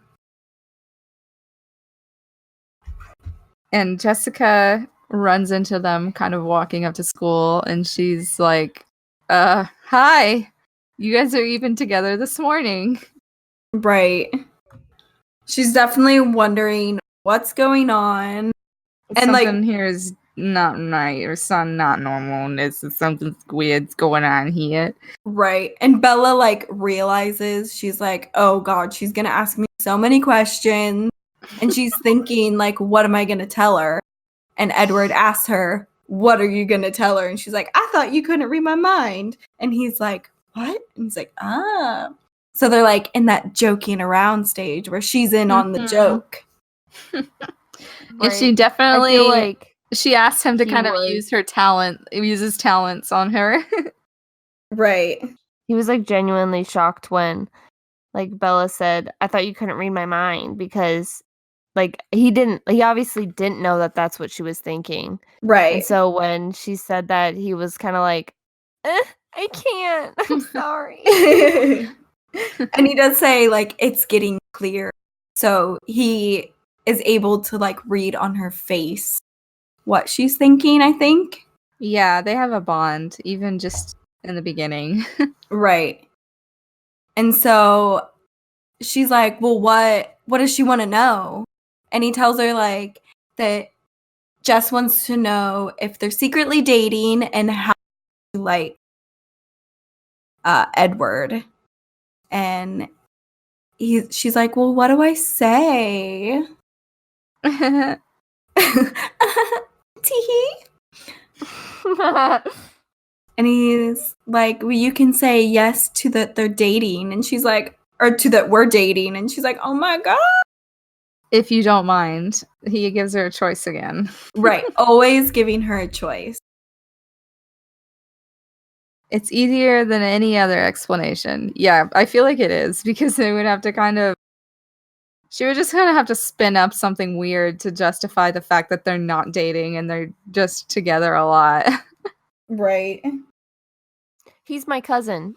And Jessica runs into them kind of walking up to school, and she's like, hi, you guys are even together this morning. Right. She's definitely wondering what's going on. And something here is not right, or something not normal. This is something weird's going on here. Right. And Bella like realizes, she's like, oh god, she's gonna ask me so many questions. And she's thinking like, what am I gonna tell her? And Edward asks her, what are you going to tell her? And she's like, I thought you couldn't read my mind. And he's like, what? And he's like, ah. So they're like in that joking around stage where she's in on the joke. And she definitely, like, she asked him to kind of use his talents on her. Right. He was like genuinely shocked when, like, Bella said, I thought you couldn't read my mind, because like he obviously didn't know that that's what she was thinking. Right. And so when she said that, he was kind of like, I can't. I'm sorry. And he does say, like, it's getting clear. So he is able to, like, read on her face what she's thinking, I think. Yeah, they have a bond, even just in the beginning. Right. And so she's like, well, what does she want to know? And he tells her, like, that Jess wants to know if they're secretly dating and how you like Edward. And she's like, well, what do I say? Teehee. And he's like, well, you can say yes to that they're dating. And she's like, or to that we're dating. And she's like, oh my God. If you don't mind. He gives her a choice again. Right. Always giving her a choice. It's easier than any other explanation. Yeah, I feel like it is, because they would have to she would just kind of have to spin up something weird to justify the fact that they're not dating and they're just together a lot. Right. He's my cousin.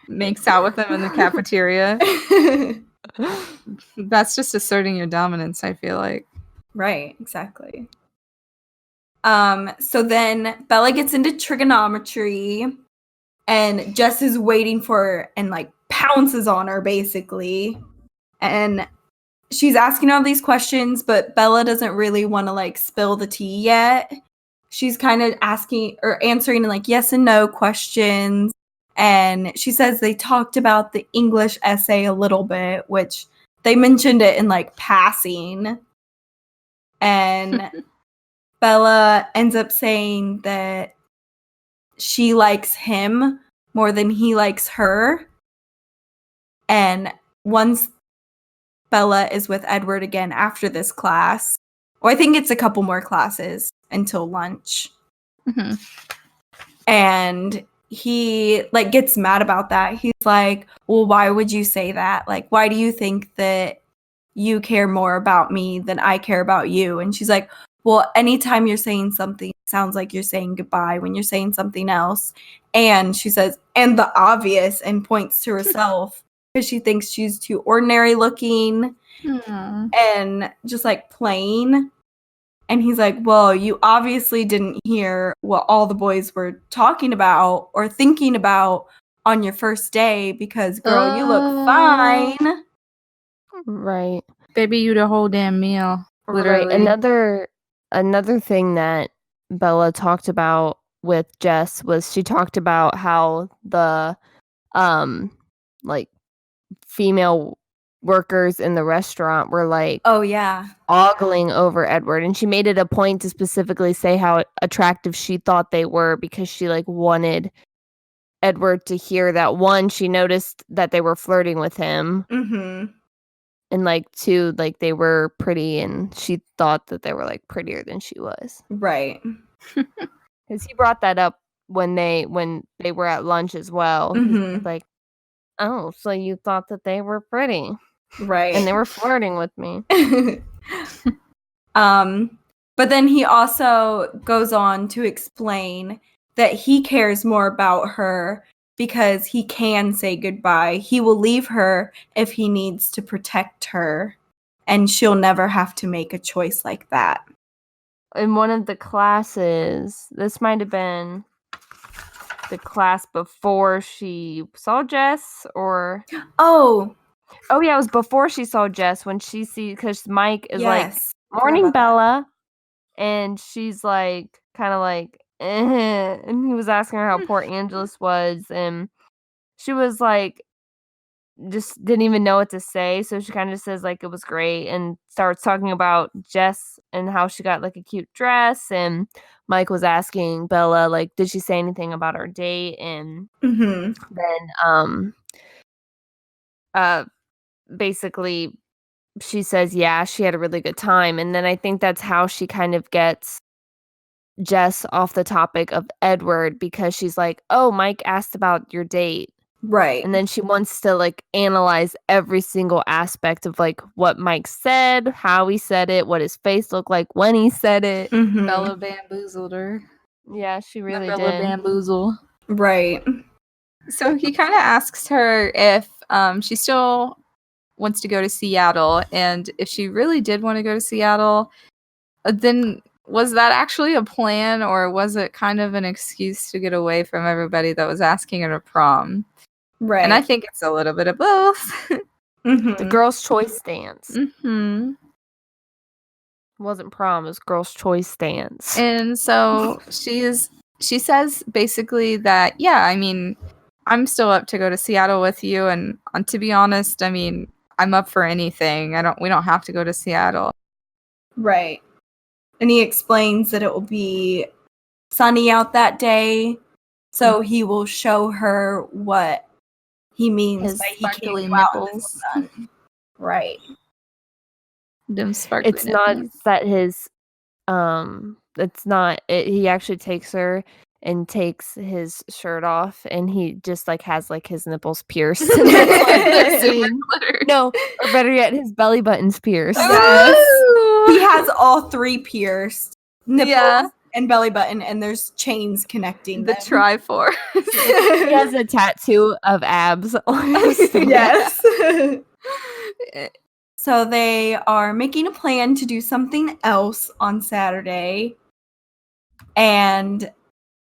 Makes out with him in the cafeteria. That's just asserting your dominance, I feel like. Right, exactly. So then Bella gets into trigonometry and Jess is waiting for her and, like, pounces on her, basically. And she's asking all these questions, but Bella doesn't really want to, like, spill the tea yet. She's kind of asking or answering, like, yes and no questions. And she says they talked about the English essay a little bit, which they mentioned it in, like, passing. And Bella ends up saying that she likes him more than he likes her. And once Bella is with Edward again after this class, or I think it's a couple more classes until lunch. Mm-hmm. And he, like, gets mad about that. He's like, well, why would you say that? Like, why do you think that you care more about me than I care about you? And she's like, well, anytime you're saying something, it sounds like you're saying goodbye when you're saying something else. And she says, and the obvious, and points to herself because she thinks she's too ordinary looking and just, like, plain. And he's like, well, you obviously didn't hear what all the boys were talking about or thinking about on your first day because, girl, you look fine. Right. Baby, you the whole damn meal. Literally. Right. Another thing that Bella talked about with Jess was she talked about how the like female workers in the restaurant were, like, oh yeah, ogling over Edward, and she made it a point to specifically say how attractive she thought they were because she, like, wanted Edward to hear that, one, she noticed that they were flirting with him, and, like, two, like, they were pretty, and she thought that they were, like, prettier than she was. Right. Because he brought that up when they were at lunch as well. He's like, oh, so you thought that they were pretty. Right. And they were flirting with me. But then he also goes on to explain that he cares more about her because he can say goodbye. He will leave her if he needs to protect her, and she'll never have to make a choice like that. In one of the classes, this might have been the class before she saw Jess, or oh yeah, it was before she saw Jess, when she sees, because Mike is like, morning, Bella, and she's like, kind of like, and he was asking her how poor Angelus was, and she was like, just didn't even know what to say. So she kind of says like it was great and starts talking about Jess and how she got like a cute dress. And Mike was asking Bella like, did she say anything about our date? And then basically she says yeah, she had a really good time. And then I think that's how she kind of gets Jess off the topic of Edward, because she's like, oh, Mike asked about your date. Right. And then she wants to like analyze every single aspect of like what Mike said, how he said it, what his face looked like when he said it. Bella bamboozled her. Yeah, she really did. Bella bamboozle. Right. So he kind of asks her if she still wants to go to Seattle, and if she really did want to go to Seattle, then was that actually a plan, or was it kind of an excuse to get away from everybody that was asking her to prom? Right. And I think it's a little bit of both. The girl's choice dance. Wasn't prom, it was girl's choice dance. And so she says basically that, yeah, I mean, I'm still up to go to Seattle with you, and to be honest, I mean, I'm up for anything. We don't have to go to Seattle. Right. And he explains that it will be sunny out that day, so he will show her what he means his by sparkly nipples. Right. Them sparkly it's nipples. Not that his it's not it, he actually takes her and takes his shirt off, and he just like has like his nipples pierced. No, or better yet, his belly button's pierced. Yes. He has all three pierced. Nipples and belly button, and there's chains connecting the Triforce. He has a tattoo of abs on his stomach. Yes. So they are making a plan to do something else on Saturday, and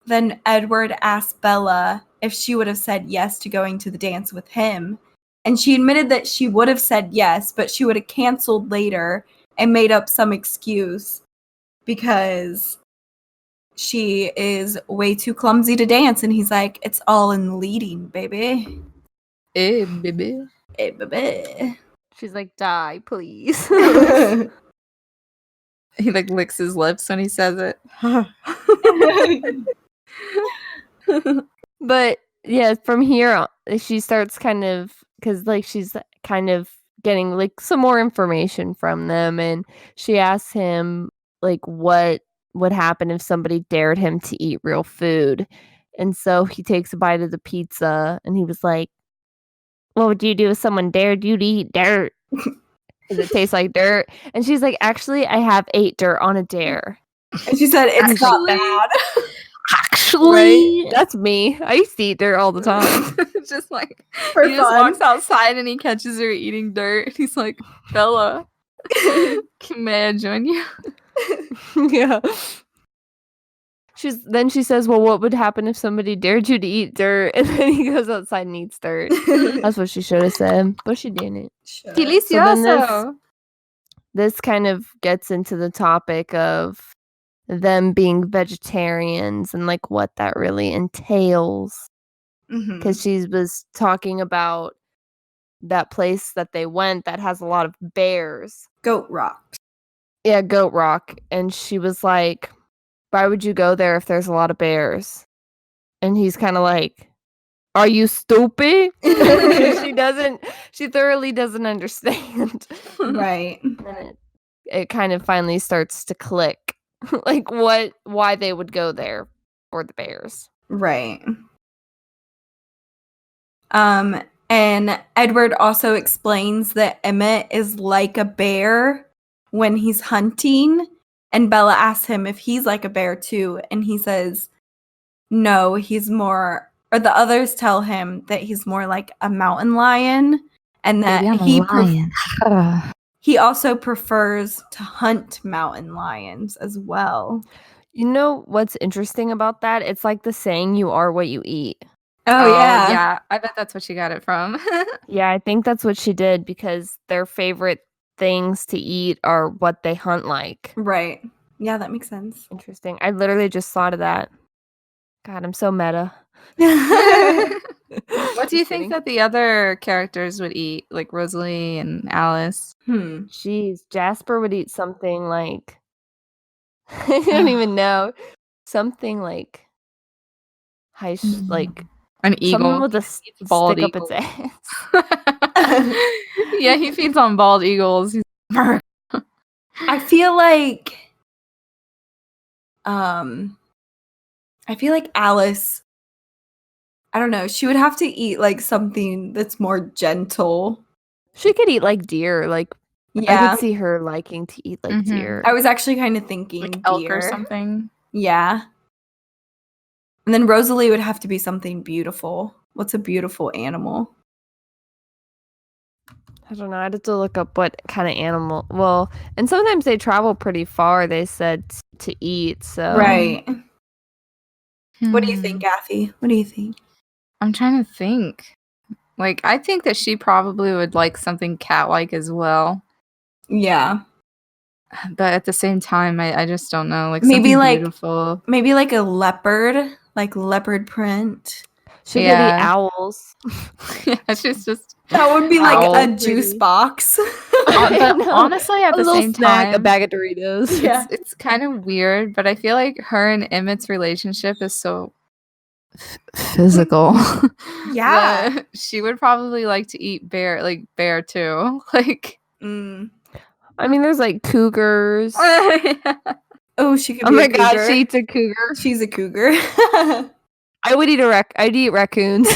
then Edward asked Bella if she would have said yes to going to the dance with him, and she admitted that she would have said yes, but she would have canceled later and made up some excuse because she is way too clumsy to dance. And he's like, it's all in the leading, baby. Hey, baby. Hey, baby. She's like, die, please. He like licks his lips when he says it. But yeah, from here she starts kind of, because like she's kind of getting like some more information from them, and she asks him like what would happen if somebody dared him to eat real food. And so he takes a bite of the pizza, and he was like, what would you do if someone dared you to eat dirt? Does it taste like dirt? And she's like, actually, I have ate dirt on a dare. And she said, it's not bad. Actually, that's me. I used to eat dirt all the time. Just like, For he just walks outside and he catches her eating dirt. And he's like, Bella, may I join you? Yeah. Then she says, well, what would happen if somebody dared you to eat dirt? And then he goes outside and eats dirt. That's what she should have said, but she didn't. Delicioso. So this kind of gets into the topic of them being vegetarians and like what that really entails. Because she was talking about that place that they went that has a lot of bears. Goat Rock. Yeah, Goat Rock. And she was like, why would you go there if there's a lot of bears? And he's kind of like, are you stupid? She thoroughly doesn't understand. Right. And it kind of finally starts to click. Like why they would go there for the bears. Right. And Edward also explains that Emmett is like a bear when he's hunting. And Bella asks him if he's like a bear too. And he says, no, he's more, or the others tell him that he's more like a mountain lion. And that he also prefers to hunt mountain lions as well. You know what's interesting about that? It's like the saying, you are what you eat. Oh, yeah. Yeah, I bet that's what she got it from. Yeah, I think that's what she did, because their favorite things to eat are what they hunt like. Right. Yeah, that makes sense. Interesting. I literally just thought of that. God, I'm so meta. What do you think that the other characters would eat, like Rosalie and Alice? Jeez, Jasper would eat something like I don't even know. Something like like an eagle. Someone with a bald stick eagle. up its ass. Yeah, he feeds on bald eagles. I feel like Alice, I don't know, she would have to eat like something that's more gentle. She could eat like deer, like yeah. I could see her liking to eat like deer. I was actually kind of thinking like deer. elk or something. Yeah. And then Rosalie would have to be something beautiful. What's a beautiful animal? I don't know. I'd have to look up what kind of animal. Well, and sometimes they travel pretty far, they said, to eat. So Right. What do you think, Kathy? What do you think? I'm trying to think. Like, I think that she probably would like something cat-like as well. Yeah. But at the same time, I just don't know. Like maybe like beautiful. Maybe like a leopard, like leopard print. She could eat owls. Yeah, she's just that would be like a juice box. But honestly, at the same time, a bag of Doritos. Yeah, it's kind of weird. But I feel like her and Emmett's relationship is so physical. Yeah, she would probably like to eat bear too. Like, I mean, there's like cougars. Oh, she could. Oh my god, she eats a cougar. She's a cougar. I would eat I'd eat raccoons.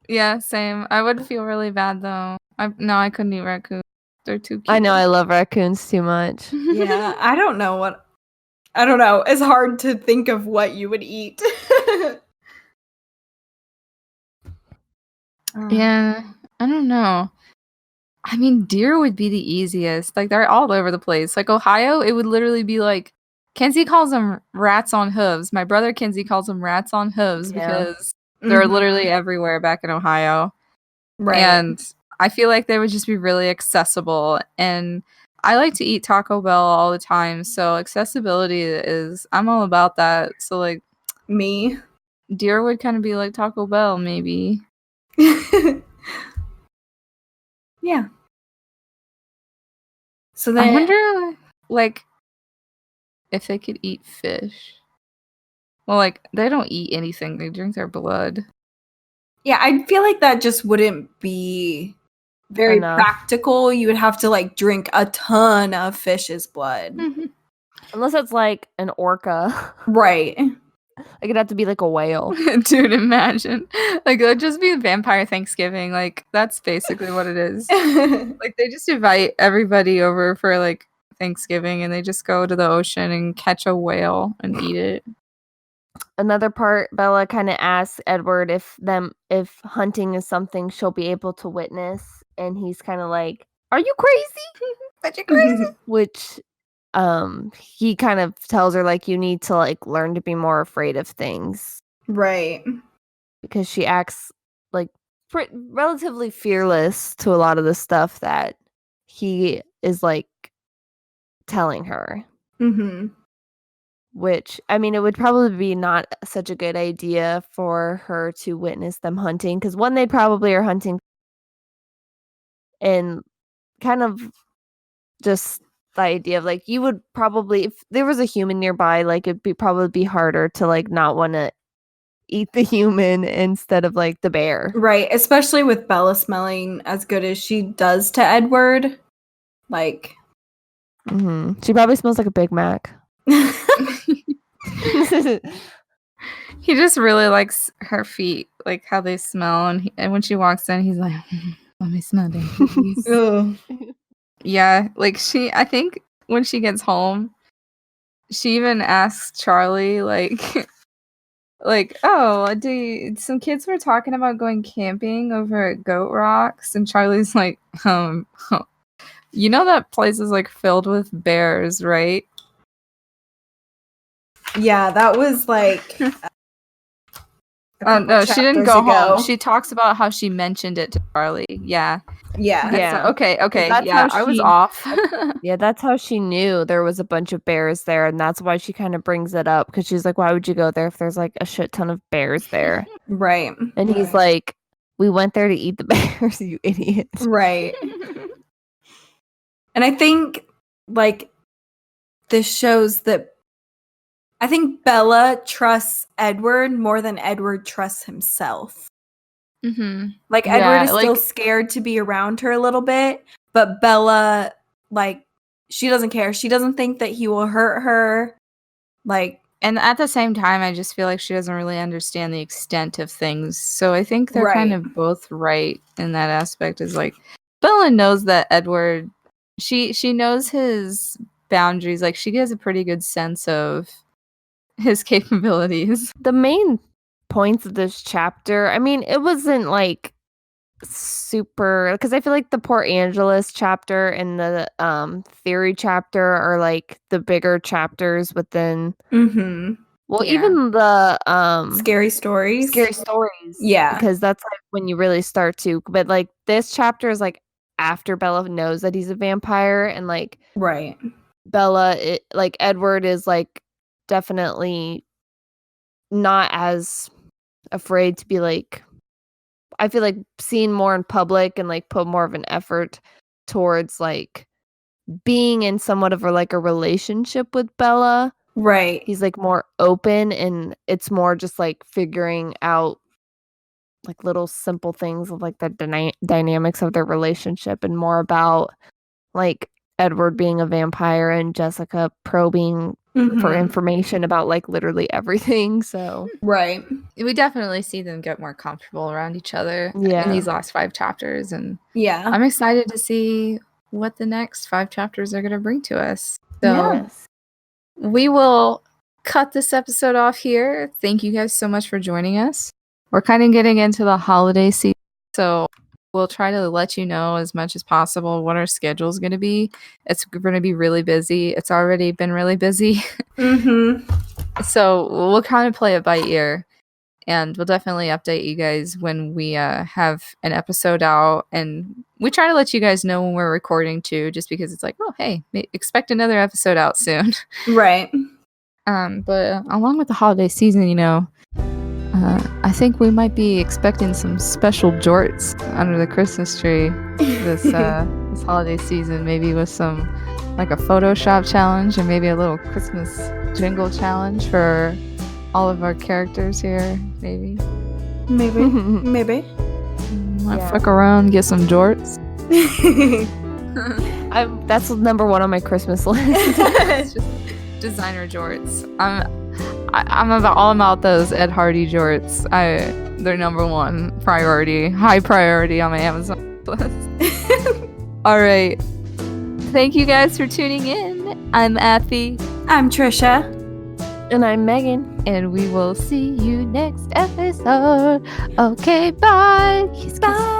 Yeah, same. I would feel really bad though. I couldn't eat raccoons. They're too cute. I know, I love raccoons too much. Yeah, I don't know. It's hard to think of what you would eat. Yeah, I don't know. I mean, deer would be the easiest. Like, they're all over the place. Like, Ohio, it would literally be like, Kenzie calls them rats on hooves. My brother Kenzie calls them rats on hooves because they're literally everywhere back in Ohio. Right. And I feel like they would just be really accessible. And I like to eat Taco Bell all the time. So accessibility I'm all about that. So, like, me, deer would kind of be like Taco Bell, maybe. Yeah. So then I wonder, like, if they could eat fish. Well, like, they don't eat anything. They drink their blood. Yeah, I feel like that just wouldn't be very practical. You would have to, like, drink a ton of fish's blood. Unless it's, like, an orca. Right. Like, it'd have to be, like, a whale. Dude, imagine. Like, it would just be Vampire Thanksgiving. Like, that's basically what it is. Like, they just invite everybody over for, like, Thanksgiving, and they just go to the ocean and catch a whale and eat it. Another part, Bella kind of asks Edward if hunting is something she'll be able to witness, and he's kind of like, "Are you crazy? But you're crazy." Which, he kind of tells her like, you need to like learn to be more afraid of things, right? Because she acts like relatively fearless to a lot of the stuff that he is like telling her. Which, I mean, it would probably be not such a good idea for her to witness them hunting. Because one, they probably are hunting. And kind of just the idea of, like, you would probably, if there was a human nearby, like, it'd probably be harder to, like, not want to eat the human instead of, like, the bear. Right. Especially with Bella smelling as good as she does to Edward. Like. She probably smells like a Big Mac. He just really likes her feet, like how they smell, and when she walks in, he's like, "Let me smell them." Yeah, like I think when she gets home, she even asks Charlie, like, "Oh, some kids were talking about going camping over at Goat Rocks," and Charlie's like, you know that place is like filled with bears, right? Yeah, that was like No, she didn't go home. She talks about how she mentioned it to Charlie. Yeah. Okay. Yeah, I was off. Yeah, that's how she knew there was a bunch of bears there, and that's why she kind of brings it up, because she's like, why would you go there if there's like a shit ton of bears there? Right. And he's like, we went there to eat the bears, you idiot. Right. And I think, like, this shows that I think Bella trusts Edward more than Edward trusts himself. Mm-hmm. Like, Edward is still scared to be around her a little bit, but Bella, like, she doesn't care. She doesn't think that he will hurt her. Like, and at the same time, I just feel like she doesn't really understand the extent of things. So I think they're kind of both right in that aspect. Is like, Bella knows that Edward, she knows his boundaries. Like, she has a pretty good sense of his capabilities. The main points of this chapter, I mean, it wasn't like super, because I feel like the Port Angeles chapter and the theory chapter are like the bigger chapters within. Well, even the scary stories. Yeah, because that's like when you really start to. But like this chapter is like after Bella knows that he's a vampire, and like Bella, like Edward is like definitely not as afraid to be like, I feel like seen more in public and like put more of an effort towards like being in somewhat of like a relationship with Bella. Right. He's like more open, and it's more just like figuring out like little simple things of like the dynamics of their relationship, and more about like Edward being a vampire and Jessica probing for information about like literally everything. So we definitely see them get more comfortable around each other in these last 5 chapters, and I'm excited to see what the next 5 chapters are going to bring to us. So we will cut this episode off here. Thank you guys so much for joining us. We're kind of getting into the holiday season, so we'll try to let you know as much as possible what our schedule is going to be. It's going to be really busy. It's already been really busy. So we'll kind of play it by ear, and we'll definitely update you guys when we have an episode out. And we try to let you guys know when we're recording too, just because it's like, oh, hey, expect another episode out soon. Right. But along with the holiday season, you know, I think we might be expecting some special jorts under the Christmas tree this this holiday season. Maybe with some like a Photoshop challenge, or maybe a little Christmas jingle challenge for all of our characters here. Maybe. Might fuck around, get some jorts. That's number 1 on my Christmas list. It's just designer jorts. I'm about those Ed Hardy jorts. They're number 1 priority, high priority on my Amazon list. All right. Thank you guys for tuning in. I'm Athie. I'm Trisha. And I'm Megan. And we will see you next episode. Okay, bye. Kiss, kiss. Bye.